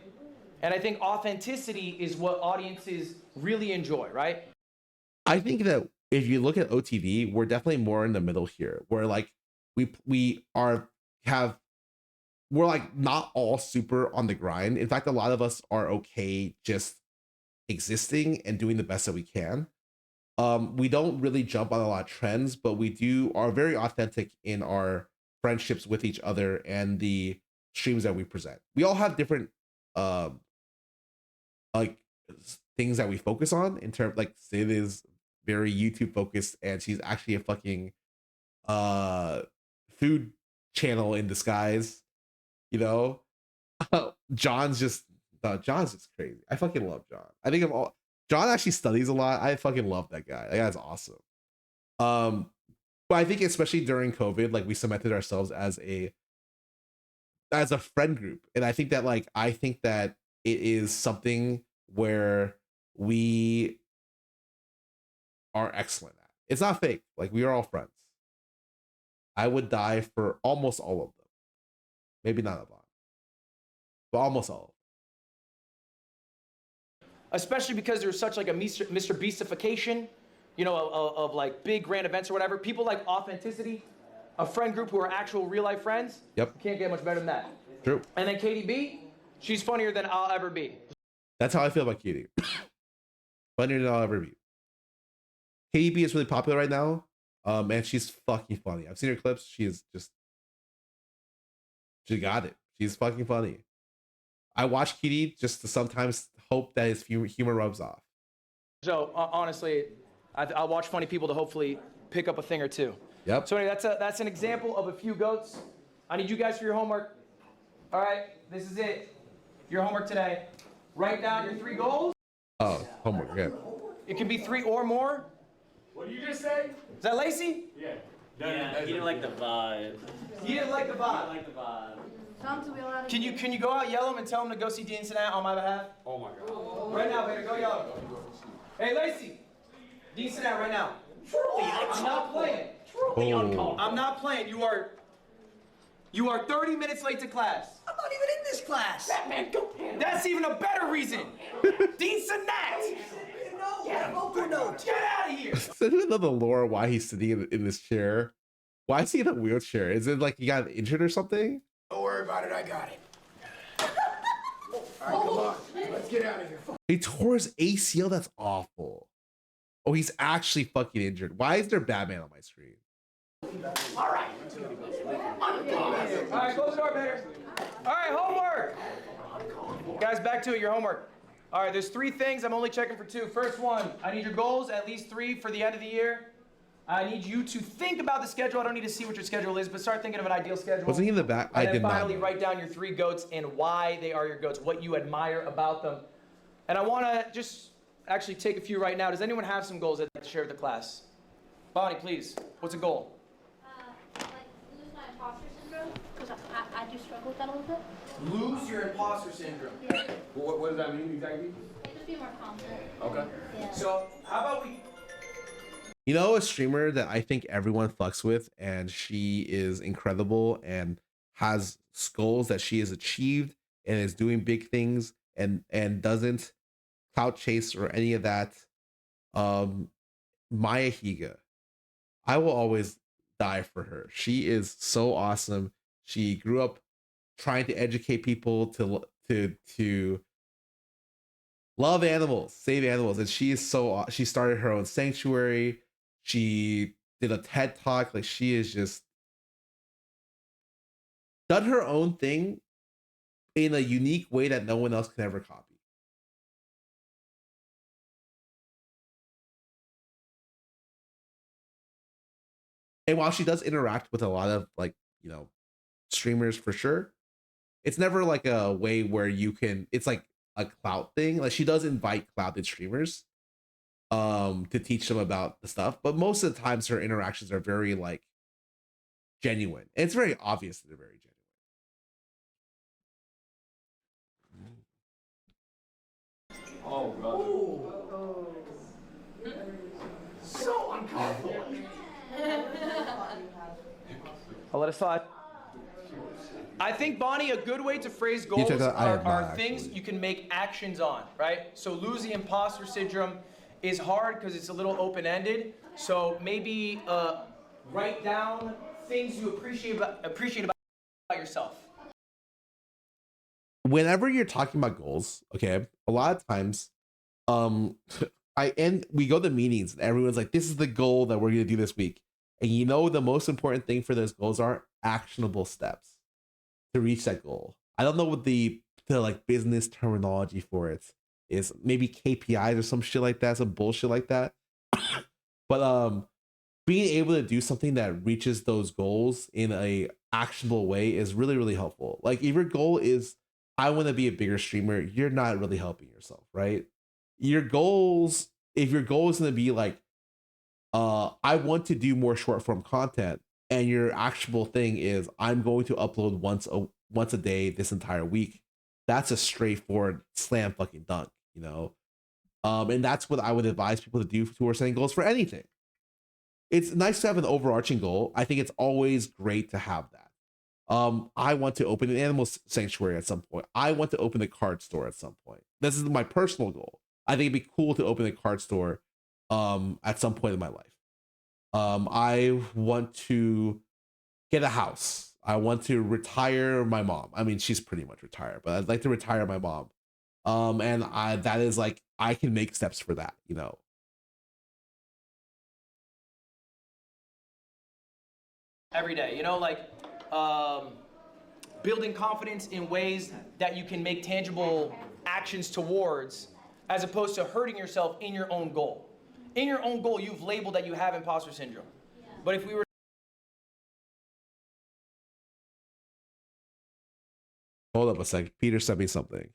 And I think authenticity is what audiences really enjoy, right? I think that if you look at OTV, we're definitely more in the middle here, where like we're like not all super on the grind. In fact, a lot of us are okay just existing and doing the best that we can. We don't really jump on a lot of trends, but we are very authentic in our friendships with each other and the streams that we present. We all have different like things that we focus on in terms, like Sid is very YouTube focused and she's actually a fucking food channel in disguise, you know. John's just crazy. I fucking love John. I think John actually studies a lot. I fucking love that guy. That guy's awesome. But I think especially during COVID, like we cemented ourselves as a friend group. And I think that it is something where we are excellent at. It's not fake. Like, we are all friends. I would die for almost all of them. Maybe not a lot, but almost all of them. Especially because there's such like a Mr. Beastification, you know, of like big grand events or whatever. People like authenticity, a friend group who are actual real life friends. Yep. Can't get much better than that. True. And then KDB, she's funnier than I'll ever be. That's how I feel about Katie. Funnier than I'll ever be. KDB is really popular right now. And she's fucking funny. I've seen her clips. She got it. She's fucking funny. I watch Kitty just to sometimes hope that his humor rubs off. So honestly, I'll watch funny people to hopefully pick up a thing or two. Yep. So anyway, that's an example of a few goats. I need you guys for your homework. All right, this is it. Your homework today. Write down your 3 goals. Oh, homework, yeah. It can be 3 or more. What did you just say? Is that Lacey? Yeah. Yeah, he didn't like the vibe. He didn't like the vibe. He didn't like the vibe. Tell him to be allowed to Can you go out, yell him, and tell him to go see Dean Sinat on my behalf? Oh my God. Right now, baby, go yell him. Hey, Lacey. Dean Sinat right now. I'm not playing. Oh. I'm not playing. You are 30 minutes late to class. I'm not even in this class. Batman, go. That's even a better reason. Dean Sinat. Get out of here. So I don't know the lore why he's sitting in this chair. Why is he in a wheelchair? Is it like he got injured or something? Don't worry about it, I got it. All right, come on. Let's get out of here. He tore his ACL. That's awful. Oh, he's actually fucking injured. Why is there Batman on my screen? All right, close the door, Vader. All right, homework. Guys, back to it, your homework. All right, there's 3 things. I'm only checking for 2. First one, I need your goals, at least 3 for the end of the year. I need you to think about the schedule. I don't need to see what your schedule is, but start thinking of an ideal schedule. Wasn't he in the back? I did not. And finally, write down your 3 goats and why they are your goats, what you admire about them. And I want to just actually take a few right now. Does anyone have some goals they'd like to share with the class? Bonnie, please. What's a goal? Like lose my imposter syndrome, because I do struggle with that a little bit. Lose your imposter syndrome. Yeah. What does that mean exactly? Like just be more confident. Okay. Yeah. So how about we... You know, a streamer that I think everyone fucks with, and she is incredible and has goals that she has achieved and is doing big things and doesn't clout chase or any of that. Maya Higa. I will always die for her. She is so awesome. She grew up trying to educate people to love animals, save animals, and she is so. She started her own sanctuary. She did a TED talk. Like, she is just done her own thing in a unique way that no one else can ever copy. And while she does interact with a lot of, like, you know, streamers for sure, it's never like a way where you can, it's like a clout thing. Like, she does invite clouted streamers to teach them about the stuff, but most of the times her interactions are very, like, genuine. And it's very obvious that they're very genuine. Oh, brother. So uncomfortable. I'll let it slide. I think, Bonnie, a good way to phrase goals are things you can make actions on, right? So lose the imposter syndrome is hard because it's a little open-ended. So maybe write down things you appreciate about yourself. Whenever you're talking about goals, okay, a lot of times, we go to meetings and everyone's like, this is the goal that we're gonna do this week. And you know, the most important thing for those goals are actionable steps to reach that goal. I don't know what the like business terminology for it is. Maybe KPIs or some shit like that, some bullshit like that. But being able to do something that reaches those goals in a actionable way is really, really helpful. Like, if your goal is, I want to be a bigger streamer, you're not really helping yourself, right? Your goals, if your goal is going to be like, I want to do more short form content, and your actual thing is, I'm going to upload once a day this entire week, that's a straightforward slam fucking dunk, you know? And that's what I would advise people to do who are setting goals for anything. It's nice to have an overarching goal. I think it's always great to have that. I want to open an animal sanctuary at some point. I want to open a card store at some point. This is my personal goal. I think it'd be cool to open a card store at some point in my life. I want to get a house. I want to retire my mom. I mean, she's pretty much retired, but I'd like to retire my mom. And that is like, I can make steps for that, you know. Every day, you know, like building confidence in ways that you can make tangible actions towards, as opposed to hurting yourself in your own goal. In your own goal, you've labeled that you have imposter syndrome. But if we were... Hold up a sec. Peter sent me something.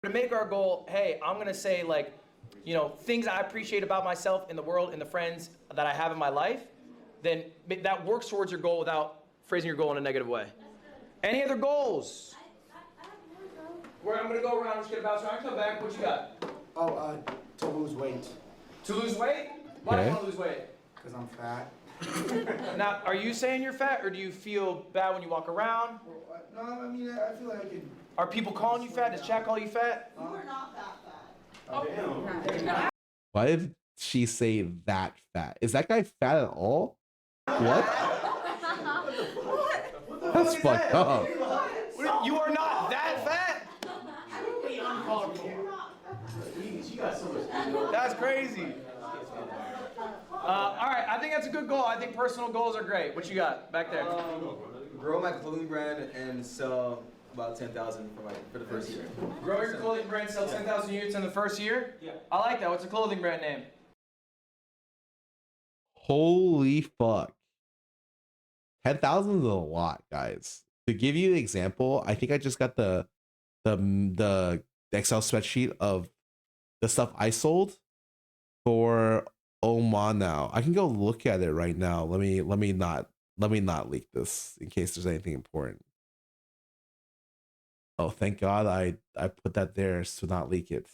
to make our goal, hey, I'm gonna say like, you know, things I appreciate about myself in the world and the friends that I have in my life, then that works towards your goal without phrasing your goal in a negative way. Any other goals? I'm gonna go around, just get a bounce around, come back. What you got? Oh, to lose weight. To lose weight? Why do you want to lose weight? Because I'm fat. Now, are you saying you're fat, or do you feel bad when you walk around? No, I mean, I feel like I can. Are people calling you fat? Does chat call you fat? You are not that fat. Oh. Why did she say that fat? Is that guy fat at all? What? That's fucked up. You are not that fat? That's crazy. All right, I think that's a good goal. I think personal goals are great. What you got back there? Grow my clothing brand and sell about 10,000 for the first year. Grow your clothing brand, sell 10,000 units in the first year? Yeah. I like that. What's the clothing brand name? Holy fuck. 10,000 is a lot, guys. To give you an example, I think I just got the Excel spreadsheet of the stuff I sold for Oman now. I can go look at it right now. Let me not leak this in case there's anything important. Oh, thank God I put that there to not leak it.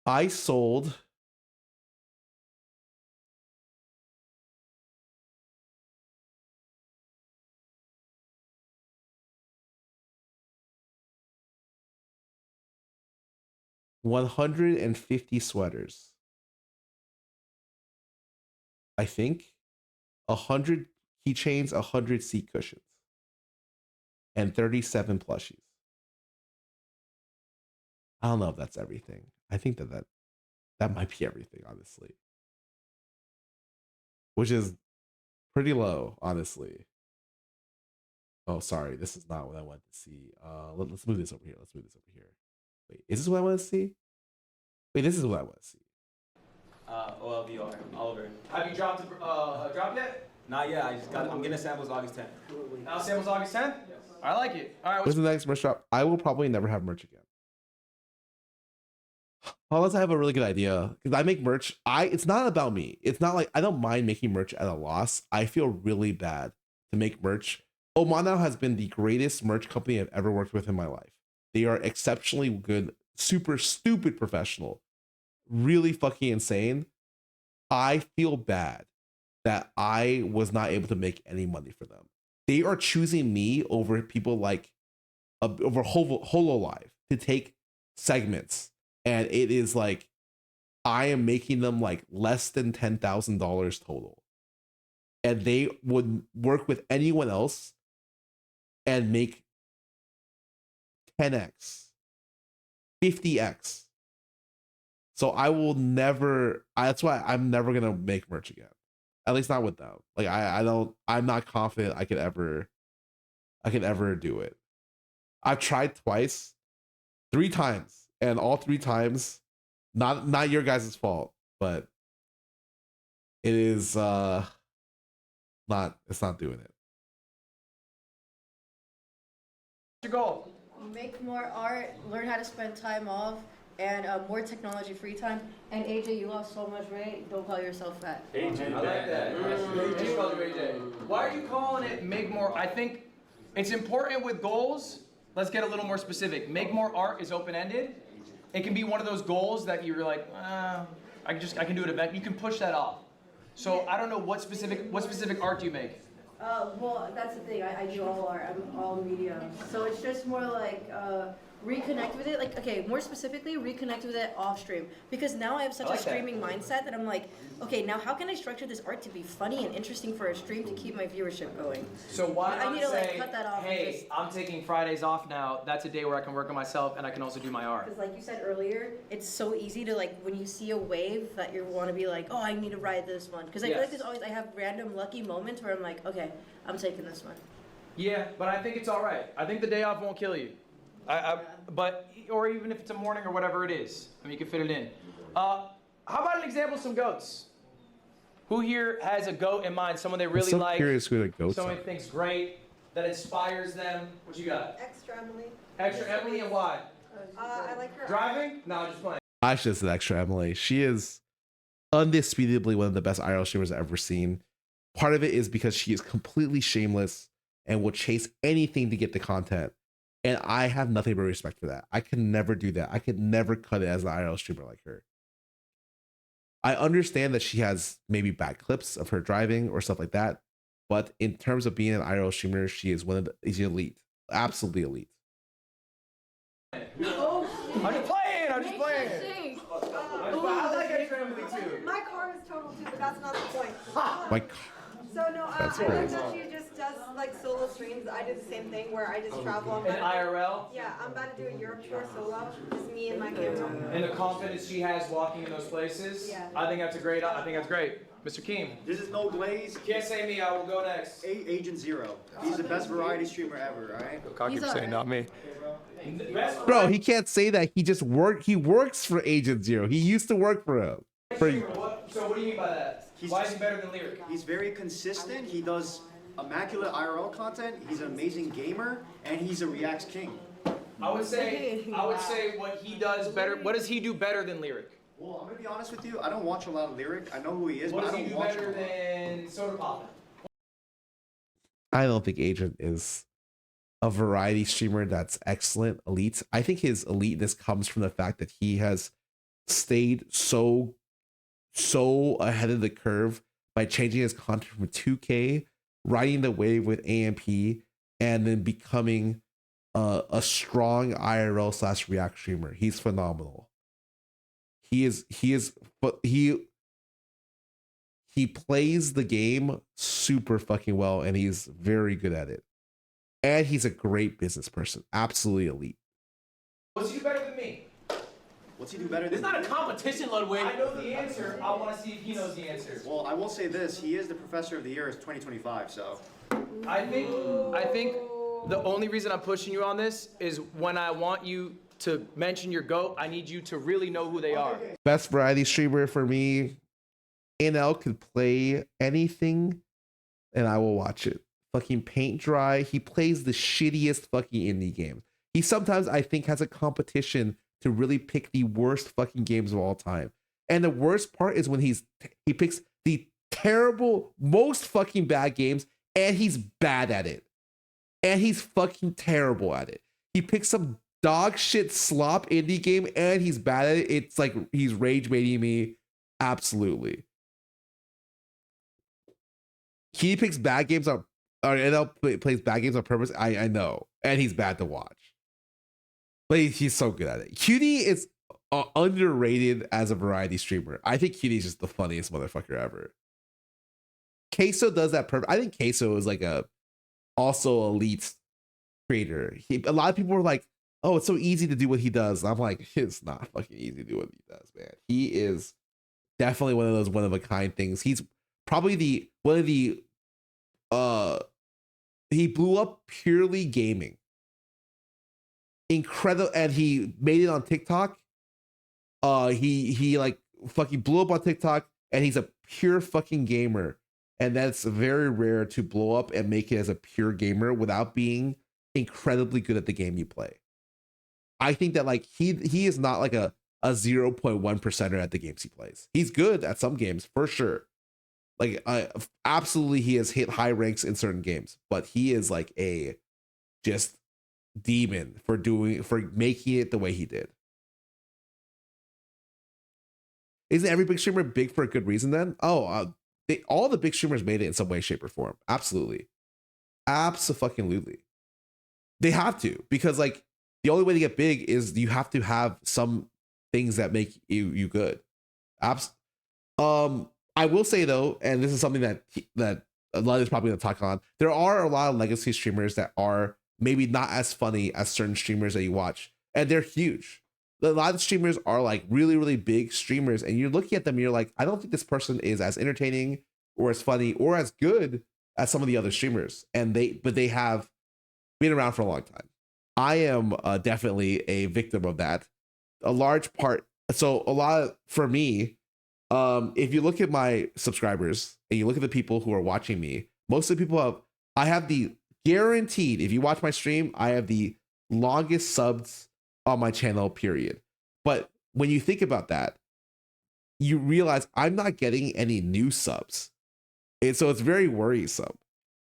I sold $150 sweaters. I think 100 keychains, 100 seat cushions, and 37 plushies. I don't know if that's everything. I think that might be everything, honestly. Which is pretty low, honestly. Oh, sorry. This is not what I want to see. Let's move this over here. Let's move this over here. Wait, is this what I want to see? Wait, this is what I want to see. OLVR, Oliver. Have you dropped yet? Not yet. I'm getting samples August 10th. Now samples August 10th? I like it. All right. What's the next merch drop? I will probably never have merch again. Unless I have a really good idea. Because I make merch. It's not about me. It's not like I don't mind making merch at a loss. I feel really bad to make merch. Omano has been the greatest merch company I've ever worked with in my life. They are exceptionally good, super stupid professional, really fucking insane. I feel bad that I was not able to make any money for them. They are choosing me over people like over HoloLive to take segments, and it is like I am making them like less than $10,000 total, and they would work with anyone else and make 10x, 50x. So I will never. That's why I'm never gonna make merch again. At least not with them. Like I'm not confident I could ever do it. I've tried twice, 3 times, and all 3 times, not your guys' fault, but it is it's not doing it. What's your goal? Make more art, learn how to spend time off, and more technology free time. And AJ, you lost so much weight. Don't call yourself fat. AJ, I like that. AJ called you AJ. Why are you calling it make more? I think it's important with goals. Let's get a little more specific. Make more art is open-ended. It can be one of those goals that you're like, I can do it event. You can push that off. So I don't know what specific art do you make? Well, that's the thing. I do all art. I'm all media. So it's just more like reconnect with it. Like, okay, more specifically, reconnect with it off stream. Because now I have such a streaming mindset that I'm like, okay, now how can I structure this art to be funny and interesting for a stream to keep my viewership going? So why not I need to say, like cut that off. hey, I'm taking Fridays off now. That's a day where I can work on myself and I can also do my art. Because like you said earlier, it's so easy to like, when you see a wave that you want to be like, oh, I need to ride this one. Because I feel like I have random lucky moments where I'm like, okay, I'm taking this one. Yeah, but I think it's all right. I think the day off won't kill you. But or even if it's a morning or whatever it is, I mean, you can fit it in. How about an example of some goats? Who here has a goat in mind? Someone they really I'm so like. curious who the goats someone are. who thinks great, that inspires them. What you got? Extra Emily. Extra Emily, and why? I like her. Driving? No, just playing. I should have said extra Emily. She is undisputably one of the best IRL streamers I've ever seen. Part of it is because she is completely shameless and will chase anything to get the content. And I have nothing but respect for that. I could never do that. I could never cut it as an IRL streamer like her. I understand that she has maybe bad clips of her driving or stuff like that. But in terms of being an IRL streamer, she is one of the elite. Absolutely elite. I'm just playing. I'm just playing. I like extra Emily too. My car is total too, but that's not the point. My So no, I That's like crazy. that she just does like solo streams. I do the same thing where I just travel. In IRL? Yeah, I'm about to do a Europe tour solo. Just me and my camera. And the confidence she has walking in those places. Yeah. I think that's great. Mr. Keem. This is no glaze. Can't say me, I will go next. Agent Zero. He's the best variety streamer ever, alright? Cocky for saying not me. Bro, he can't say that. He just he works for Agent Zero. He used to work for him. So what do you mean by that? Why is he better than Lyric? He's very consistent. He does immaculate IRL content. He's an amazing gamer, and he's a reacts king. I would say what he does better. What does he do better than Lyric? Well, I'm gonna be honest with you. I don't watch a lot of Lyric. I know who he is, What but does I he don't do watch better him. than Soda Poppin'? I don't think Agent is a variety streamer that's excellent, elite. I think his eliteness comes from the fact that he has stayed so ahead of the curve by changing his content from 2K, riding the wave with AMP, and then becoming a strong IRL / react streamer. He's phenomenal. But he plays the game super fucking well, and he's very good at it. And he's a great business person. Absolutely elite. What's he do better than me? What's he do better than It's not a competition, Ludwig. I know the answer. I want to see if he knows the answer. Well, I will say this. He is the Professor of the Year of 2025, so. I think the only reason I'm pushing you on this is when I want you to mention your GOAT, I need you to really know who they are. Best variety streamer for me. NL could play anything and I will watch it. Fucking paint dry. He plays the shittiest fucking indie game. He sometimes, I think, has a competition to really pick the worst fucking games of all time. And the worst part is when he picks the terrible, most fucking bad games, and he's bad at it. And he's fucking terrible at it. He picks some dog shit slop indie game, and he's bad at it. It's like he's rage baiting me. Absolutely. He picks bad games on, or NL plays bad games on purpose. I know, and he's bad to watch, but he's so good at it. Cutie is underrated as a variety streamer. I think Cutie is just the funniest motherfucker ever. Queso does that perfect. I think Queso is like a also elite creator. A lot of people were like, "Oh, it's so easy to do what he does." And I'm like, it's not fucking easy to do what he does, man. He is definitely one of those one of a kind things. He's probably one of the he blew up purely gaming. Incredible, and he made it on TikTok. He like fucking blew up on TikTok, and he's a pure fucking gamer. And that's very rare to blow up and make it as a pure gamer without being incredibly good at the game you play. I think that like he is not like a 0.1%er at the games he plays. He's good at some games for sure. Like absolutely he has hit high ranks in certain games, but he is like a just demon for making it the way he did. Isn't every big streamer big for a good reason then? All the big streamers made it in some way, shape, or form. Absolutely. Absolutely. They have to, because like the only way to get big is you have to have some things that make you good. I will say though, and this is something that a lot is probably going to talk on. There are a lot of legacy streamers that are maybe not as funny as certain streamers that you watch, and they're huge. A lot of streamers are like really, really big streamers, and you're looking at them and you're like, I don't think this person is as entertaining or as funny or as good as some of the other streamers. But they have been around for a long time. I am definitely a victim of that. A large part. So a lot for me. If you look at my subscribers and you look at the people who are watching me, most of the people I have the guaranteed. If you watch my stream, I have the longest subs on my channel. Period. But when you think about that, you realize I'm not getting any new subs. And so it's very worrisome.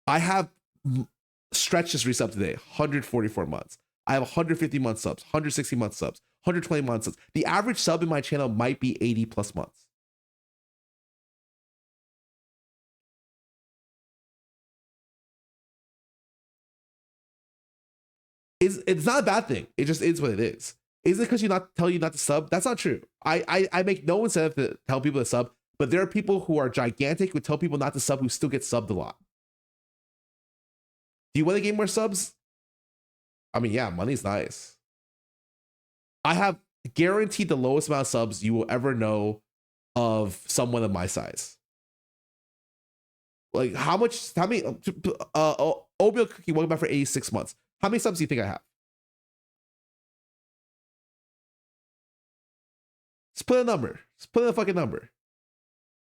I have Stretch just resub today, 144 months. I have 150 month subs, 160 month subs, 120 month subs. The average sub in my channel might be 80 plus months. It's not a bad thing. It just is what it is. Is it because tell you not to sub? That's not true. I make no incentive to tell people to sub, but there are people who are gigantic who tell people not to sub who still get subbed a lot. Do you want to gain more subs? I mean, yeah, money's nice. I have guaranteed the lowest amount of subs you will ever know of someone of my size. Like how many oatmeal cookie, welcome back for 86 months. How many subs do you think I have? Just put a number. Just put in a fucking number.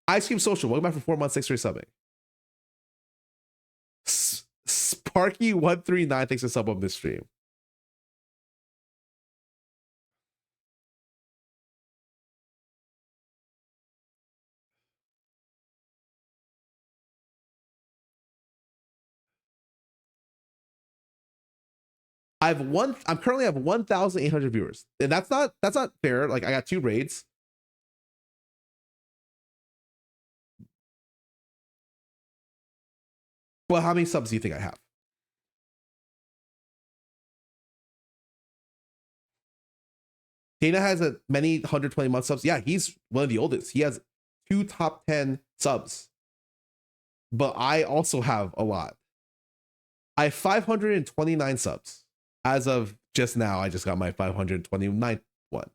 Ice Cream Social, welcome back for 4 months, 6 for subbing. Sparky139, thanks for sub on this stream. I currently have 1,800 viewers. And that's not fair. Like I got 2 raids. Well, how many subs do you think I have? Dana has many 120 month subs. Yeah, he's one of the oldest. He has 2 top 10 subs. But I also have a lot. I have 529 subs. As of just now, I just got my 529th one.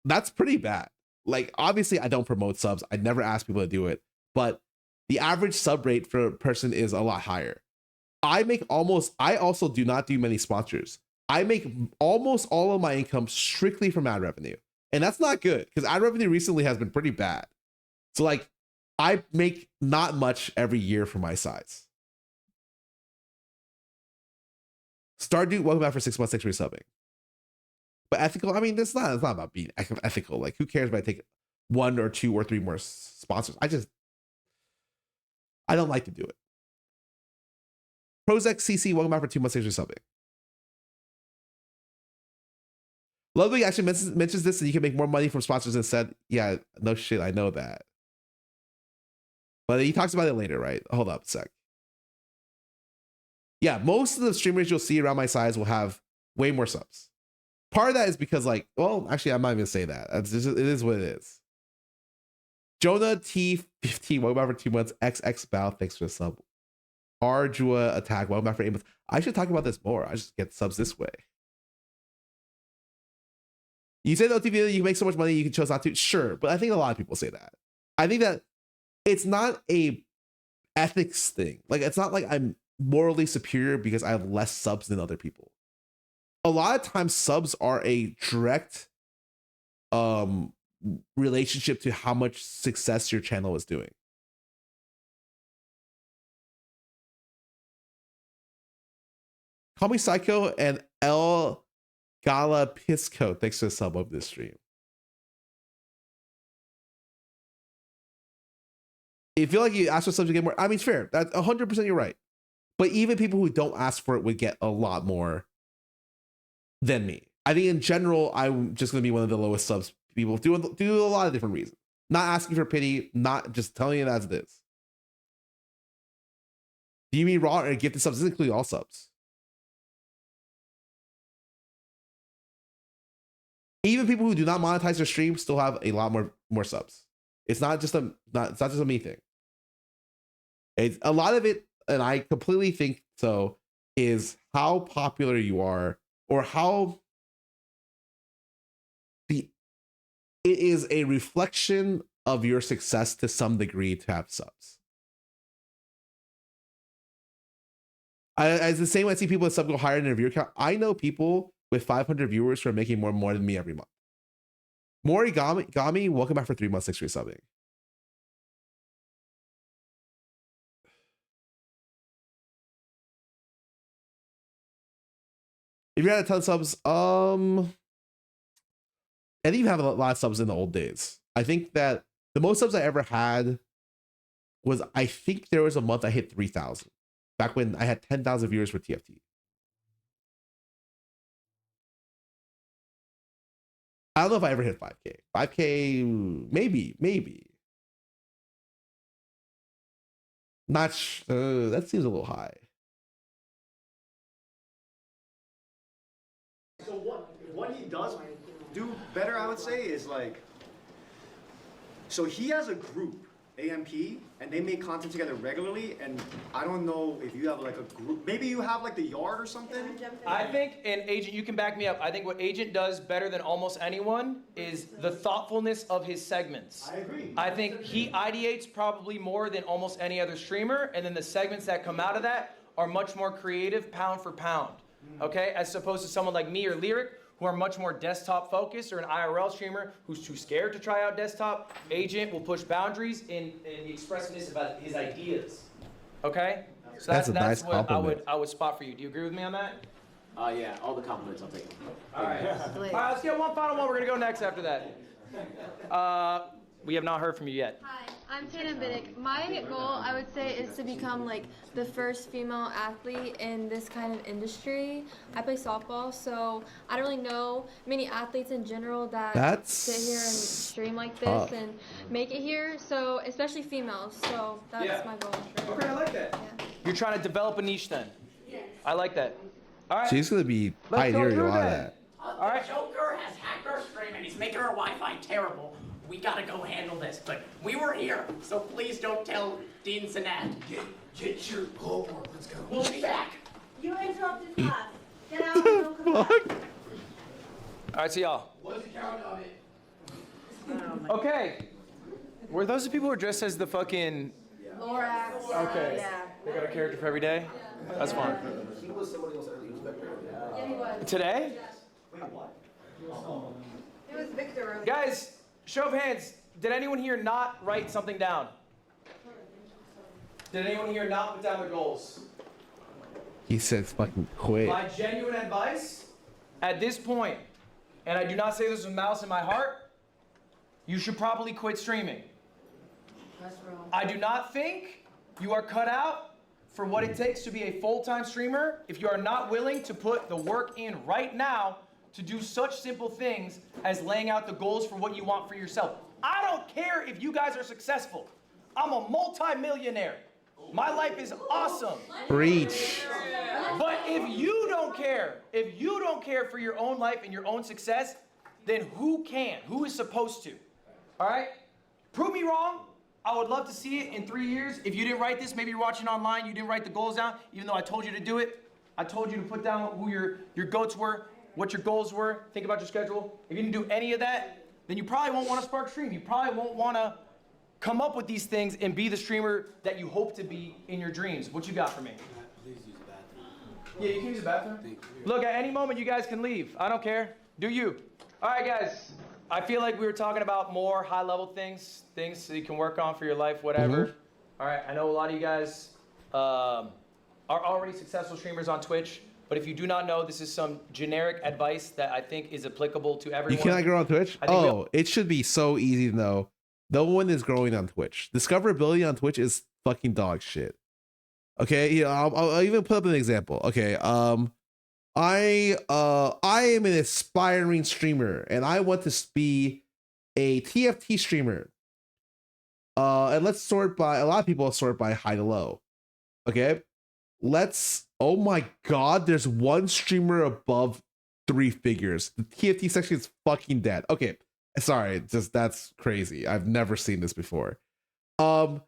That's pretty bad. Like, obviously, I don't promote subs. I never ask people to do it. But the average sub rate for a person is a lot higher. I also do not do many sponsors. I make almost all of my income strictly from ad revenue. And that's not good because ad revenue recently has been pretty bad. So like I make not much every year for my size. Stardew, welcome back for 6 months, 6 for subbing. But ethical, I mean, it's not about being ethical. Like who cares if I take 1 or 2 or 3 more sponsors? I don't like to do it. Prozac CC, welcome back for 2 months, 6 for subbing. Ludwig actually mentions this and you can make more money from sponsors instead. Yeah, no shit, I know that. But he talks about it later, right? Hold up a sec. Yeah, most of the streamers you'll see around my size will have way more subs. Part of that is because like, well, actually, I'm not even gonna say that. It is what it is. Jonah T15, welcome back for 2 months. XX Bow, thanks for the sub. Ardua Attack, welcome back for 8 months. I should talk about this more. I just get subs this way. You say the OTV, you make so much money, you can choose not to. Sure, but I think a lot of people say that. I think that it's not a ethics thing. Like, it's not like I'm morally superior because I have less subs than other people. A lot of times subs are a direct relationship to how much success your channel is doing. Call me Psycho and El Gala Pisco. Thanks for the sub of this stream. If you feel like you ask for subs to get more, I mean, it's fair. That's 100% you're right. But even people who don't ask for it would get a lot more than me. I think in general, I'm just going to be one of the lowest subs people do a lot of different reasons. Not asking for pity, not just telling it as it is. Do you mean raw or gifted subs? This includes all subs. Even people who do not monetize their stream still have a lot more subs. It's not just a me thing. It's a lot of it, and I completely think so, is how popular you are or how it is a reflection of your success to some degree to have subs. It's the same when I see people with sub go higher in their viewer count. I know people with 500 viewers who are making more than me every month. Morigami, welcome back for 3 months, 6 free subbing. If you're at 10 subs, I think you have a lot of subs in the old days. I think that the most subs I ever had was, I think there was a month I hit 3,000. Back when I had 10,000 viewers for TFT. I don't know if I ever hit 5K. 5K, maybe. Not that seems a little high. So what he does do better, I would say, is like, so he has a group, AMP, and they make content together regularly, and I don't know if you have like a group, maybe you have like the yard or something? I think, and Agent, you can back me up, I think what Agent does better than almost anyone is the thoughtfulness of his segments. I agree. I think he ideates probably more than almost any other streamer, and then the segments that come out of that are much more creative pound for pound, okay? As opposed to someone like me or Lyric, who are much more desktop focused, or an IRL streamer who's too scared to try out desktop. Agent will push boundaries in the expressiveness about his ideas, okay? So That's a nice what compliment. I would spot for you. Do you agree with me on that? Yeah, all the compliments I'll take. All right. All right, let's get one final one. We're gonna go next after that. We have not heard from you yet. Hi, I'm Tana Biddick. My goal, I would say, is to become like the first female athlete in this kind of industry. I play softball, so I don't really know many athletes in general that sit here and stream like this and make it here. So especially females. So that's my goal. Okay, I like that. Yeah. You're trying to develop a niche then. Yes. I like that. All right. She's gonna be Let's go pioneering a through lot of that. that. All right. Joker has hacked our stream and he's making our Wi-Fi terrible. We gotta go handle this, but we were here, so please don't tell Dean Sinat. Get your homework, let's go. We'll be back. You interrupted class. Get out and don't come back. All right, see y'all. What's the count of it? Okay. Were those the people who are dressed as the fucking... Lorax. Okay. Yeah. They got a character for every day? That's fine. He was somebody else earlier. He was Vector. Yeah, he was. Today? It was Victor. Guys, show of hands. Did anyone here not write something down? Did anyone here not put down their goals? He says fucking quit. My genuine advice, at this point, and I do not say this with malice in my heart, you should probably quit streaming. That's wrong. I do not think you are cut out for what it takes to be a full-time streamer if you are not willing to put the work in right now to do such simple things as laying out the goals for what you want for yourself. I don't care if you guys are successful. I'm a multi-millionaire. My life is awesome. Preach. But if you don't care for your own life and your own success, then who can? Who is supposed to? All right? Prove me wrong. I would love to see it in 3 years. If you didn't write this, maybe you're watching online, you didn't write the goals down, even though I told you to do it. I told you to put down who your goats were, what your goals were, think about your schedule. If you didn't do any of that, then you probably won't want to spark stream. You probably won't want to come up with these things and be the streamer that you hope to be in your dreams. What you got for me? Please use the bathroom. Yeah, you can use the bathroom. Look, at any moment you guys can leave. I don't care. Do you. All right, guys. I feel like we were talking about more high-level things so you can work on for your life, whatever. All right, I know a lot of you guys are already successful streamers on Twitch, but if you do not know, this is some generic advice that I think is applicable to everyone. You cannot grow on Twitch? Oh, it should be so easy to know. No one is growing on Twitch. Discoverability on Twitch is fucking dog shit. Okay, yeah, I'll even put up an example. Okay, I am an aspiring streamer and I want to be a TFT streamer. And let's sort by, a lot of people sort by high to low. Okay, oh my god, there's one streamer above 3 figures. The TFT section is fucking dead. Okay, sorry, just that's crazy. I've never seen this before. So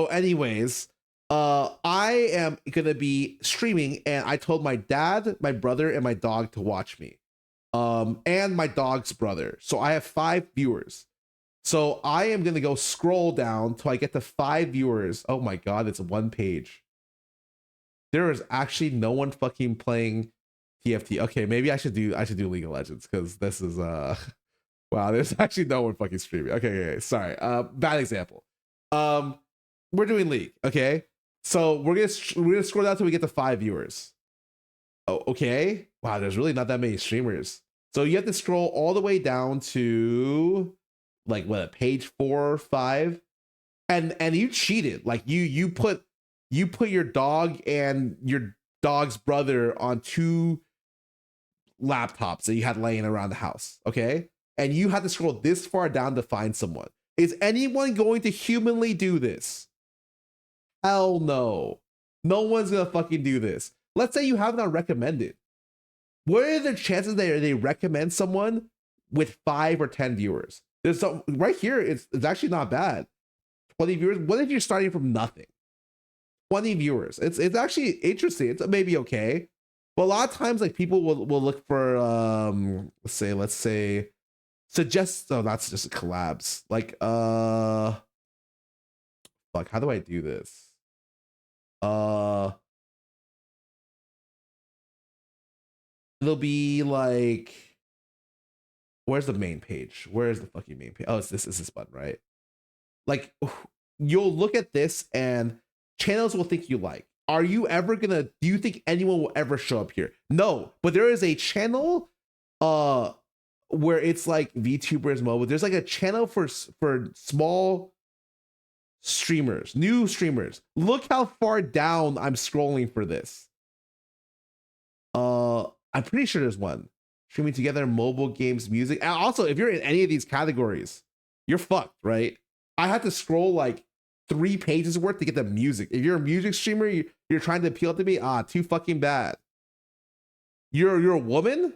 anyways, I am gonna be streaming, and I told my dad, my brother, and my dog to watch me, and my dog's brother. So I have 5 viewers. So I am gonna go scroll down till I get to 5 viewers. Oh my god, it's one page. There is actually no one fucking playing TFT. Okay, maybe I should do League of Legends because this is wow, there's actually no one fucking streaming. Okay, sorry. Bad example. We're doing League, okay? So we're gonna scroll down till we get to 5 viewers. Oh, okay. Wow, there's really not that many streamers. So you have to scroll all the way down to like what, page 4 or 5, and you cheated. Like you put your dog and your dog's brother on 2 laptops that you had laying around the house, okay? And you had to scroll this far down to find someone. Is anyone going to humanly do this? Hell no. No one's gonna fucking do this. Let's say you have it on recommended. What are the chances that they recommend someone with 5 or 10 viewers? There's some right here. It's actually not bad. 20 viewers. What if you're starting from nothing? 20 viewers. It's actually interesting. It's maybe okay. But a lot of times, like, people will look for let's say suggest. Oh, that's just collabs. Like fuck. How do I do this? It'll be like, where's the main page? Where's the fucking main page? Oh, it's this button, right? Like, you'll look at this and channels will think you like. Are you ever gonna, do you think anyone will ever show up here? No, but there is a channel where it's like VTubers mobile. There's like a channel for small streamers, new streamers. Look how far down I'm scrolling for this. I'm pretty sure there's one. Streaming together, mobile games, music. And also, if you're in any of these categories, you're fucked, right? I had to scroll like 3 pages worth to get the music. If you're a music streamer, you're trying to appeal to me, too fucking bad. You're a woman?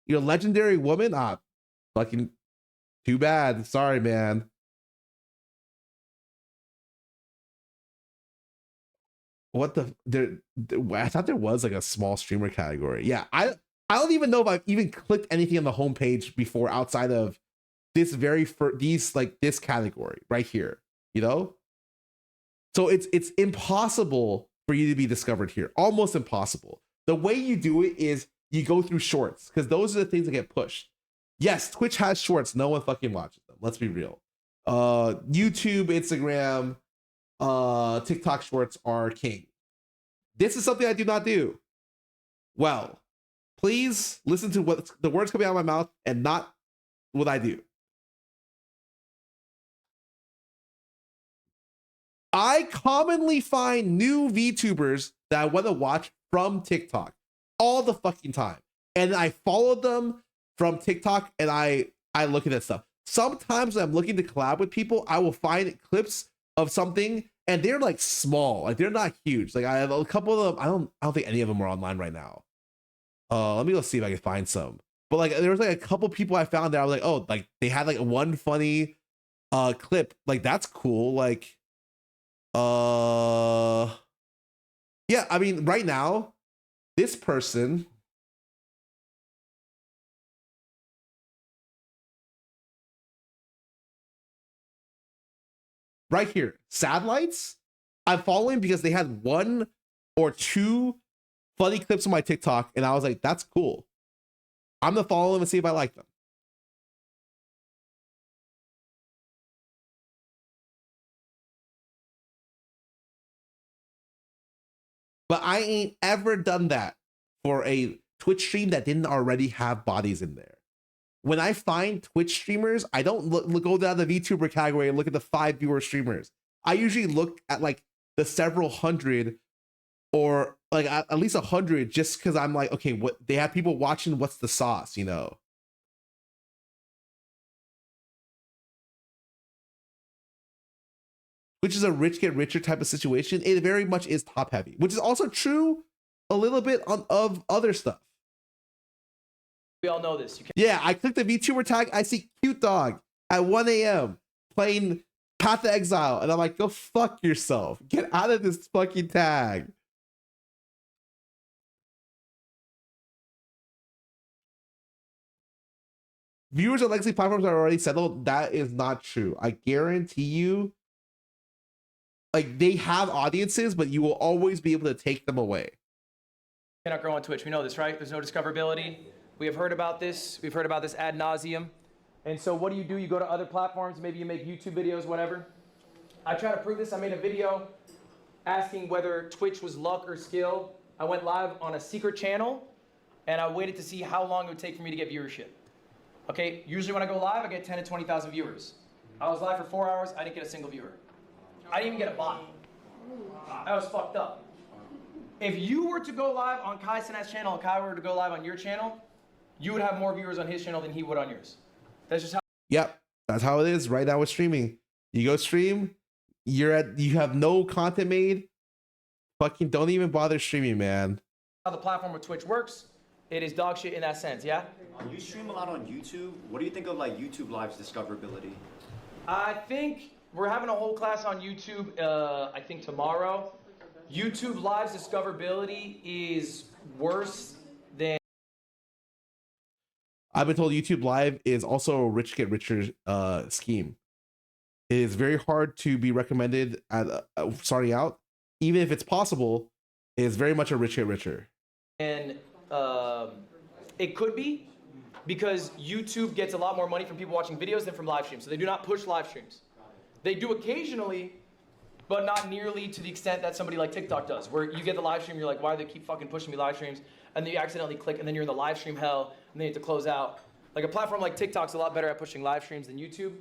You're a legendary woman? Fucking too bad. Sorry, man. What the I thought there was like a small streamer category. Yeah, I don't even know if I've even clicked anything on the homepage before outside of this this category right here, you know? So it's impossible for you to be discovered here. Almost impossible. The way you do it is you go through shorts, because those are the things that get pushed. Yes, Twitch has shorts. No one fucking watches them. Let's be real. YouTube, Instagram, TikTok shorts are king. This is something I do not do. Well, please listen to what the words coming out of my mouth and not what I do. I commonly find new VTubers that I want to watch from TikTok all the fucking time. And I follow them from TikTok and I look at that stuff. Sometimes when I'm looking to collab with people, I will find clips of something and they're like small, like they're not huge. Like I have a couple of them. I don't think any of them are online right now. Let me go see if I can find some. But like there was like a couple people I found that I was like, oh, like they had like one funny clip. Like that's cool. Like yeah, I mean right now, this person right here, Sad Lights, I'm following because they had 1 or 2 funny clips on my TikTok, and I was like, that's cool. I'm gonna follow them and see if I like them. But I ain't ever done that for a Twitch stream that didn't already have bodies in there. When I find Twitch streamers, I don't go down the VTuber category and look at the 5 viewer streamers. I usually look at like the several hundred or like at least 100 just because I'm like, okay, what they have people watching, what's the sauce, you know? Which is a rich get richer type of situation. It very much is top heavy, which is also true a little bit of other stuff. We all know this. Yeah, I click the VTuber tag. I see Cute Dog at 1 a.m. playing Path of Exile. And I'm like, go fuck yourself. Get out of this fucking tag. viewers on legacy platforms are already settled. That is not true. I guarantee you, like, they have audiences, but you will always be able to take them away. Cannot grow on Twitch. We know this, right? There's no discoverability. We have heard about this. We've heard about this ad nauseum. And so what do? You go to other platforms. Maybe you make YouTube videos, whatever. I try to prove this. I made a video asking whether Twitch was luck or skill. I went live on a secret channel, and I waited to see how long it would take for me to get viewership. Okay, usually when I go live, I get 10 to 20,000 viewers. I was live for 4 hours. I didn't get a single viewer. I didn't even get a bot. I was fucked up. If you were to go live on Kai Sinat's channel and Kai were to go live on your channel, you would have more viewers on his channel than he would on yours. That's just how. Yep, that's how it is right now with streaming. You go stream, you have no content made. Fucking don't even bother streaming, man. How the platform with Twitch works, it is dog shit in that sense, yeah? You stream a lot on YouTube. What do you think of like YouTube Live's discoverability? I think we're having a whole class on YouTube, I think tomorrow. YouTube Live's discoverability is worse than... I've been told YouTube Live is also a rich get richer scheme. It is very hard to be recommended at starting out. Even if it's possible, it is very much a rich get richer. And it could be because YouTube gets a lot more money from people watching videos than from live streams. So they do not push live streams. They do occasionally, but not nearly to the extent that somebody like TikTok does, where you get the live stream, you're like, why do they keep fucking pushing me live streams? And then you accidentally click, and then you're in the live stream hell, and then you have to close out. Like a platform like TikTok's a lot better at pushing live streams than YouTube.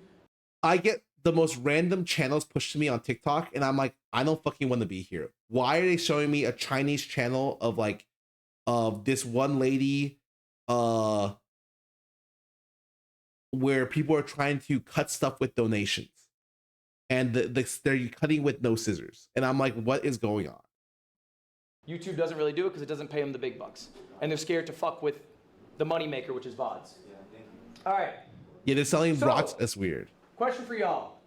I get the most random channels pushed to me on TikTok, and I'm like, I don't fucking want to be here. Why are they showing me a Chinese channel of like, this one lady, where people are trying to cut stuff with donations, and they're cutting with no scissors, and I'm like, what is going on? YouTube doesn't really do it because it doesn't pay them the big bucks, and they're scared to fuck with the moneymaker, which is VODs. All right. Yeah, they're selling rocks. That's weird. Question for y'all.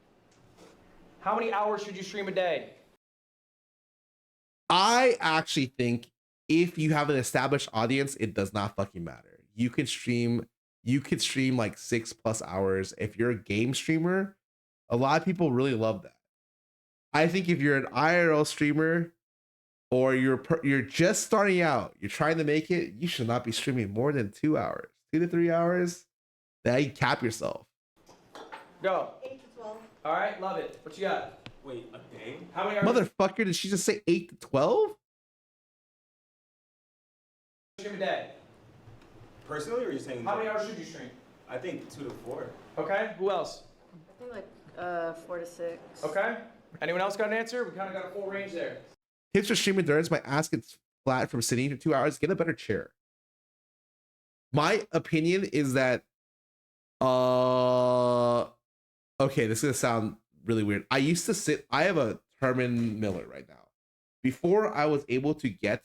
How many hours should you stream a day? I actually think if you have an established audience, it does not fucking matter. You could stream like 6+ hours. If you're a game streamer, a lot of people really love that. I think if you're an IRL streamer or you're just starting out, you're trying to make it, you should not be streaming more than 2 hours. 2 to 3 hours. Then you cap yourself. Go. 8 to 12. All right, love it. What you got? Wait, a day? How many hours? Motherfucker, did she just say 8 to 12? Stream a day. Personally, or are you saying? How many hours should you stream? I think 2 to 4. Okay. Who else? I think like 4 to 6. Okay. Anyone else got an answer? We kind of got a full range there. Tips for stream endurance: my ass gets flat from sitting for 2 hours. Get a better chair. My opinion is that, okay, this is gonna sound really weird. I used to sit. I have a Herman Miller right now. Before I was able to get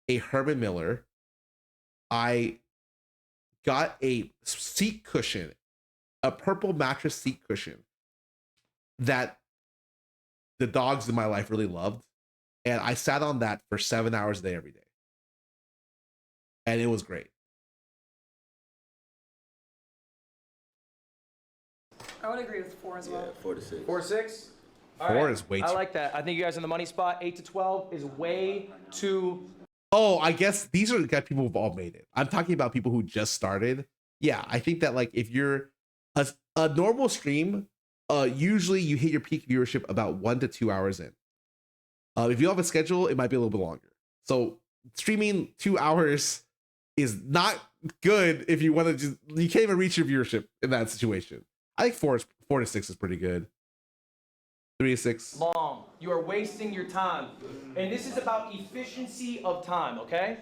a Herman Miller, I got a seat cushion, a purple mattress seat cushion that the dogs in my life really loved. And I sat on that for 7 hours a day every day. And it was great. I would agree with 4 as well. Yeah, 4 to 6. 4 to 6? All 4 is way too. I like that. I think you guys are in the money spot. 8 to 12 is way too... Oh, I guess these are the guys people who've all made it. I'm talking about people who just started. Yeah, I think that like if you're a normal stream, usually you hit your peak viewership about 1 to 2 hours in. If you have a schedule, it might be a little bit longer. So streaming 2 hours is not good if you want to just, you can't even reach your viewership in that situation. I think 4 to 6 is pretty good. 3 to 6. Long. You are wasting your time. And this is about efficiency of time, okay?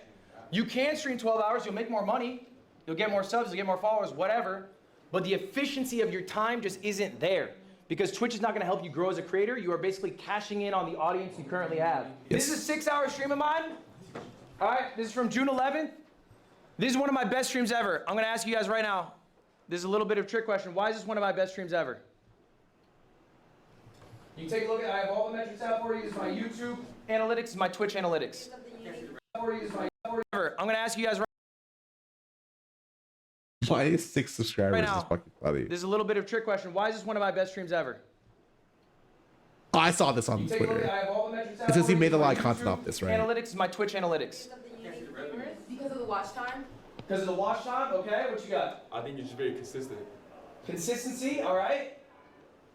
You can stream 12 hours, you'll make more money, you'll get more subs, you'll get more followers, whatever. But the efficiency of your time just isn't there. Because Twitch is not going to help you grow as a creator. You are basically cashing in on the audience you currently have. Yes. This is a 6-hour stream of mine. All right, this is from June 11th. This is one of my best streams ever. I'm going to ask you guys right now. This is a little bit of a trick question. Why is this one of my best streams ever? You can take a look at, I have all the metrics out for you. This is my YouTube analytics, this is my Twitch analytics. I'm going to ask you guys right Why is 6 subscribers Right is now, fucking funny? There's a little bit of trick question. Why is this one of my best streams ever? Oh, I saw this on You take a look, Twitter. I have all the metrics out. It's because he made a lot of My content YouTube off this, right? Analytics is my Twitch analytics. Because of the watch time? Because of the watch time? Okay, what you got? I think you're just very consistent. Consistency, all right.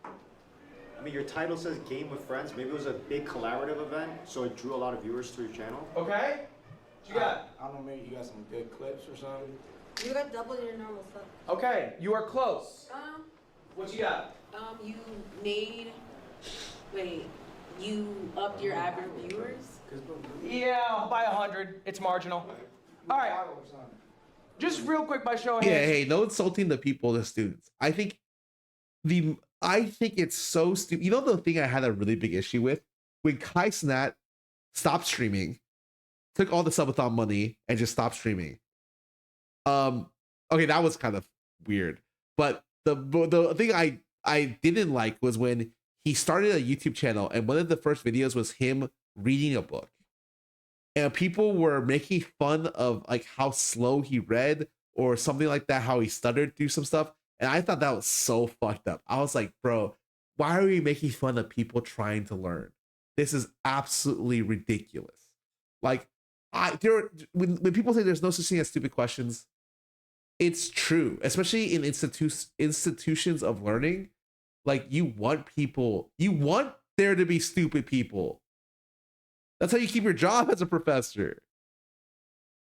I mean, your title says Game with Friends. Maybe it was a big collaborative event, so it drew a lot of viewers to your channel. Okay. What you got? I don't know, maybe you got some good clips or something. You got double your normal stuff. Okay, you are close. What you got? You made, wait, you upped your average viewers? Yeah, by 100. It's marginal. All right. Just real quick by show of hands. Yeah, hey, no insulting the people, the students. I think it's so stupid. You know the thing I had a really big issue with? When Kai Cenat stopped streaming, took all the subathon money and just stopped streaming. Okay, that was kind of weird. But the thing I didn't like was when he started a YouTube channel and one of the first videos was him reading a book. And people were making fun of like how slow he read or something like that, how he stuttered through some stuff. And I thought that was so fucked up. I was like, bro, why are we making fun of people trying to learn? This is absolutely ridiculous. Like, when people say there's no such thing as stupid questions, it's true, especially in institutions of learning. Like, you want there to be stupid people. That's how you keep your job as a professor.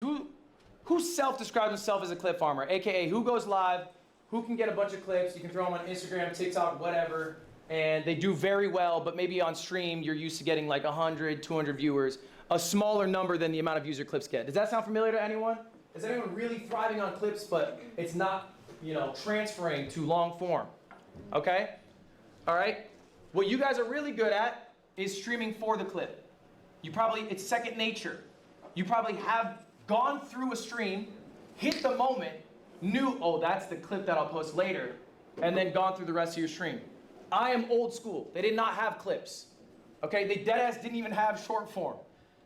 Who self-describes himself as a clip farmer? AKA, who goes live, who can get a bunch of clips, you can throw them on Instagram, TikTok, whatever, and they do very well, but maybe on stream, you're used to getting like 100, 200 viewers, a smaller number than the amount of views your clips get. Does that sound familiar to anyone? Is anyone really thriving on clips, but it's not, transferring to long form? Okay? All right? What you guys are really good at is streaming for the clip. It's second nature. You probably have gone through a stream, hit the moment, knew, oh, that's the clip that I'll post later, and then gone through the rest of your stream. I am old school. They did not have clips. Okay? They deadass didn't even have short form.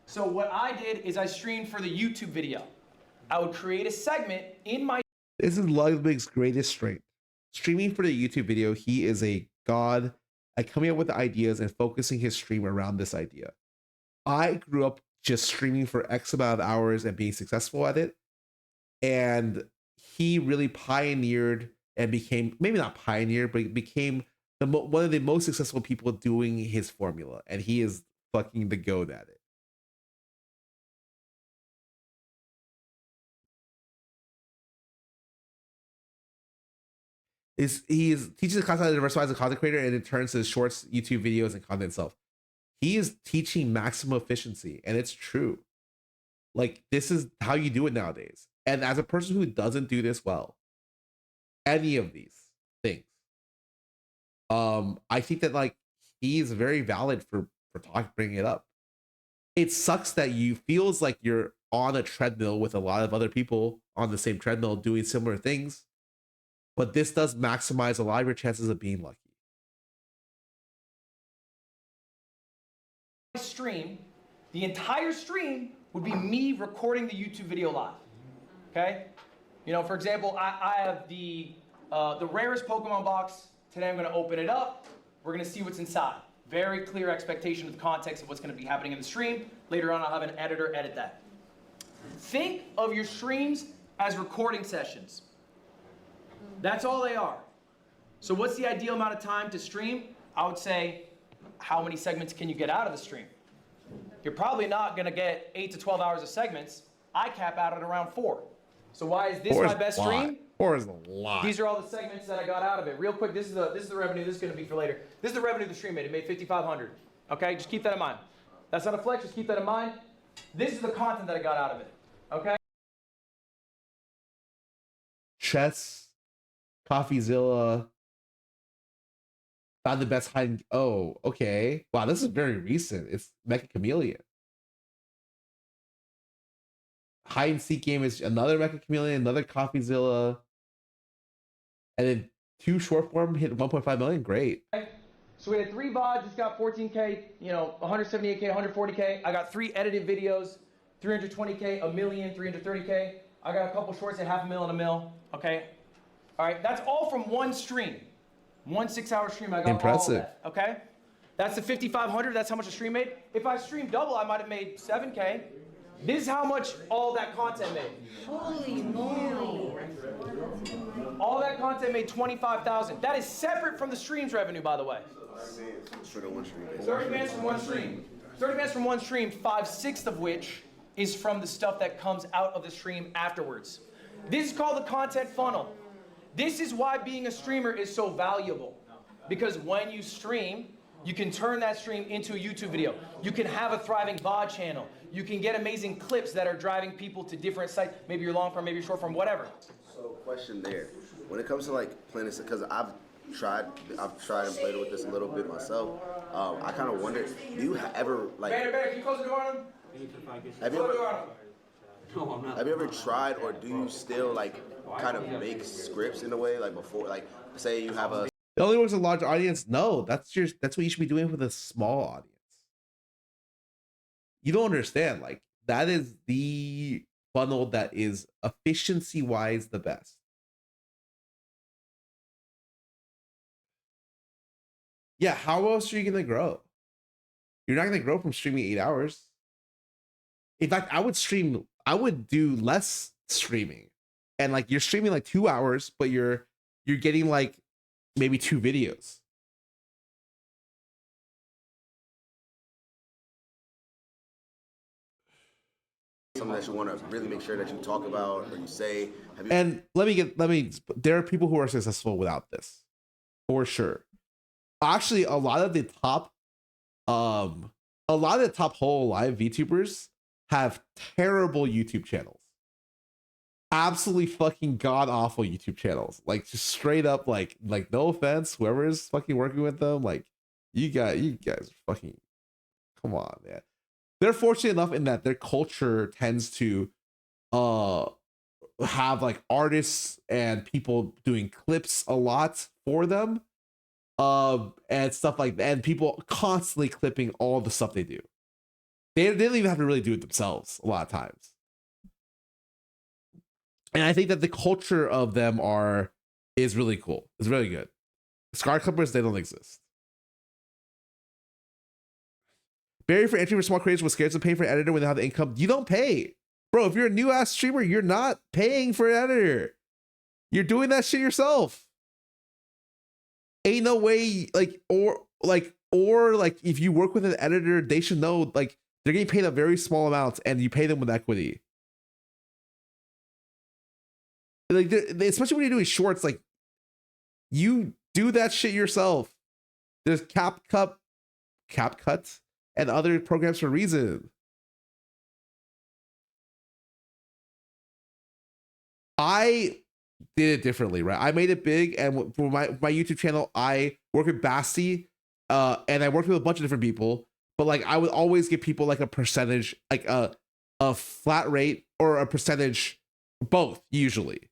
So what I did is I streamed for the YouTube video. I would create a segment in my... This is Ludwig's greatest strength. Streaming for the YouTube video, he is a god at coming up with ideas and focusing his stream around this idea. I grew up just streaming for X amount of hours and being successful at it. And he really pioneered and became, maybe not pioneered, but became one of the most successful people doing his formula. And he is fucking the goat at it. He teaches the content to diversify as a content creator and it turns to his shorts, YouTube videos, and content itself. He is teaching maximum efficiency, and it's true. Like, this is how you do it nowadays. And as a person who doesn't do this well, any of these things, I think that like he is very valid for bringing it up. It sucks that you feels like you're on a treadmill with a lot of other people on the same treadmill doing similar things. But this does maximize a lot of your chances of being lucky. Stream, the entire stream would be me recording the YouTube video live. Okay? For example, I have the rarest Pokemon box. Today I'm going to open it up. We're going to see what's inside. Very clear expectation of the context of what's going to be happening in the stream. Later on, I'll have an editor edit that. Think of your streams as recording sessions. That's all they are. So what's the ideal amount of time to stream? I would say, how many segments can you get out of the stream? You're probably not going to get 8 to 12 hours of segments. I cap out at around 4. So why is this my best stream? 4 is a lot. These are all the segments that I got out of it. Real quick, this is the revenue. This is going to be for later. This is the revenue the stream made. It made $5,500. Okay, just keep that in mind. That's not a flex. Just keep that in mind. This is the content that I got out of it. Okay. Chess, CoffeeZilla, found the best hiding. Oh, okay. Wow, this is very recent. It's Mecha Chameleon. Hide and seek game is another Mecha Chameleon, another CoffeeZilla, and then 2 short form hit 1.5 million. Great. So we had 3 VODs, just got 14K, 178K, 140K. I got 3 edited videos, 320K, a million, 330K. I got a couple shorts at $500,000 and $1 million. Okay. All right. That's all from one stream. One 6-hour stream. I got Impressive. all of that. Okay. That's the 5,500. That's how much a stream made. If I streamed double, I might have made 7K. This is how much all that content made. Holy moly. All that content made 25,000. That is separate from the streams revenue, by the way. 30 bands from one stream. 30 bands from one stream, 5/6 of which is from the stuff that comes out of the stream afterwards. This is called the content funnel. This is why being a streamer is so valuable. Because when you stream, you can turn that stream into a YouTube video. You can have a thriving VOD channel. You can get amazing clips that are driving people to different sites. Maybe you're long form, maybe you're short form, whatever. So question there. When it comes to like planning, because I've tried and played with this a little bit myself. I kind of wonder, do you ever like? Banner, can you close the door on him? Have you ever tried, or do you still like kind of make scripts in a way, like before, like say you have a. It only works with a large audience. No, that's what you should be doing with a small audience. You don't understand. Like, that is the funnel that is efficiency wise the best. Yeah, how else are you gonna grow? You're not gonna grow from streaming 8 hours. In fact, I would do less streaming. And like, you're streaming like 2 hours, but you're getting like maybe 2 videos. Something that you want to really make sure that you talk about or you say. And there are people who are successful without this, for sure. Actually, a lot of the top whole live VTubers have terrible YouTube channels. Absolutely fucking god awful YouTube channels. Like, just straight up, like no offense, whoever is fucking working with them, like you guys are fucking, come on, man. They're fortunate enough in that their culture tends to have like artists and people doing clips a lot for them, and stuff like that, and people constantly clipping all the stuff they do. They don't even have to really do it themselves a lot of times. And I think that the culture of them is really cool. It's really good. Scar clippers, they don't exist. Barrier for entry for small creators was scared to pay for an editor when they have the income. You don't pay. Bro, if you're a new ass streamer, you're not paying for an editor. You're doing that shit yourself. Ain't no way, or if you work with an editor, they should know, like, they're getting paid a very small amount and you pay them with equity. Like, especially when you're doing shorts, like, you do that shit yourself. There's CapCut, and other programs for a reason. I did it differently, right? I made it big, and for my YouTube channel, I work with Basti, and I worked with a bunch of different people. But like, I would always give people like a percentage, like a flat rate or a percentage, both usually.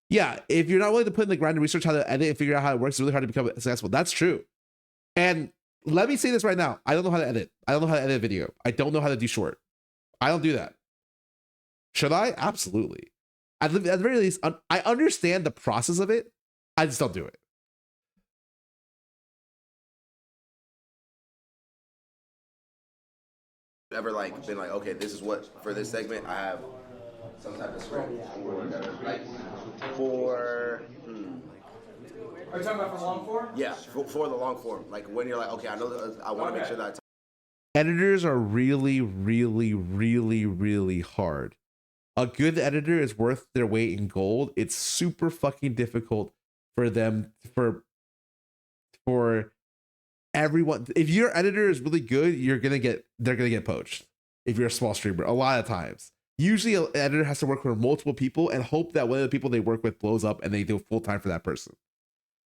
Yeah, if you're not willing to put in the grind and research how to edit and figure out how it works, it's really hard to become successful. That's true. And let me say this right now. I don't know how to edit. I don't know how to edit a video. I don't know how to do short. I don't do that. Should I? Absolutely. At the very least, I understand the process of it. I just don't do it. Ever like been like, okay, this is what, for this segment, I have some type of script for Are you talking about for long form? Yeah, for the long form. Like when you're like, okay, I know I want to make sure that Editors are really, really, really, really hard. A good editor is worth their weight in gold. It's super fucking difficult for them, for everyone. If your editor is really good, they're gonna get poached. If you're a small streamer, a lot of times. Usually an editor has to work with multiple people and hope that one of the people they work with blows up and they do full time for that person.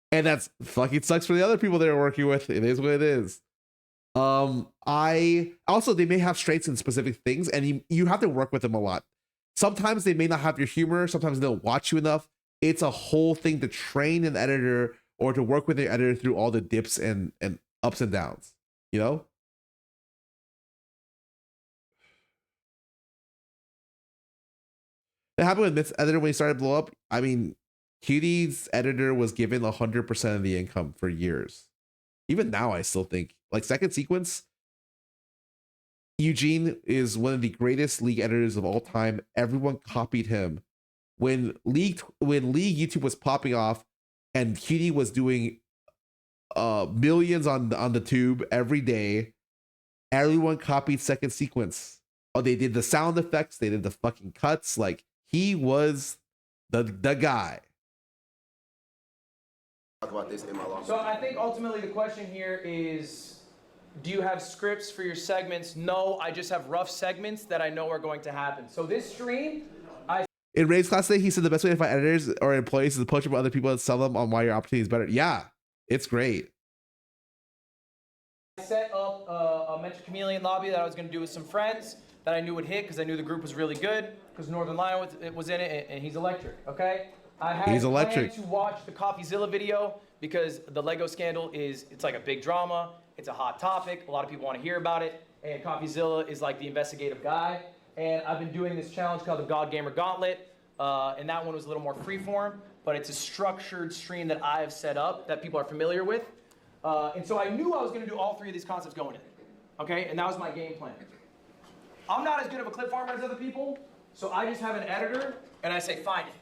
And that's fucking sucks for the other people they're working with. It is what it is. I also, they may have strengths in specific things and you have to work with them a lot. Sometimes they may not have your humor. Sometimes they don't watch you enough. It's a whole thing to train an editor or to work with an editor through all the dips and ups and downs, you know? It happened with Myth's editor when he started to blow up. I mean, Cutie's editor was given 100% of the income for years. Even now, I still think like Second Sequence. Eugene is one of the greatest League editors of all time. Everyone copied him. When League YouTube was popping off, and Cutie was doing millions on the tube every day, everyone copied Second Sequence. Oh, they did the sound effects, they did the fucking cuts. Like he was the guy. Talk about this in my long. So I think ultimately the question here is, do you have scripts for your segments? No, I just have rough segments that I know are going to happen. So this stream, in Ray's class today, he said the best way to find editors or employees is to poach up other people and sell them on why your opportunity is better. Yeah, it's great. I set up a Mentor Chameleon lobby that I was going to do with some friends that I knew would hit because I knew the group was really good because Northern Lion was in it and he's electric, okay? I had planned to watch the CoffeeZilla video because the Lego scandal it's like a big drama. It's a hot topic. A lot of people want to hear about it. And CoffeeZilla is like the investigative guy. And I've been doing this challenge called the God Gamer Gauntlet. And that one was a little more freeform, but it's a structured stream that I have set up that people are familiar with. And so I knew I was going to do all three of these concepts going in. Okay? And that was my game plan. I'm not as good of a clip farmer as other people, so I just have an editor and I say, find it.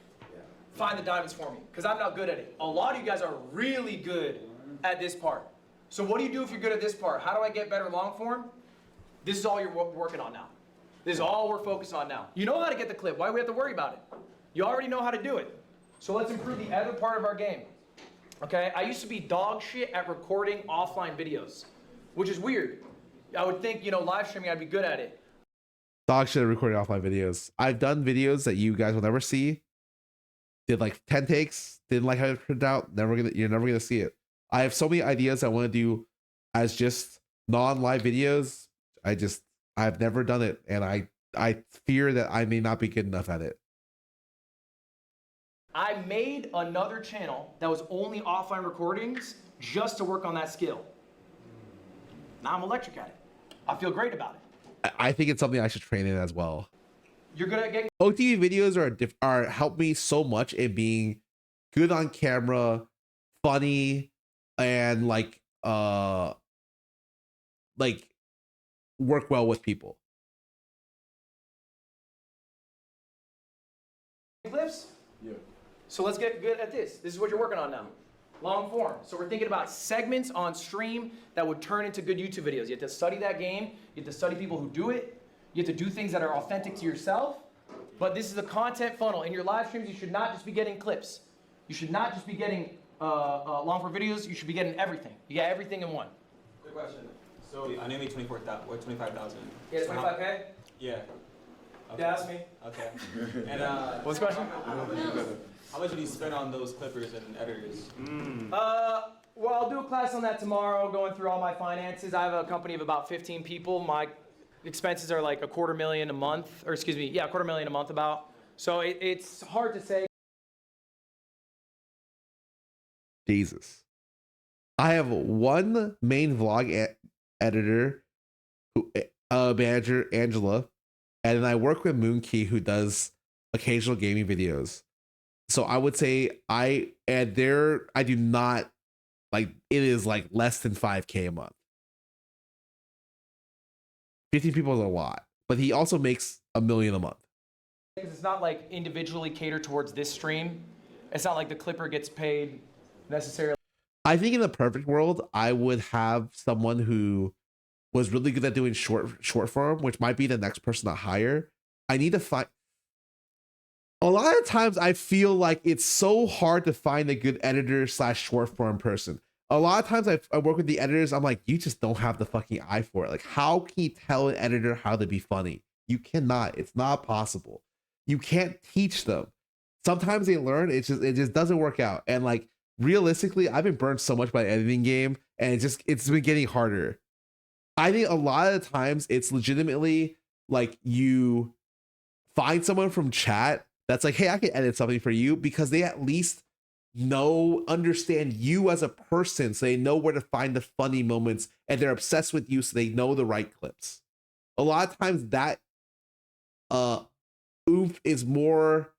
Find the diamonds for me, because I'm not good at it. A lot of you guys are really good at this part. So what do you do if you're good at this part? How do I get better long form? This is all you're working on now. This is all we're focused on now. You know how to get the clip. Why do we have to worry about it? You already know how to do it. So let's improve the other part of our game. Okay? I used to be dog shit at recording offline videos, which is weird. I would think, live streaming, I'd be good at it. Dog shit at recording offline videos. I've done videos that you guys will never see. Did like 10 takes, didn't like how it turned out. You're never gonna see it. I have so many ideas I want to do as just non-live videos. I've never done it, and I fear that I may not be good enough at it. I made another channel that was only offline recordings just to work on that skill. Now I'm electric at it. I feel great about it. I think it's something I should train in as well. You're good at getting OTV videos are help me so much in being good on camera, funny, and like work well with people. clips? Yeah. So let's get good at this. This is what you're working on now. Long form. So we're thinking about segments on stream that would turn into good YouTube videos. You have to study that game. You have to study people who do it. You have to do things that are authentic to yourself. But this is a content funnel. In your live streams, you should not just be getting clips. You should not just be getting long form videos. You should be getting everything. You get everything in one. Good question. So I named me 25,000. Yeah, 25K? Yeah. Okay. Yeah, that's me. Okay. And what's the question? How much do you spend on those clippers and editors? Well, I'll do a class on that tomorrow, going through all my finances. I have a company of about 15 people. My expenses are like $250,000 a month, or excuse me, yeah, $250,000 a month about. So it's hard to say. Jesus. I have one main vlog editor, manager, Angela, and then I work with Moonkey, who does occasional gaming videos. So I would say I do not, like, it is like less than 5K a month. 15 people is a lot, but he also makes $1 million a month. Because it's not like individually catered towards this stream. It's not like the clipper gets paid necessarily. I think in the perfect world, I would have someone who was really good at doing short form, which might be the next person to hire. I need to find. A lot of times I feel like it's so hard to find a good editor / short form person. A lot of times I work with the editors. I'm like, you just don't have the fucking eye for it. Like, how can you tell an editor how to be funny? You cannot. It's not possible. You can't teach them. Sometimes they learn. It just doesn't work out. And like, realistically, I've been burned so much by the editing game, and it's been getting harder. I think a lot of the times it's legitimately like you find someone from chat that's like, hey, I can edit something for you, because they at least understand you as a person, so they know where to find the funny moments, and they're obsessed with you, so they know the right clips. A lot of times that oomph is more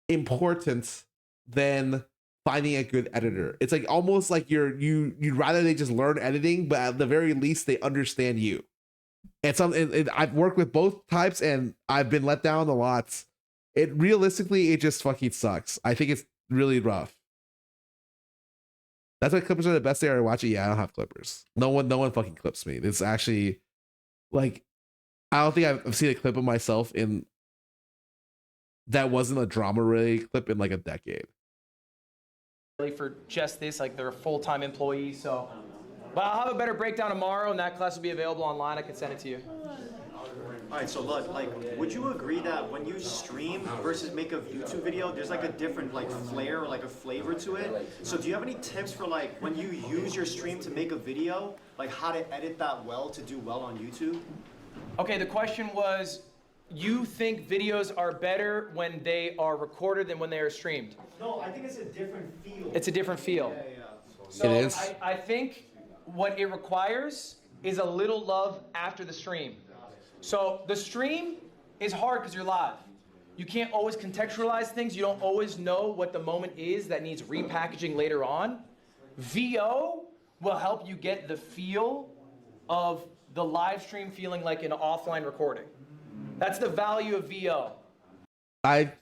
important than finding a good editor. It's like almost like you'd rather they just learn editing, but at the very least they understand you. And I've worked with both types and I've been let down a lot. It realistically, it just fucking sucks. I think it's really rough. That's why clippers are the best they are to watch it. Yeah, I don't have clippers. No one fucking clips me. It's actually like, I don't think I've seen a clip of myself in that wasn't a drama related clip in like a decade. For just this, like they're a full-time employee, so. But I'll have a better breakdown tomorrow, and that class will be available online. I can send it to you. All right, so look, like, would you agree that when you stream versus make a YouTube video, there's like a different like flair or like a flavor to it? So do you have any tips for like when you use your stream to make a video, like how to edit that well to do well on YouTube? Okay, the question was, you think videos are better when they are recorded than when they are streamed? No, I think it's a different feel. It's a different feel. Yeah. So it is. I think what it requires is a little love after the stream. So the stream is hard because you're live. You can't always contextualize things. You don't always know what the moment is that needs repackaging later on. VO will help you get the feel of the live stream feeling like an offline recording. That's the value of VO. I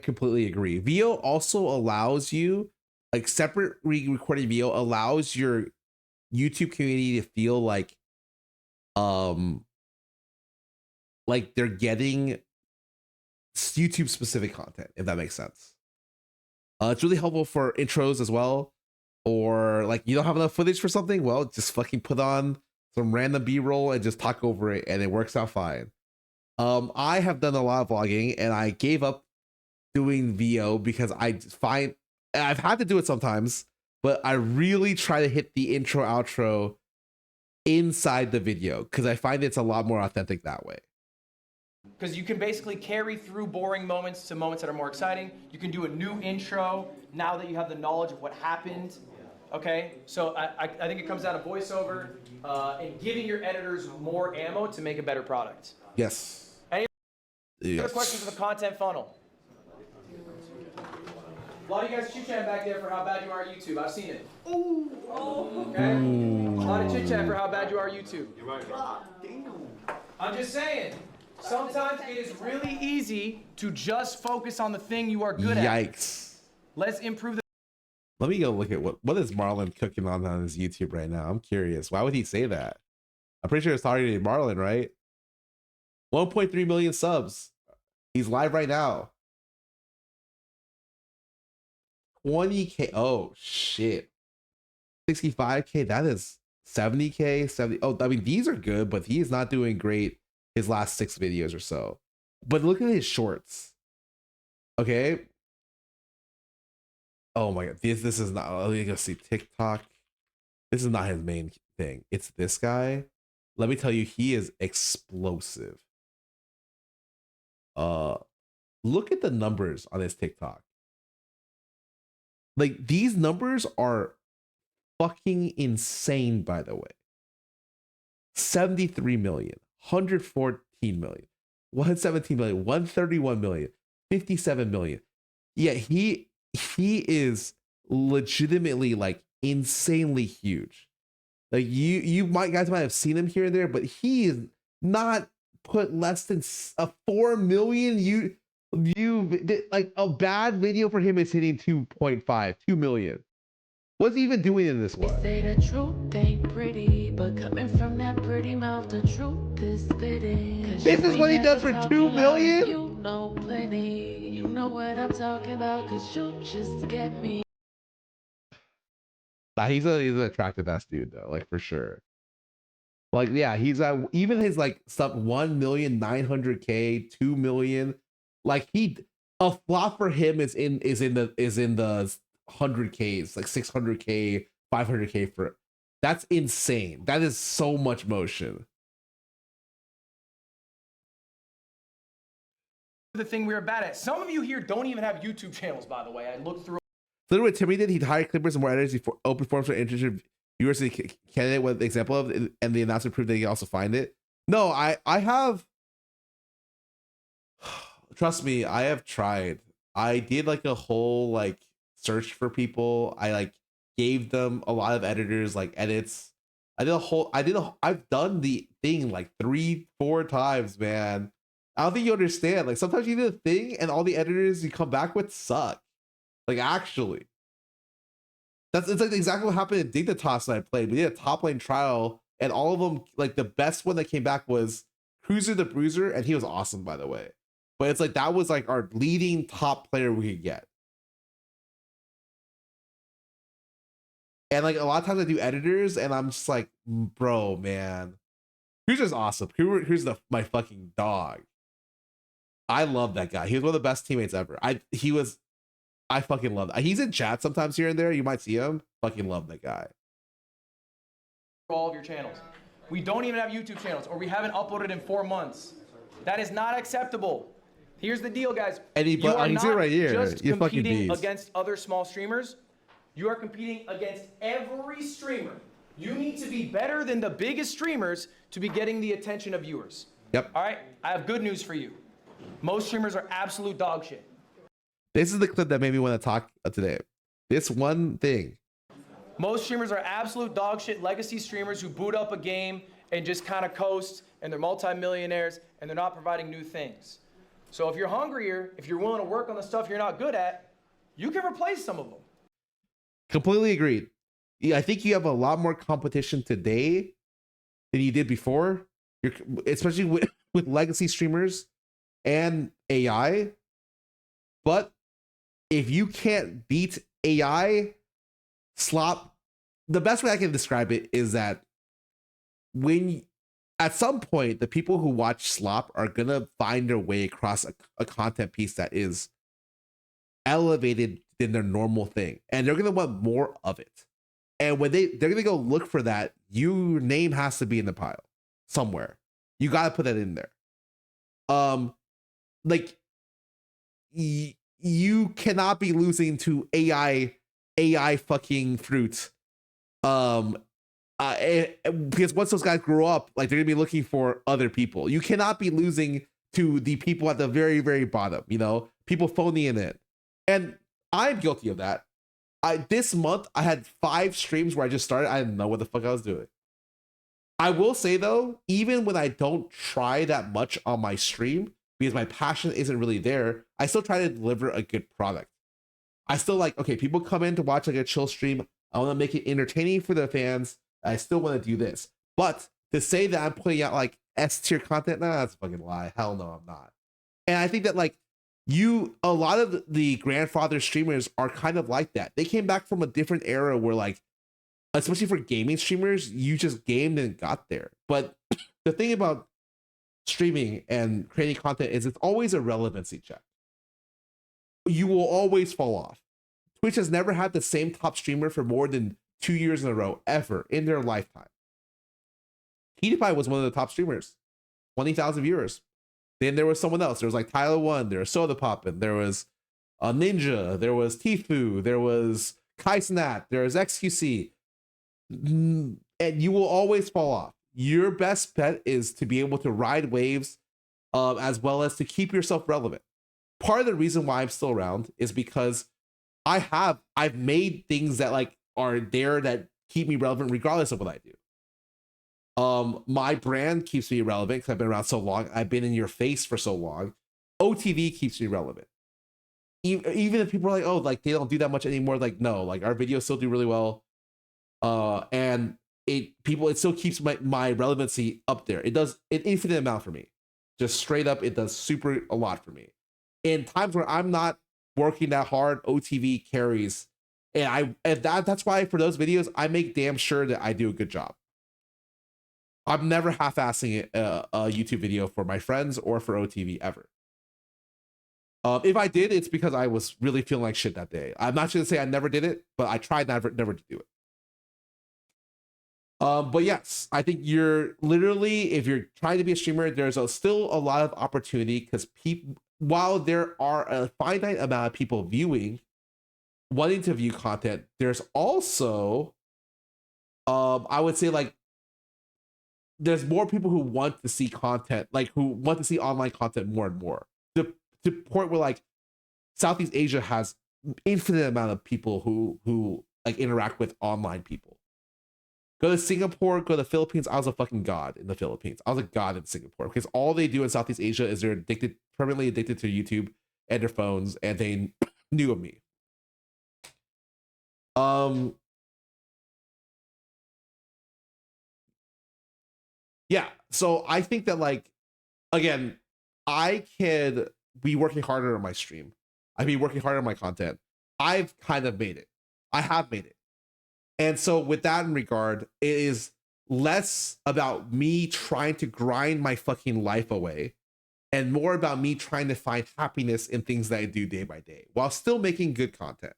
completely agree. VO also allows you, like separate recording VO allows your YouTube community to feel like they're getting YouTube specific content, if that makes sense. It's really helpful for intros as well, or like you don't have enough footage for something, well, just fucking put on some random B-roll and just talk over it, and it works out fine. I have done a lot of vlogging and I gave up doing VO because I find I've had to do it sometimes, but I really try to hit the intro outro inside the video because I find it's a lot more authentic that way. Because you can basically carry through boring moments to moments that are more exciting. You can do a new intro now that you have the knowledge of what happened. Okay, so I think it comes down to voiceover and giving your editors more ammo to make a better product. Yes. Any other questions on the content funnel? A lot of you guys chit-chatting back there for how bad you are at YouTube. I've seen it. Ooh. Okay? A lot of chit-chat for how bad you are at YouTube. You're right, bro. I'm just saying, sometimes it is really easy to just focus on the thing you are good at. Yikes. Let's improve the... Let me go look at what is Marlon cooking on his YouTube right now. I'm curious. Why would he say that? I'm pretty sure it's targeted Marlon, right? 1.3 million subs. He's live right now. 20K. Oh shit. 65K. That is 70K. 70. Oh, I mean, these are good, but he is not doing great his last 6 videos or so. But look at his shorts. Okay. Oh my god. This is not. Let me go see TikTok. This is not his main thing. It's this guy. Let me tell you, he is explosive. Look at the numbers on his TikTok. Like, these numbers are fucking insane, by the way. 73 million, 114 million, 117 million, 131 million, 57 million. Yeah, he is legitimately like insanely huge. Like you guys might have seen him here and there, but he is not put less than a 4 million like a bad video for him is hitting 2.5, 2 million. What's he even doing in this one? Say the truth ain't pretty, but coming from that pretty mouth, the truth is fitting. This is what he does for 2 million? You know plenty, you know what I'm talking about, cause you just get me. Nah, he's an attractive ass dude though, like for sure. Like, yeah, he's even his like stuff 1,900,000, 2 million. Like a flop for him is in the 100Ks, like 600K, 500K for that's insane. That is so much motion. The thing we were bad at. Some of you here don't even have YouTube channels, by the way. I looked through. Literally what Timmy did, he'd hire clippers and more editors before open forms for interested viewers to the candidate what the example of, and the announcement proved they can also find it. No, I have trust me, I have tried. I did like a whole like search for people. I like gave them a lot of editors like edits. I've done the thing like 3-4 times, man. I don't think you understand. Like sometimes you do a thing and all the editors you come back with suck. Like actually. It's like exactly what happened in Dignitas that I played. We did a top lane trial and all of them, like the best one that came back was Cruiser the Bruiser, and he was awesome by the way. But it's like that was like our leading top player we could get. And like a lot of times I do editors and I'm just like, bro, man. Cruiser's awesome. Cruiser's my fucking dog. I love that guy. He was one of the best teammates ever. I fucking love that. He's in chat sometimes here and there. You might see him. Fucking love that guy. All of your channels. We don't even have YouTube channels, or we haven't uploaded in 4 months. That is not acceptable. Here's the deal, guys. You are not right here. just You're competing fucking against other small streamers. You are competing against every streamer. You need to be better than the biggest streamers to be getting the attention of viewers. Yep. All right, I have good news for you. Most streamers are absolute dog shit. This is the clip that made me want to talk today. This one thing. Most streamers are absolute dog shit legacy streamers who boot up a game and just kind of coast, and they're multimillionaires and they're not providing new things. So if you're hungrier, if you're willing to work on the stuff you're not good at, you can replace some of them. Completely agreed. Yeah, I think you have a lot more competition today than you did before. Especially with legacy streamers and AI. But if you can't beat AI, slop, the best way I can describe it is that at some point, the people who watch slop are gonna find their way across a content piece that is elevated than their normal thing, and they're gonna want more of it. And when they're gonna go look for that, your name has to be in the pile somewhere. You gotta put that in there. Like you cannot be losing to AI fucking fruit. Because once those guys grow up, like they're gonna be looking for other people. You cannot be losing to the people at the very, very bottom, you know, people phoning it. And I'm guilty of that. This month I had 5 streams where I just started. I didn't know what the fuck I was doing. I will say though, even when I don't try that much on my stream, because my passion isn't really there, I still try to deliver a good product. I still like, okay, people come in to watch like a chill stream. I want to make it entertaining for the fans. I still want to do this. But to say that I'm putting out like S tier content, nah, that's a fucking lie. Hell no, I'm not. And I think that like a lot of the grandfather streamers are kind of like that. They came back from a different era where like, especially for gaming streamers, you just gamed and got there. But the thing about streaming and creating content is it's always a relevancy check. You will always fall off. Twitch has never had the same top streamer for more than 2 years in a row, ever, in their lifetime. PewDiePie was one of the top streamers. 20,000 viewers. Then there was someone else. There was like Tyler One, there was Soda Poppin', there was Ninja, there was Tfue, there was Kai Snap, there was XQC. And you will always fall off. Your best bet is to be able to ride waves as well as to keep yourself relevant. Part of the reason why I'm still around is because I've made things that like are there that keep me relevant regardless of what I do. My brand keeps me relevant because I've been around so long. I've been in your face for so long. OTV keeps me relevant. Even if people are like, oh, like they don't do that much anymore. Like, no, like our videos still do really well. And it still keeps my relevancy up there. It does an infinite amount for me. Just straight up, it does a lot for me. In times where I'm not working that hard, OTV carries. And that's why for those videos, I make damn sure that I do a good job. I'm never half-assing a YouTube video for my friends or for OTV ever. If I did, it's because I was really feeling like shit that day. I'm not going to say I never did it, but I tried never to do it. But yes, I think you're literally, if you're trying to be a streamer, there's still a lot of opportunity because while there are a finite amount of people wanting to view content, there's also, I would say like, there's more people who want to see content, like who want to see online content more and more. to the point where like Southeast Asia has infinite amount of people who like interact with online people. Go to Singapore, go to the Philippines. I was a fucking god in the Philippines. I was a god in Singapore because all they do in Southeast Asia is they're permanently addicted to YouTube and their phones, and they knew of me. Yeah, so I think that like, again, I could be working harder on my stream. I'd be working harder on my content. I've kind of made it. I have made it. And so with that in regard, it is less about me trying to grind my fucking life away and more about me trying to find happiness in things that I do day by day while still making good content.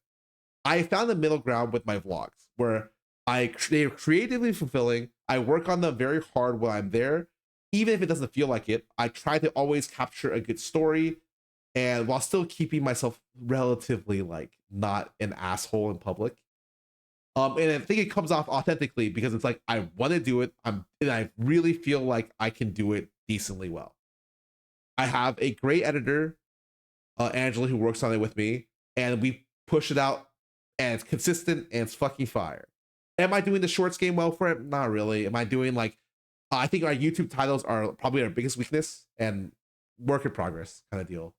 I found the middle ground with my vlogs where they're creatively fulfilling. I work on them very hard while I'm there. Even if it doesn't feel like it, I try to always capture a good story and while still keeping myself relatively like not an asshole in public. And I think it comes off authentically because it's like I want to do it. And I really feel like I can do it decently well. I have a great editor, Angela, who works on it with me, and we push it out, and it's consistent and it's fucking fire. Am I doing the shorts game well for it? Not really. Am I doing like? I think our YouTube titles are probably our biggest weakness and work in progress kind of deal.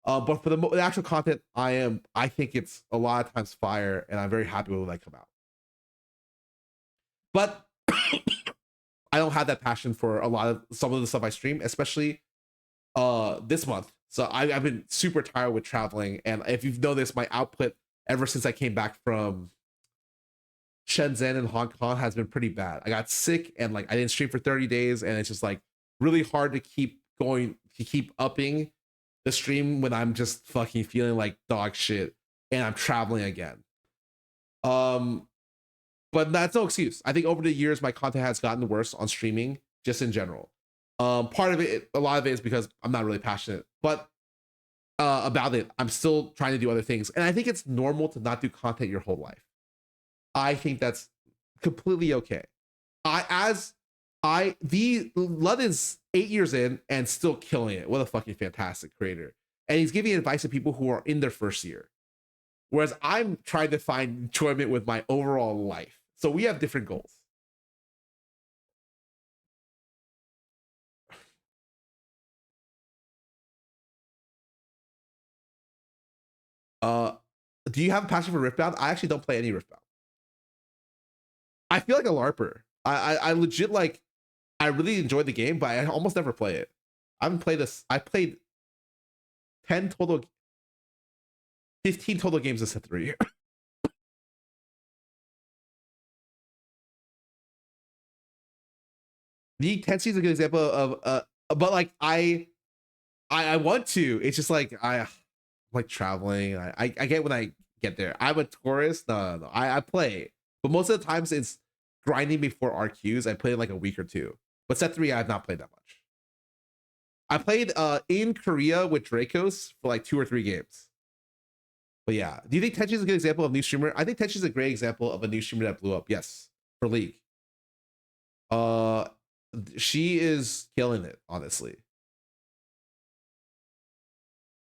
But for the actual content, I think it's a lot of times fire, and I'm very happy with when I come out. But I don't have that passion for some of the stuff I stream, especially this month. So I've been super tired with traveling, and if you've noticed, my output ever since I came back from Shenzhen and Hong Kong has been pretty bad. I got sick, and like I didn't stream for 30 days, and it's just like really hard to keep upping the stream when I'm just fucking feeling like dog shit and I'm traveling again. But that's no excuse. I think over the years my content has gotten worse on streaming just in general. Part of it, a lot of it is because I'm not really passionate, but about it, I'm still trying to do other things. And I think it's normal to not do content your whole life. I think that's completely okay. London's 8 years in and still killing it. What a fucking fantastic creator. And he's giving advice to people who are in their first year. Whereas I'm trying to find enjoyment with my overall life. So we have different goals. Do you have a passion for Riftbound? I actually don't play any Riftbound. I feel like a LARPer. I legit like, I really enjoyed the game, but I almost never play it. I haven't played this. I played 15 total games this set 3 years. The Tensi is a good example of but like I want to. It's just like I like traveling. I get when I get there. I'm a tourist. No. I play, but most of the times it's grinding before RQs. I play in like a week or two. But set 3 I have not played that much. I played in Korea with Dracos for like 2 or 3 games. But yeah, do you think Tenchi is a good example of a new streamer? I think Tenchi is a great example of a new streamer that blew up. Yes, for League. She is killing it, honestly.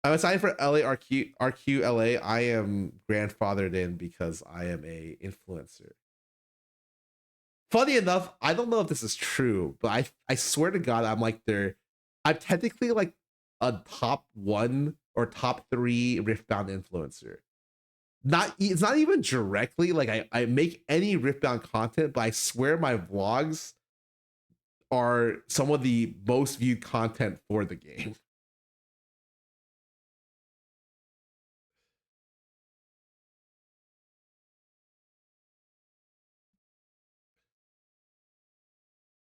I'm excited for RQ LA. I am grandfathered in because I am a influencer. Funny enough, I don't know if this is true, but I swear to God, I'm technically like a top 1 or top 3 Riftbound influencer. It's not even directly like I make any Riftbound content, but I swear my vlogs are some of the most viewed content for the game.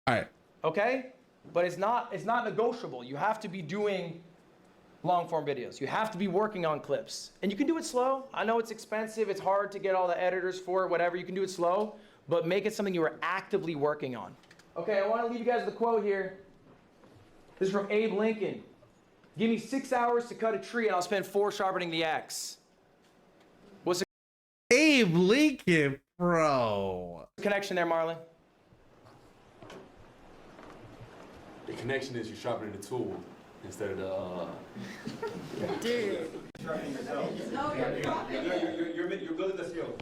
All right. Okay? But it's not negotiable. You have to be doing long form videos. You have to be working on clips. And you can do it slow. I know it's expensive. It's hard to get all the editors for it, whatever. You can do it slow, but make it something you are actively working on. Okay, I want to leave you guys with a quote here. This is from Abe Lincoln. Give me 6 hours to cut a tree and I'll spend 4 sharpening the axe. What's the Abe Lincoln, bro? connection there, Marlon? The connection is you're sharpening the tool. instead of the. Dude. You're good at this, yo.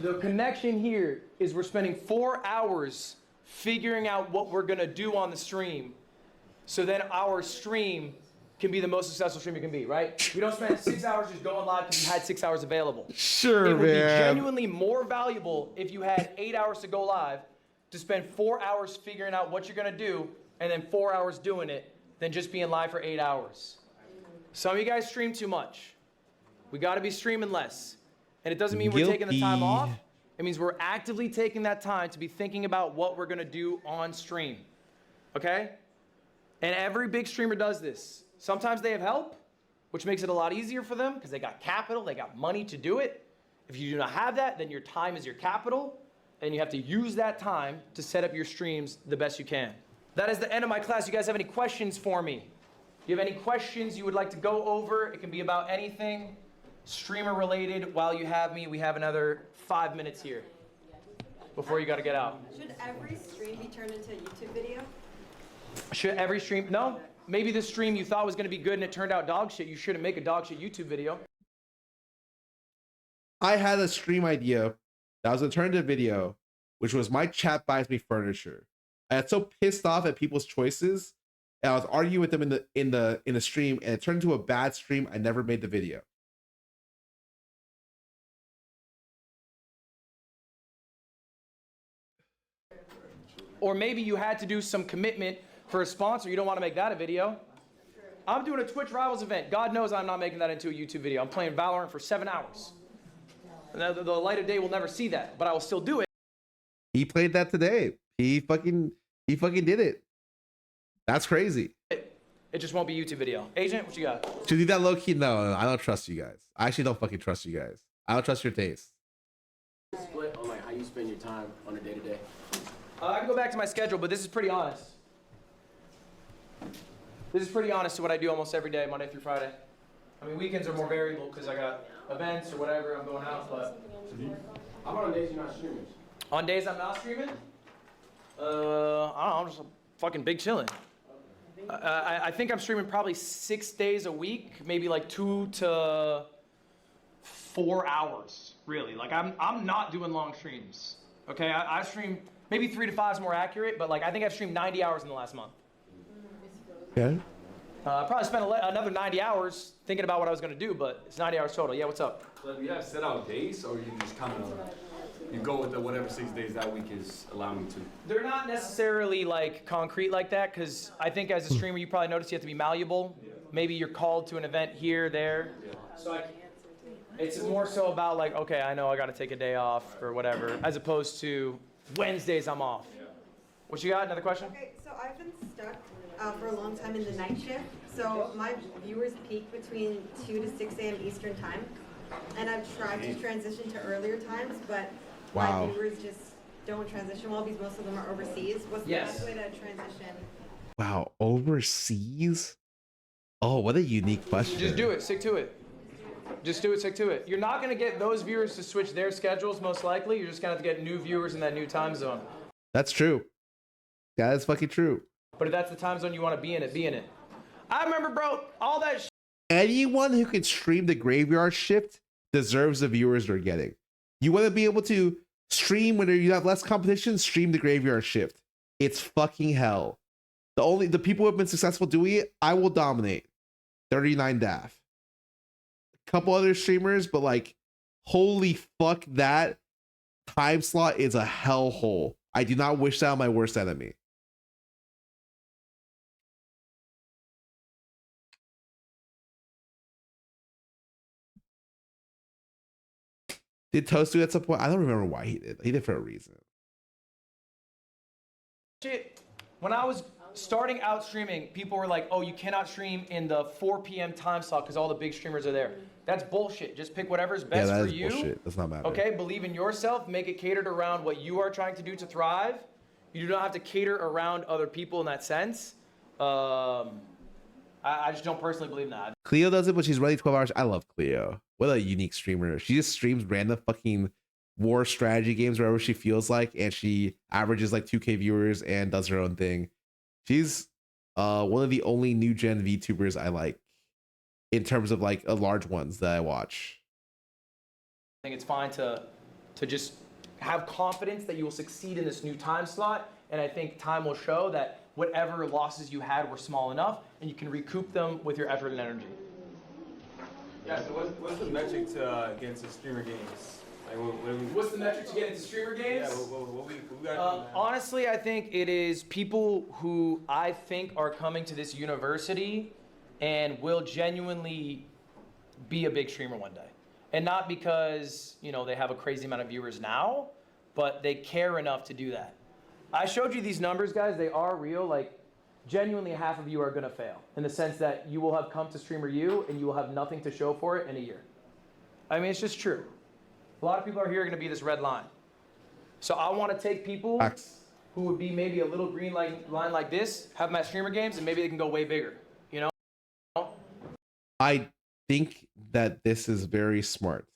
The connection here is we're spending 4 hours figuring out what we're gonna do on the stream, so then our stream can be the most successful stream it can be, right? We don't spend 6 hours just going live because you had 6 hours available. Sure, it would man. be genuinely more valuable if you had 8 hours to go live, to spend 4 hours figuring out what you're gonna do, and then 4 hours doing it, than just being live for 8 hours. Some of you guys stream too much. We gotta be streaming less. And it doesn't mean we're taking the time off. It means we're actively taking that time to be thinking about what we're gonna do on stream, okay? And every big streamer does this. Sometimes they have help, which makes it a lot easier for them because they got capital, they got money to do it. If you do not have that, then your time is your capital, and you have to use that time to set up your streams the best you can. That is the end of my class. You guys have any questions for me? You have any questions you would like to go over? It can be about anything streamer related. While you have me, we have another 5 minutes here before you got to get out. Should every stream be turned into a YouTube video? Should every stream? No. Maybe this stream you thought was going to be good and it turned out dog shit. You shouldn't make a dog shit YouTube video. I had a stream idea that was going to turn into a video, which was my chat buys me furniture. I got so pissed off at people's choices, and I was arguing with them in the stream, and it turned into a bad stream. I never made the video. Or maybe you had to do some commitment for a sponsor. You don't want to make that a video. I'm doing a Twitch Rivals event. God knows I'm not making that into a YouTube video. I'm playing Valorant for 7 hours. And the light of day will never see that, but I will still do it. He played that today. He fucking did it. That's crazy. It just won't be a YouTube video. Agent, what you got? To do that low key, no, I don't trust you guys. I actually don't fucking trust you guys. I don't trust your taste. Split on like how you spend your time on a day to day. I can go back to my schedule, but this is pretty honest. This is pretty honest to what I do almost every day, Monday through Friday. I mean, weekends are more variable because I got events or whatever, I'm going out, but... How about on days you're not streaming? On days I'm not streaming? I don't know, I'm just fucking big chilling. I think I'm streaming probably 6 days a week, maybe like 2 to 4 hours, really. Like I'm not doing long streams, okay? I stream, maybe 3 to 5 is more accurate, but like I think I've streamed 90 hours in the last month. Okay. I probably spent another 90 hours thinking about what I was gonna do, but it's 90 hours total. Yeah, what's up? So do you have set out days, or you just kind of you go with the whatever 6 days that week is allowing you to? They're not necessarily like concrete like that, because I think as a streamer you probably notice you have to be malleable. Maybe you're called to an event here, there. So it's more so about like, okay, I know I gotta take a day off or whatever, as opposed to Wednesdays I'm off. What you got? Another question? Okay, so I've been stuck for a long time in the night shift. So my viewers peak between 2 to 6 a.m. Eastern time. And I've tried to transition to earlier times, but my viewers just don't transition well because most of them are overseas. What's the best way to transition? Wow, overseas? Oh, what a unique question. Just do it, stick to it. Just do it, stick to it. You're not gonna get those viewers to switch their schedules most likely. You're just gonna have to get new viewers in that new time zone. That's true. That is fucking true. But if that's the time zone you want to be in it, be in it. I remember, bro, all that Anyone who can stream the graveyard shift deserves the viewers they're getting. You want to be able to stream when you have less competition, stream the graveyard shift. It's fucking hell. The people who have been successful doing it, I will dominate. 39 DAF. A couple other streamers, but like, holy fuck, that time slot is a hellhole. I do not wish that on my worst enemy. Did Toast do it at some point? I don't remember why he did. He did for a reason. shit. When I was starting out streaming, people were like, oh, you cannot stream in the 4 p.m. time slot because all the big streamers are there. That's bullshit. Just pick whatever's best for you. Bullshit. Does not matter. Okay, believe in yourself. Make it catered around what you are trying to do to thrive. You do not have to cater around other people in that sense. I just don't personally believe in that. Cleo does it, but she's running 12 hours. I love Cleo. What a unique streamer. She just streams random fucking war strategy games wherever she feels like, and she averages like 2K viewers and does her own thing. She's one of the only new gen VTubers I like in terms of like large ones that I watch. I think it's fine to just have confidence that you will succeed in this new time slot. And I think time will show that whatever losses you had were small enough and you can recoup them with your effort and energy. Yeah, so what's the metric to get into streamer games? Like, What's the metric to get into streamer games? Yeah, what we got honestly, I think it is people who I think are coming to this university and will genuinely be a big streamer one day. And not because, you know, they have a crazy amount of viewers now, but they care enough to do that. I showed you these numbers, guys. They are real. Like, genuinely half of you are going to fail in the sense that you will have come to Streamer U and you will have nothing to show for it in a year. I mean, it's just true. A lot of people are here going to be this red line. So I want to take people who would be maybe a little green line like this, have them at streamer games, and maybe they can go way bigger, you know? I think that this is very smart.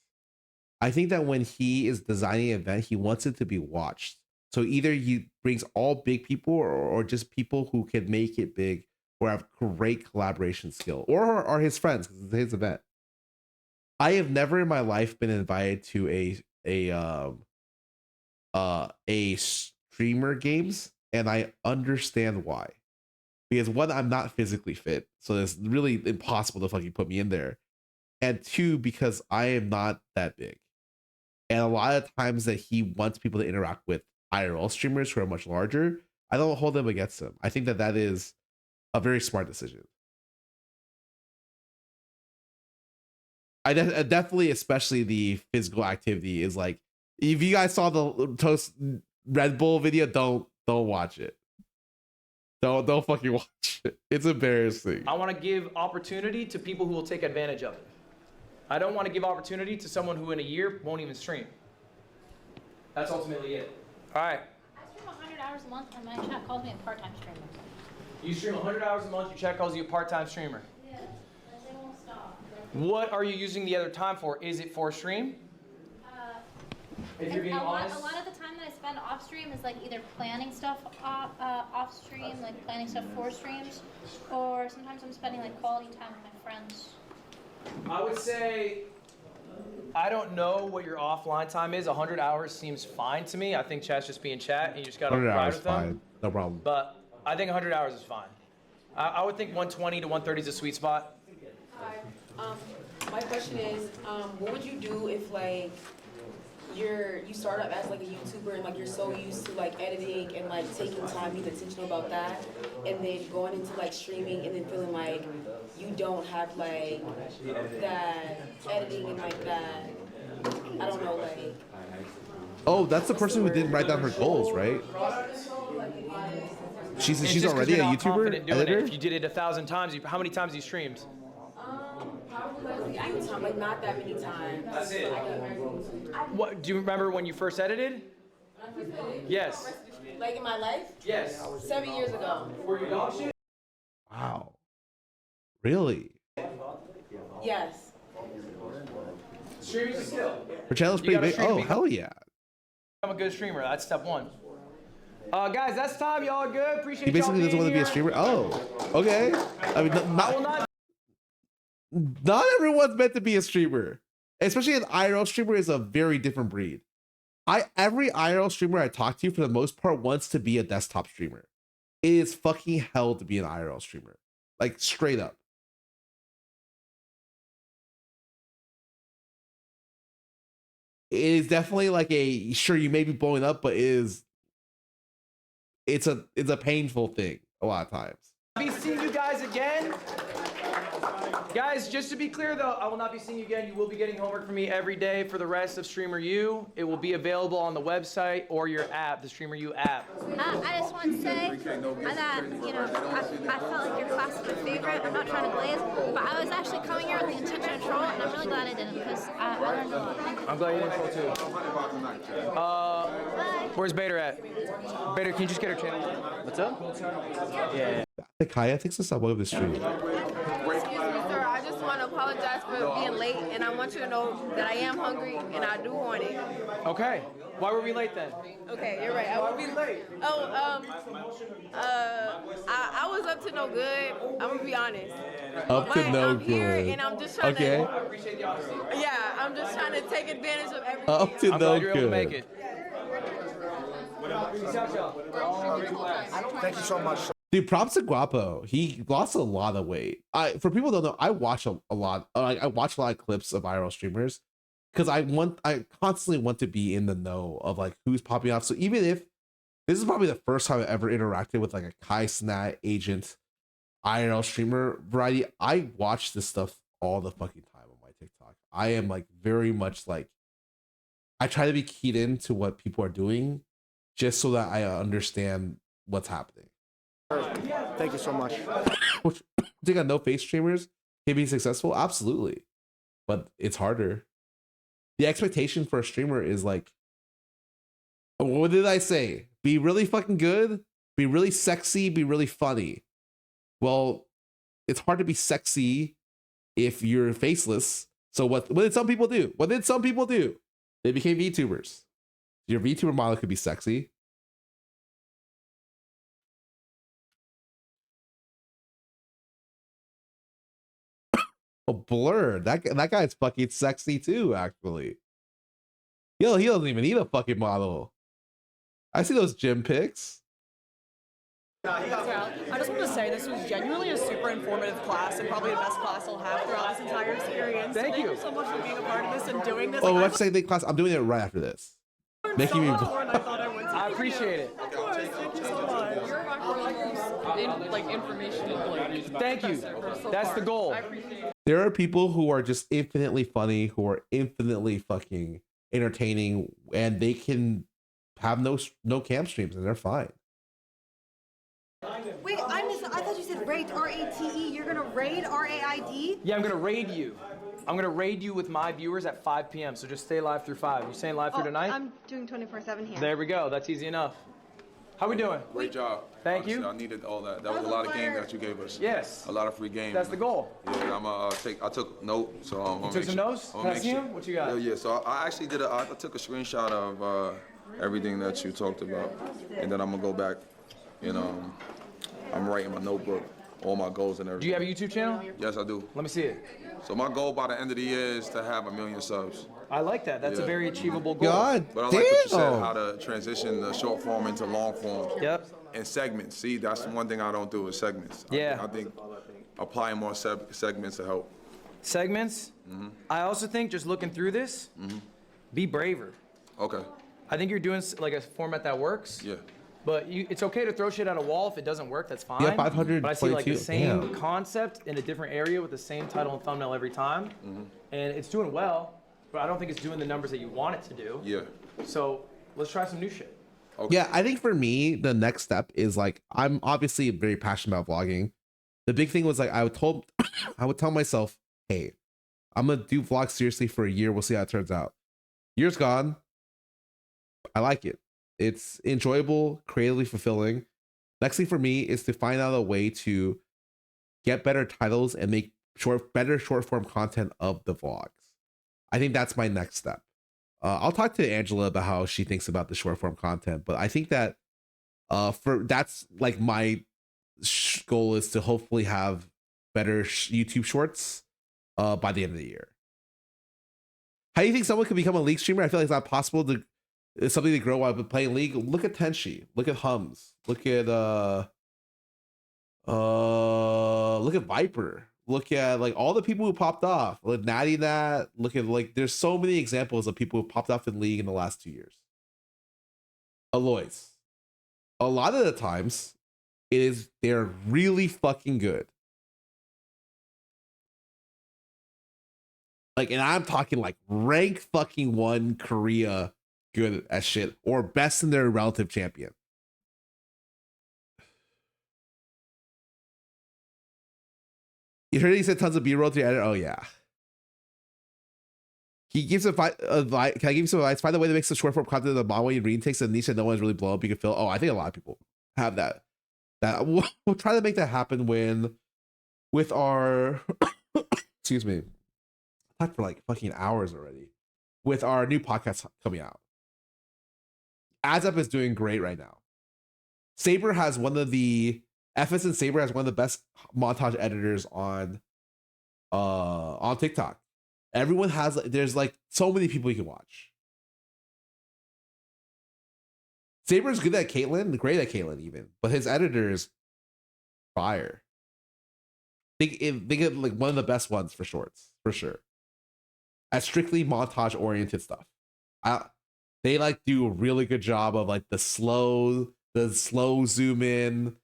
I think that when he is designing an event, he wants it to be watched. So either he brings all big people or just people who can make it big or have great collaboration skill or are his friends because it's his event. I have never in my life been invited to a streamer games, and I understand why. Because one, I'm not physically fit, so it's really impossible to fucking put me in there. And two, because I am not that big. And a lot of times that he wants people to interact with IRL streamers who are much larger, I don't hold them against him. I think that that is a very smart decision. I definitely, especially the physical activity is like, if you guys saw the Toast Red Bull video, don't watch it. Don't fucking watch it. It's embarrassing. I want to give opportunity to people who will take advantage of it. I don't want to give opportunity to someone who in a year won't even stream. That's ultimately it. All right. I stream 100 hours a month and my chat calls me a part-time streamer. You stream 100 hours a month, your chat calls you a part-time streamer. Yeah, they won't stop. What are you using the other time for? Is it for stream? If you're being honest. A lot of the time that I spend off stream is like either planning stuff off stream, like planning stuff for streams, or sometimes I'm spending like quality time with my friends. I would say, I don't know what your offline time is. 100 hours seems fine to me. I think chat's just being chat, and you just gotta 100 ride hours with them. fine, no problem. But I think 100 hours is fine. I would think 120 to 130 is a sweet spot. Hi. My question is, what would you do if like you start up as like a YouTuber and like you're so used to like editing and like taking time, being intentional about that, and then going into like streaming and then feeling like you don't have like that editing and like that, I don't know, like. Oh, that's the person who didn't write down her goals, right? She's already a YouTuber editor? If you did it 1,000 times, how many times you streamed? Probably like a few times, like not that many times. That's it. What do you remember when you first edited? Yes. Like in my life? Yes. 7 years ago. Before your dog shit? Wow. Really? Yes. Streaming's a skill. Her channel's pretty big. Oh, hell yeah. I'm a good streamer. That's step one. Guys, that's time. Y'all are good. Appreciate He basically y'all doesn't want to be a streamer. Oh, okay. I mean, not everyone's meant to be a streamer. Especially an IRL streamer is a very different breed. Every IRL streamer I talk to, for the most part, wants to be a desktop streamer. It is fucking hell to be an IRL streamer. Like, straight up. It is definitely like sure, you may be blowing up, but it's a painful thing a lot of times. I'll be seeing you guys again. Guys, just to be clear though, I will not be seeing you again. You will be getting homework from me every day for the rest of Streamer U. It will be available on the website or your app, the Streamer U app. I just want to say that, you know, I felt like your class was my favorite. I'm not trying to glaze, but I was actually coming here with the intention of troll, and I'm really glad I didn't, because I learned a lot. I'm glad you didn't troll too. Where's Bader at? Bader, can you just get her channel? What's up? Yeah. The Kaya thinks it's above the stream. Excuse me, sir. I just want to apologize for being late, and I want you to know that I am hungry and I do want it. Okay. Why were we late then? Okay, you're right. I would be late. Oh, I was up to no good. I'm gonna be honest. Up to But no I'm here good. and I'm just trying Okay. to. Yeah, I'm just trying to take advantage of everything. Up to I'm no glad you're able to make good. it. Thank you so much. Dude, props to Guapo. He lost a lot of weight. For people who don't know, I watch a lot. I watch a lot of clips of viral streamers because I constantly want to be in the know of like who's popping off. So even if this is probably the first time I ever interacted with like a Kai Snat agent IRL streamer variety, I watch this stuff all the fucking time on my TikTok. I am like very much like I try to be keyed into what people are doing just so that I understand what's happening. Thank you so much. Which think no face streamers can be successful? Absolutely. But it's harder. The expectation for a streamer is like, what did I say? Be really fucking good, be really sexy, be really funny. Well, it's hard to be sexy if you're faceless. So what did some people do? What did some people do? They became VTubers. Your VTuber model could be sexy. Oh, Blur. That guy's fucking sexy too, actually. Yo, he doesn't even need a fucking model. I see those gym pics. I just want to say this was genuinely a super informative class and probably the best class I'll have throughout this entire experience. Thank you So much for being a part of this and doing this. Oh, Like, let's say the class. I'm doing it right after this. Making me. I appreciate it. Of course, thank you so much. You're my like information. Thank you. That's the goal. There are people who are just infinitely funny, who are infinitely fucking entertaining, and they can have no cam streams, and they're fine. Wait, I thought you said raid, R-A-T-E. You're gonna raid, R-A-I-D? Yeah, I'm gonna raid you. I'm gonna raid you with my viewers at 5 p.m. So just stay live through 5. You staying live through tonight? I'm doing 24/7 here. There we go. That's easy enough. How we doing? Great job. Thank Honestly, you. I needed all that. That was a lot of game that you gave us. Yes. A lot of free game. That's the goal. Yeah, I took note. So I'm You took some notes? Can I see them? What you got? Yeah. So I actually did. I took a screenshot of everything that you talked about, and then I'm gonna go back. I'm writing my notebook, all my goals and everything. Do you have a YouTube channel? Yes, I do. Let me see it. So my goal by the end of the year is to have 1 million subs. I like that. That's a very achievable goal. But I like what you said, how to transition the short form into long form. Yep. And segments. See, that's one thing I don't do is segments. Yeah. I think applying more segments to help. Segments? I also think just looking through this, be braver. Okay. I think you're doing like a format that works. Yeah. But it's okay to throw shit at a wall. If it doesn't work, that's fine. Yeah, 522. But I see like the same Damn. concept in a different area with the same title and thumbnail every time. And it's doing well, but I don't think it's doing the numbers that you want it to do. Yeah. So let's try some new shit. Okay. Yeah, I think for me, the next step is like, I'm obviously very passionate about vlogging. The big thing was like, I would tell myself, hey, I'm gonna do vlogs seriously for a year. We'll see how it turns out. Year's gone. I like it. It's enjoyable, creatively fulfilling. Next thing for me is to find out a way to get better titles and make better short form content of the vlogs. I think that's my next step. I'll talk to Angela about how she thinks about the short form content, but I think that that's like my goal is to hopefully have better YouTube shorts by the end of the year. How do you think someone could become a League streamer? I feel like it's not possible to. It's something to grow while playing League. Look at Tenshi. Look at Hums. Look at Viper. Look at like all the people who popped off. Like Natty Nat. Look at like there's so many examples of people who popped off in League in the last 2 years. Aloys. A lot of the times, they're really fucking good. Like, and I'm talking like rank fucking 1 Korea good as shit, or best in their relative champion. You heard he said tons of B-roll to edit? Oh yeah. He gives advice. Can I give you some advice? Find a way to make some short form content of the Maui and Reed takes a niche that no one's really blown up. You can fill. Oh, I think a lot of people have that. We'll try to make that happen with our excuse me. I talked for like fucking hours already. With our new podcast coming out. Azep is doing great right now. Saber has one of the FS and Saber has one of the best montage editors on TikTok. Everyone has, there's like so many people you can watch. Saber's good at Caitlyn, great at Caitlyn even, but his editor is fire. They get like one of the best ones for shorts, for sure. At strictly montage oriented stuff. They like do a really good job of like the slow zoom in,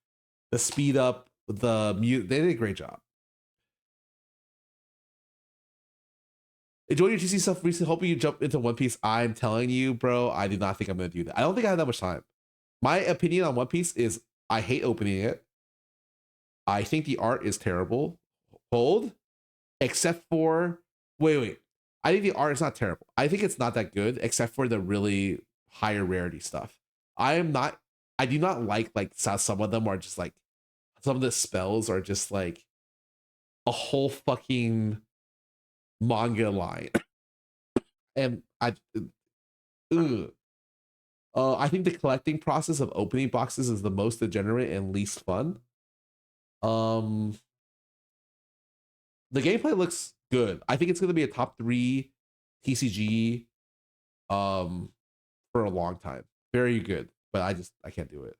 the speed up, the mute. They did a great job. Enjoying your TC stuff recently. Hoping you jump into One Piece. I'm telling you, bro, I do not think I'm gonna do that. I don't think I have that much time. My opinion on One Piece is I hate opening it. I think the art is terrible. Hold. Except for wait. I think the art is not terrible. I think it's not that good, except for the really higher rarity stuff. I do not like some of them are just like, some of the spells are just like a whole fucking manga line. And I think the collecting process of opening boxes is the most degenerate and least fun. The gameplay looks good. I think it's going to be a top 3 TCG for a long time. Very good, but I can't do it.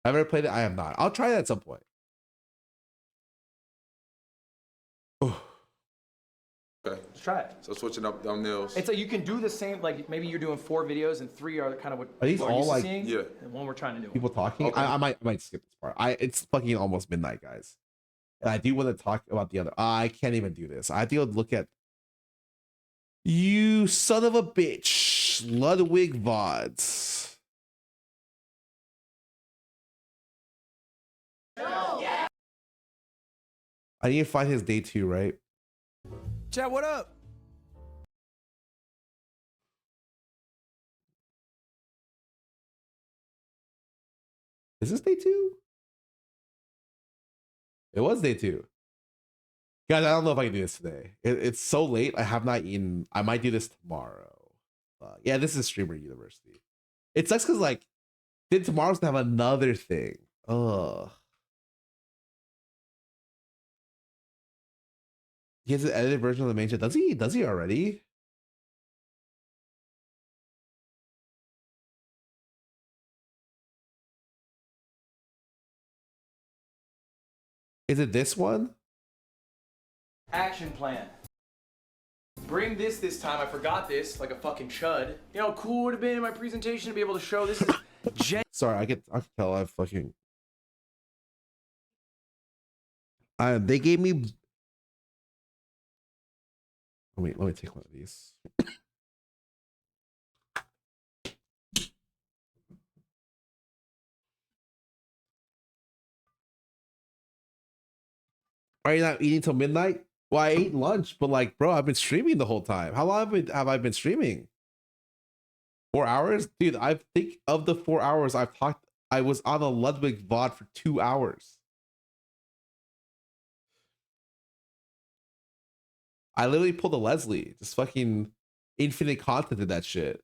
I've ever played it. I have not. I'll try that at some point. Okay. Let's try it. So switching up thumbnails. It's like you can do the same, like maybe you're doing 4 videos and 3 are kind of what Are these people all used to like seeing, yeah, and one we're trying to do. people talking? Okay. I might skip this part. It's fucking almost midnight, guys. And I do want to talk about the other. I can't even do this. I have to look at you son of a bitch, Ludwig VODs. I need to find his day 2, right? Chat, what up? Is this day 2? It was day 2. Guys, I don't know if I can do this today. It's so late. I have not eaten. I might do this tomorrow. Yeah, this is Streamer University. It sucks because like, then tomorrow's gonna have another thing. Ugh. He has an edited version of the main chat. Does he? Does he already? Is it this one? Action plan. Bring this time. I forgot this, like a fucking chud. You know how cool it would have been in my presentation to be able to show this is Sorry, I can tell I fucking. They gave me. Let me take one of these. Are you not eating till midnight? Well, I ate lunch, but like, bro, I've been streaming the whole time. How long have I been streaming? 4 hours? Dude, I think of the 4 hours I've talked, I was on a Ludwig VOD for 2 hours. I literally pulled a Leslie. Just fucking infinite content in that shit.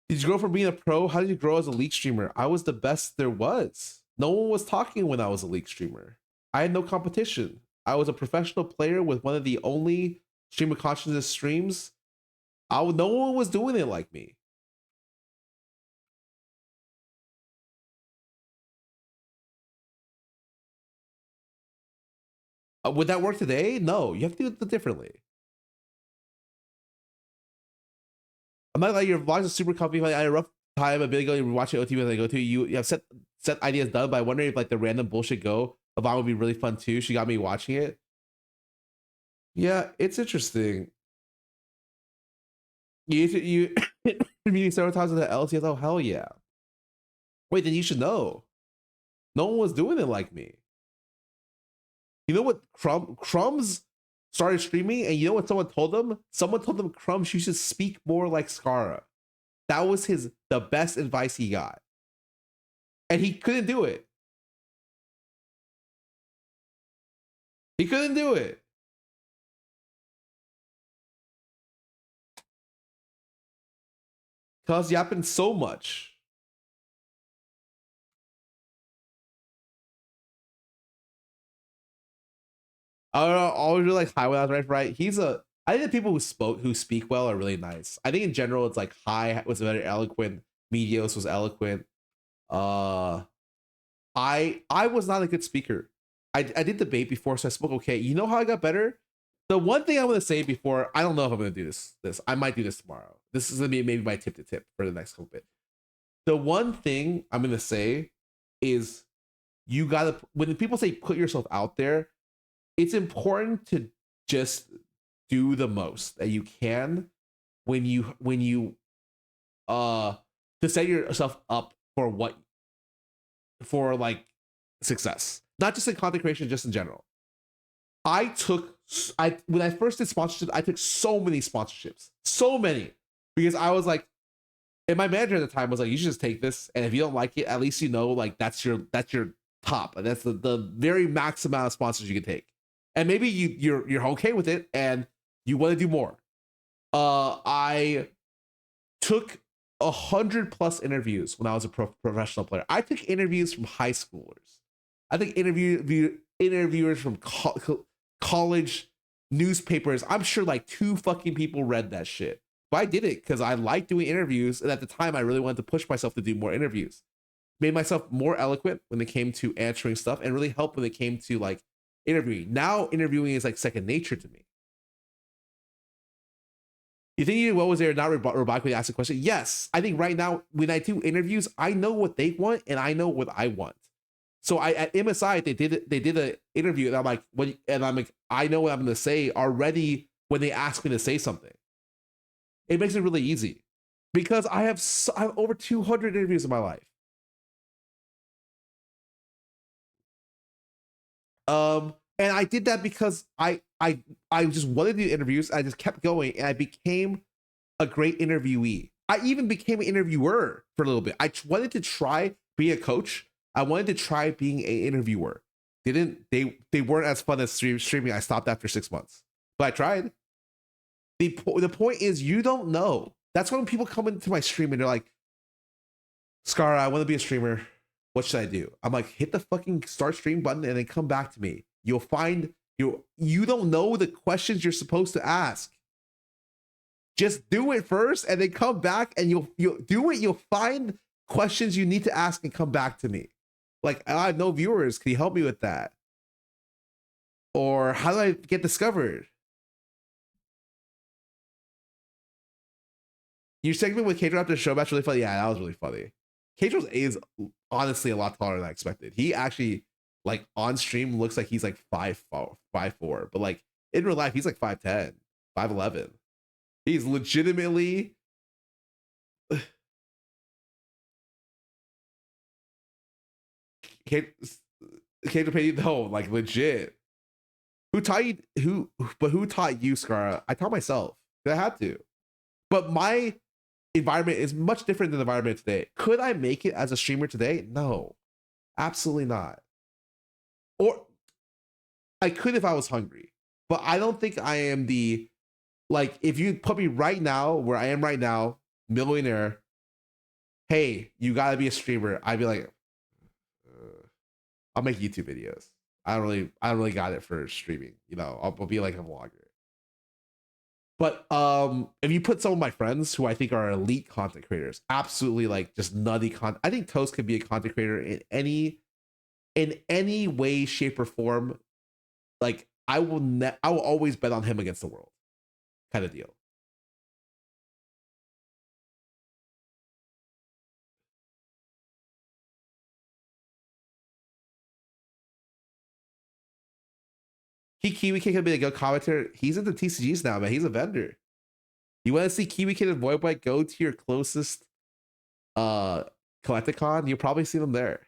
Did you grow from being a pro? How did you grow as a league streamer? I was the best there was. No one was talking when I was a league streamer. I had no competition. I was a professional player with one of the only stream of consciousness streams. No one was doing it like me. Would that work today? No, you have to do it differently. I'm not like your vlogs are super comfy. Like, I had a rough time a bit ago. You were watching OTV as I go to. You have set ideas done, but I wonder if like the random bullshit go of I would be really fun too. She got me watching it. Yeah, it's interesting. You meeting several times with the LTS. Oh hell yeah! Wait, then you should know. No one was doing it like me. You know what? Crumbs started streaming, and you know what someone told them? Someone told them, Crumbs, you should speak more like Scarra. That was the best advice he got. And he couldn't do it. He couldn't do it. Cause yapping so much. I don't know, I always really like High when I was right. I think the people who speak well are really nice. I think in general it's like High was very eloquent, Medios was eloquent. I was not a good speaker. I did debate before, so I spoke okay. You know how I got better? The one thing I'm gonna say before, I don't know if I'm gonna do this. I might do this tomorrow. This is gonna be maybe my tip to tip for the next couple bit. The one thing I'm gonna say is you gotta, when people say put yourself out there, it's important to just do the most that you can when you to set yourself up for like success, not just in content creation, just in general. When I first did sponsorships, I took so many sponsorships, so many, because I was like, and my manager at the time was like, you should just take this, and if you don't like it, at least you know like that's your top, and that's the very max amount of sponsors you can take, and maybe you're okay with it and you want to do more. I took 100+ interviews when I was a professional player. I took interviews from high schoolers. I think interviewers from college newspapers. I'm sure like 2 fucking people read that shit. But I did it because I liked doing interviews, and at the time I really wanted to push myself to do more interviews. Made myself more eloquent when it came to answering stuff, and really helped when it came to like interviewing. Now interviewing is like second nature to me. You think you did well was there not robotically ask a question? Yes. I think right now when I do interviews, I know what they want and I know what I want. So at MSI they did an interview and I'm like, I know what I'm gonna say already when they ask me to say something. It makes it really easy because I have over 200 interviews in my life. And I did that because I just wanted to do interviews. I just kept going, and I became a great interviewee. I even became an interviewer for a little bit. I wanted to try being a coach. I wanted to try being an interviewer. They weren't as fun as streaming. I stopped after 6 months, but I tried. The point is, you don't know. That's when people come into my stream and they're like, Scarra, I want to be a streamer. What should I do? I'm like, hit the fucking start stream button and then come back to me. You'll find you don't know the questions you're supposed to ask. Just do it first and then come back, and you'll do it. You'll find questions you need to ask and come back to me. Like, I have no viewers. Can you help me with that? Or how do I get discovered? Your segment with Kadro after the show match really funny. Yeah, that was really funny. Kadro is honestly a lot taller than I expected. He actually, like, on stream looks like he's like 5'4", but like in real life he's like 5'10", 5'11". He's legitimately no, like legit. Who taught you who taught you, Scarra? I taught myself. I had to. But my environment is much different than the environment today. Could I make it as a streamer today? No. Absolutely not. Or I could if I was hungry. But I don't think I am the, like, if you put me right now where I am right now, millionaire, hey, you gotta be a streamer, I'd be like, I'll make YouTube videos. I don't really got it for streaming. You know, I'll be like a vlogger. But if you put some of my friends who I think are elite content creators, absolutely like just nutty content. I think Toast could be a content creator in any way, shape, or form. Like I will always bet on him against the world, kind of deal. Kiwi Kid could be a good commentator. He's into TCGs now, man. He's a vendor. You want to see Kiwi Kid and Void Bite? Go to your closest Collecticon. You'll probably see them there.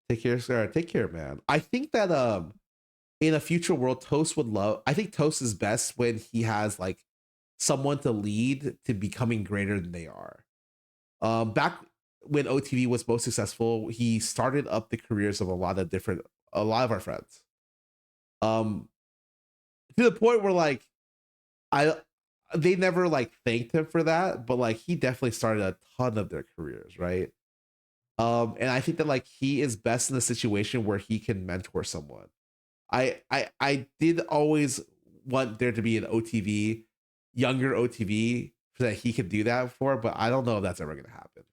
Take care, Scarra. Take care, man. I think that in a future world, Toast would love. I think Toast is best when he has like someone to lead to becoming greater than they are. Back when OTV was most successful, he started up the careers of a lot of our friends. to the point where like they never like thanked him for that, but like he definitely started a ton of their careers, right? And I think that like he is best in a situation where he can mentor someone. I did always want there to be an OTV, younger OTV that he could do that for, but I don't know if that's ever gonna happen.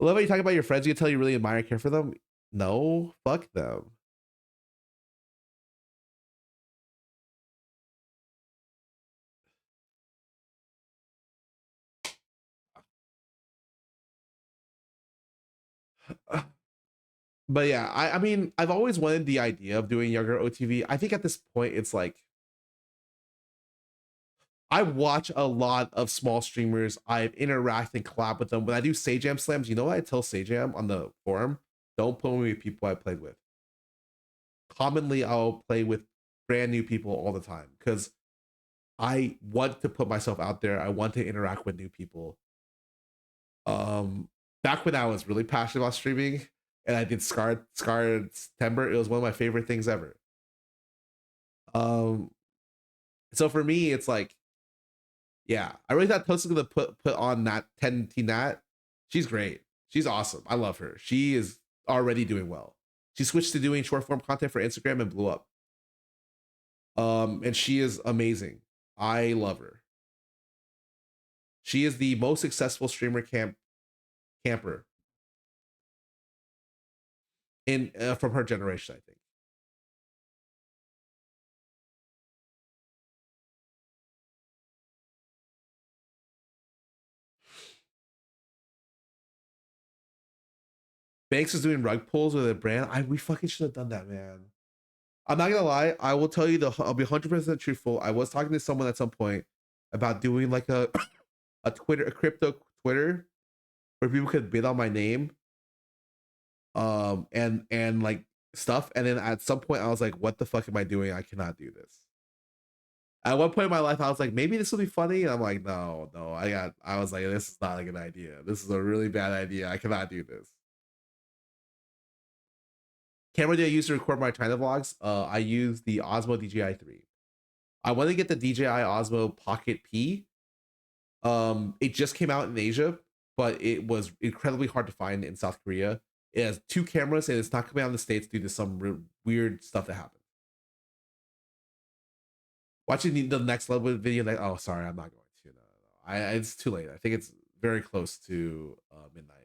I love how you talk about your friends. You can tell you really admire and care for them. No, fuck them. But yeah, I mean, I've always wanted the idea of doing younger OTV. I think at this point, it's like I watch a lot of small streamers. I interact and collab with them. When I do Sajam slams, you know what I tell Sajam on the forum? Don't put me with people I played with. Commonly, I'll play with brand new people all the time because I want to put myself out there. I want to interact with new people. Back when I was really passionate about streaming and I did Scarra in September, it was one of my favorite things ever. So for me, it's like, yeah, I really thought Tosa's gonna put on that 10T Nat. She's great. She's awesome. I love her. She is already doing well. She switched to doing short form content for Instagram and blew up. And she is amazing. I love her. She is the most successful streamer camper in from her generation, I think. Banks is doing rug pulls with a brand. We fucking should have done that, man. I'm not gonna lie. I will tell you I'll be 100% truthful. I was talking to someone at some point about doing like a crypto Twitter where people could bid on my name. And like stuff. And then at some point I was like, what the fuck am I doing? I cannot do this. At one point in my life, I was like, maybe this will be funny. And I'm like, no. I was like, this is not a good idea. This is a really bad idea. I cannot do this. Camera do I use to record my China vlogs? I use the Osmo DJI 3. I want to get the DJI Osmo Pocket P. It just came out in Asia, but it was incredibly hard to find in South Korea. It has 2 cameras and it's not coming out in the States due to some weird stuff that happened. Watching the next level video, like, oh, sorry, I'm not going to. No. It's too late. I think it's very close to midnight.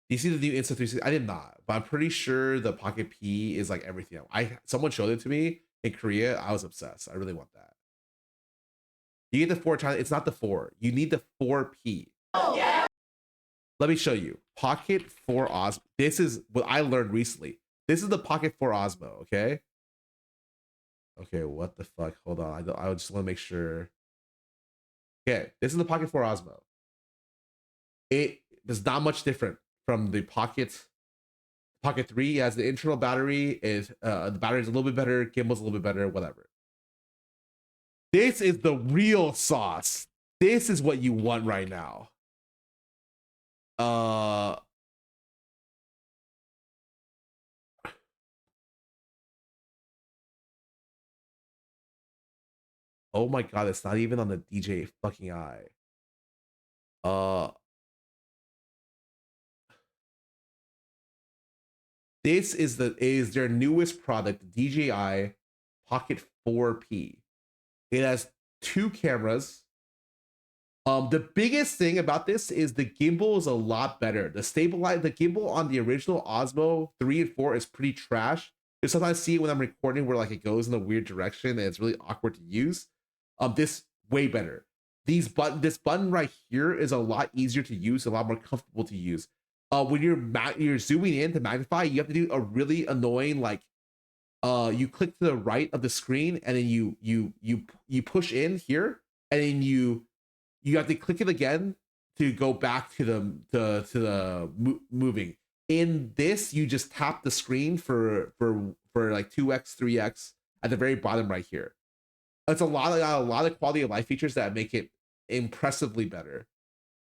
Do you see the new Insta360? I did not, but I'm pretty sure the Pocket P is like everything else. Someone showed it to me in Korea. I was obsessed. I really want that. You get the 4 China. It's not the 4. You need the 4P. Oh, yeah. Let me show you. Pocket 4 Osmo. This is what I learned recently. This is the Pocket 4 Osmo, okay? Okay, what the fuck? Hold on. I just want to make sure. Okay, this is the Pocket 4 Osmo. It is not much different from the Pocket 3. As the internal battery is the battery is a little bit better, gimbal's a little bit better, whatever. This is the real sauce. This is what you want right now. Oh my god, it's not even on the DJ fucking eye. This is their newest product, DJI Pocket 4P. It has 2 cameras. The biggest thing about this is the gimbal is a lot better. The gimbal on the original Osmo 3 and 4 is pretty trash. You sometimes see it when I'm recording where like it goes in a weird direction and it's really awkward to use. This way better. This button right here is a lot easier to use, a lot more comfortable to use. When you're zooming in to magnify, you have to do a really annoying like you click to the right of the screen and then you push in here and then you have to click it again to go back to the moving. In this, you just tap the screen for like 2x, 3x at the very bottom right here. It's a lot of quality of life features that make it impressively better.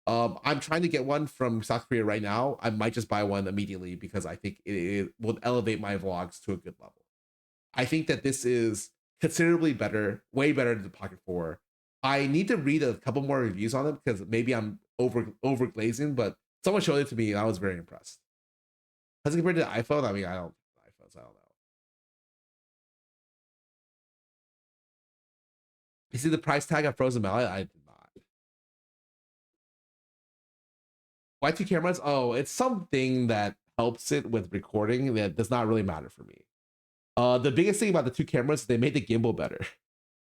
I'm trying to get one from South Korea right now. I might just buy one immediately because I think it will elevate my vlogs to a good level. I think that this is considerably better, way better than the Pocket 4. I need to read a couple more reviews on it because maybe I'm over glazing, but someone showed it to me and I was very impressed. As compared to the iPhone, I mean, I don't iPhones, I don't know. You see the price tag of Frozen Mallet? I did not. Why 2 cameras? Oh, it's something that helps it with recording that does not really matter for me. The biggest thing about the 2 cameras, they made the gimbal better.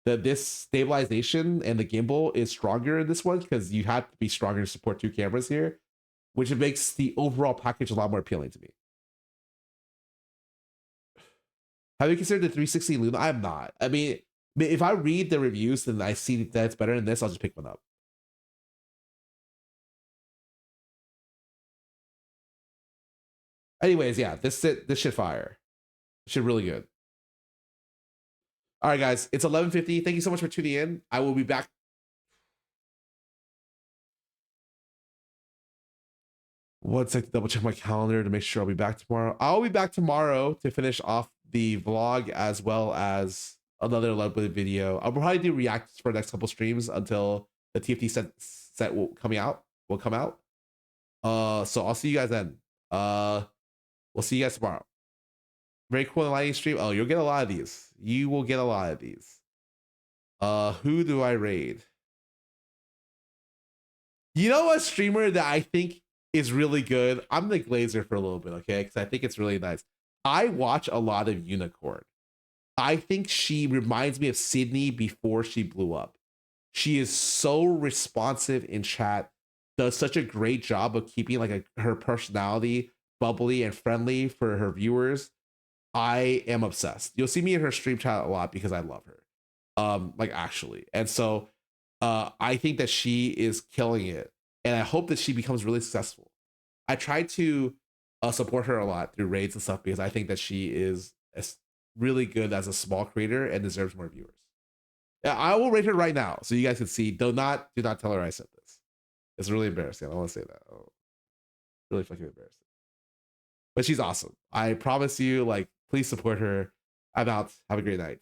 This stabilization and the gimbal is stronger in this one because you have to be stronger to support 2 cameras here, which makes the overall package a lot more appealing to me. Have you considered the 360 Luna? I'm not. I mean, if I read the reviews and I see that it's better than this, I'll just pick one up. Anyways, yeah, this shit fire. Shit really good. All right, guys, it's 11:50. Thank you so much for tuning in. I will be back. One second, double check my calendar to make sure I'll be back tomorrow. I'll be back tomorrow to finish off the vlog as well as another lovely video. I'll probably do reacts for the next couple streams until the TFT set will come out. So I'll see you guys then. We'll see you guys tomorrow. Very cool lighting stream. Oh, you'll get a lot of these. You will get a lot of these. Who do I raid? You know a streamer that I think is really good? I'm the glazer for a little bit, okay? Because I think it's really nice. I watch a lot of Unicorn. I think she reminds me of Sydney before she blew up. She is so responsive in chat, does such a great job of keeping like her personality bubbly and friendly for her viewers. I am obsessed. You'll see me in her stream chat a lot because I love her. Like actually. And so I think that she is killing it. And I hope that she becomes really successful. I try to support her a lot through raids and stuff because I think that she is really good as a small creator and deserves more viewers. Yeah, I will rate her right now so you guys can see. Do not tell her I said this. It's really embarrassing. I don't want to say that. Oh, really fucking embarrassing. But she's awesome. I promise you, like, please support her. I'm out. Have a great night.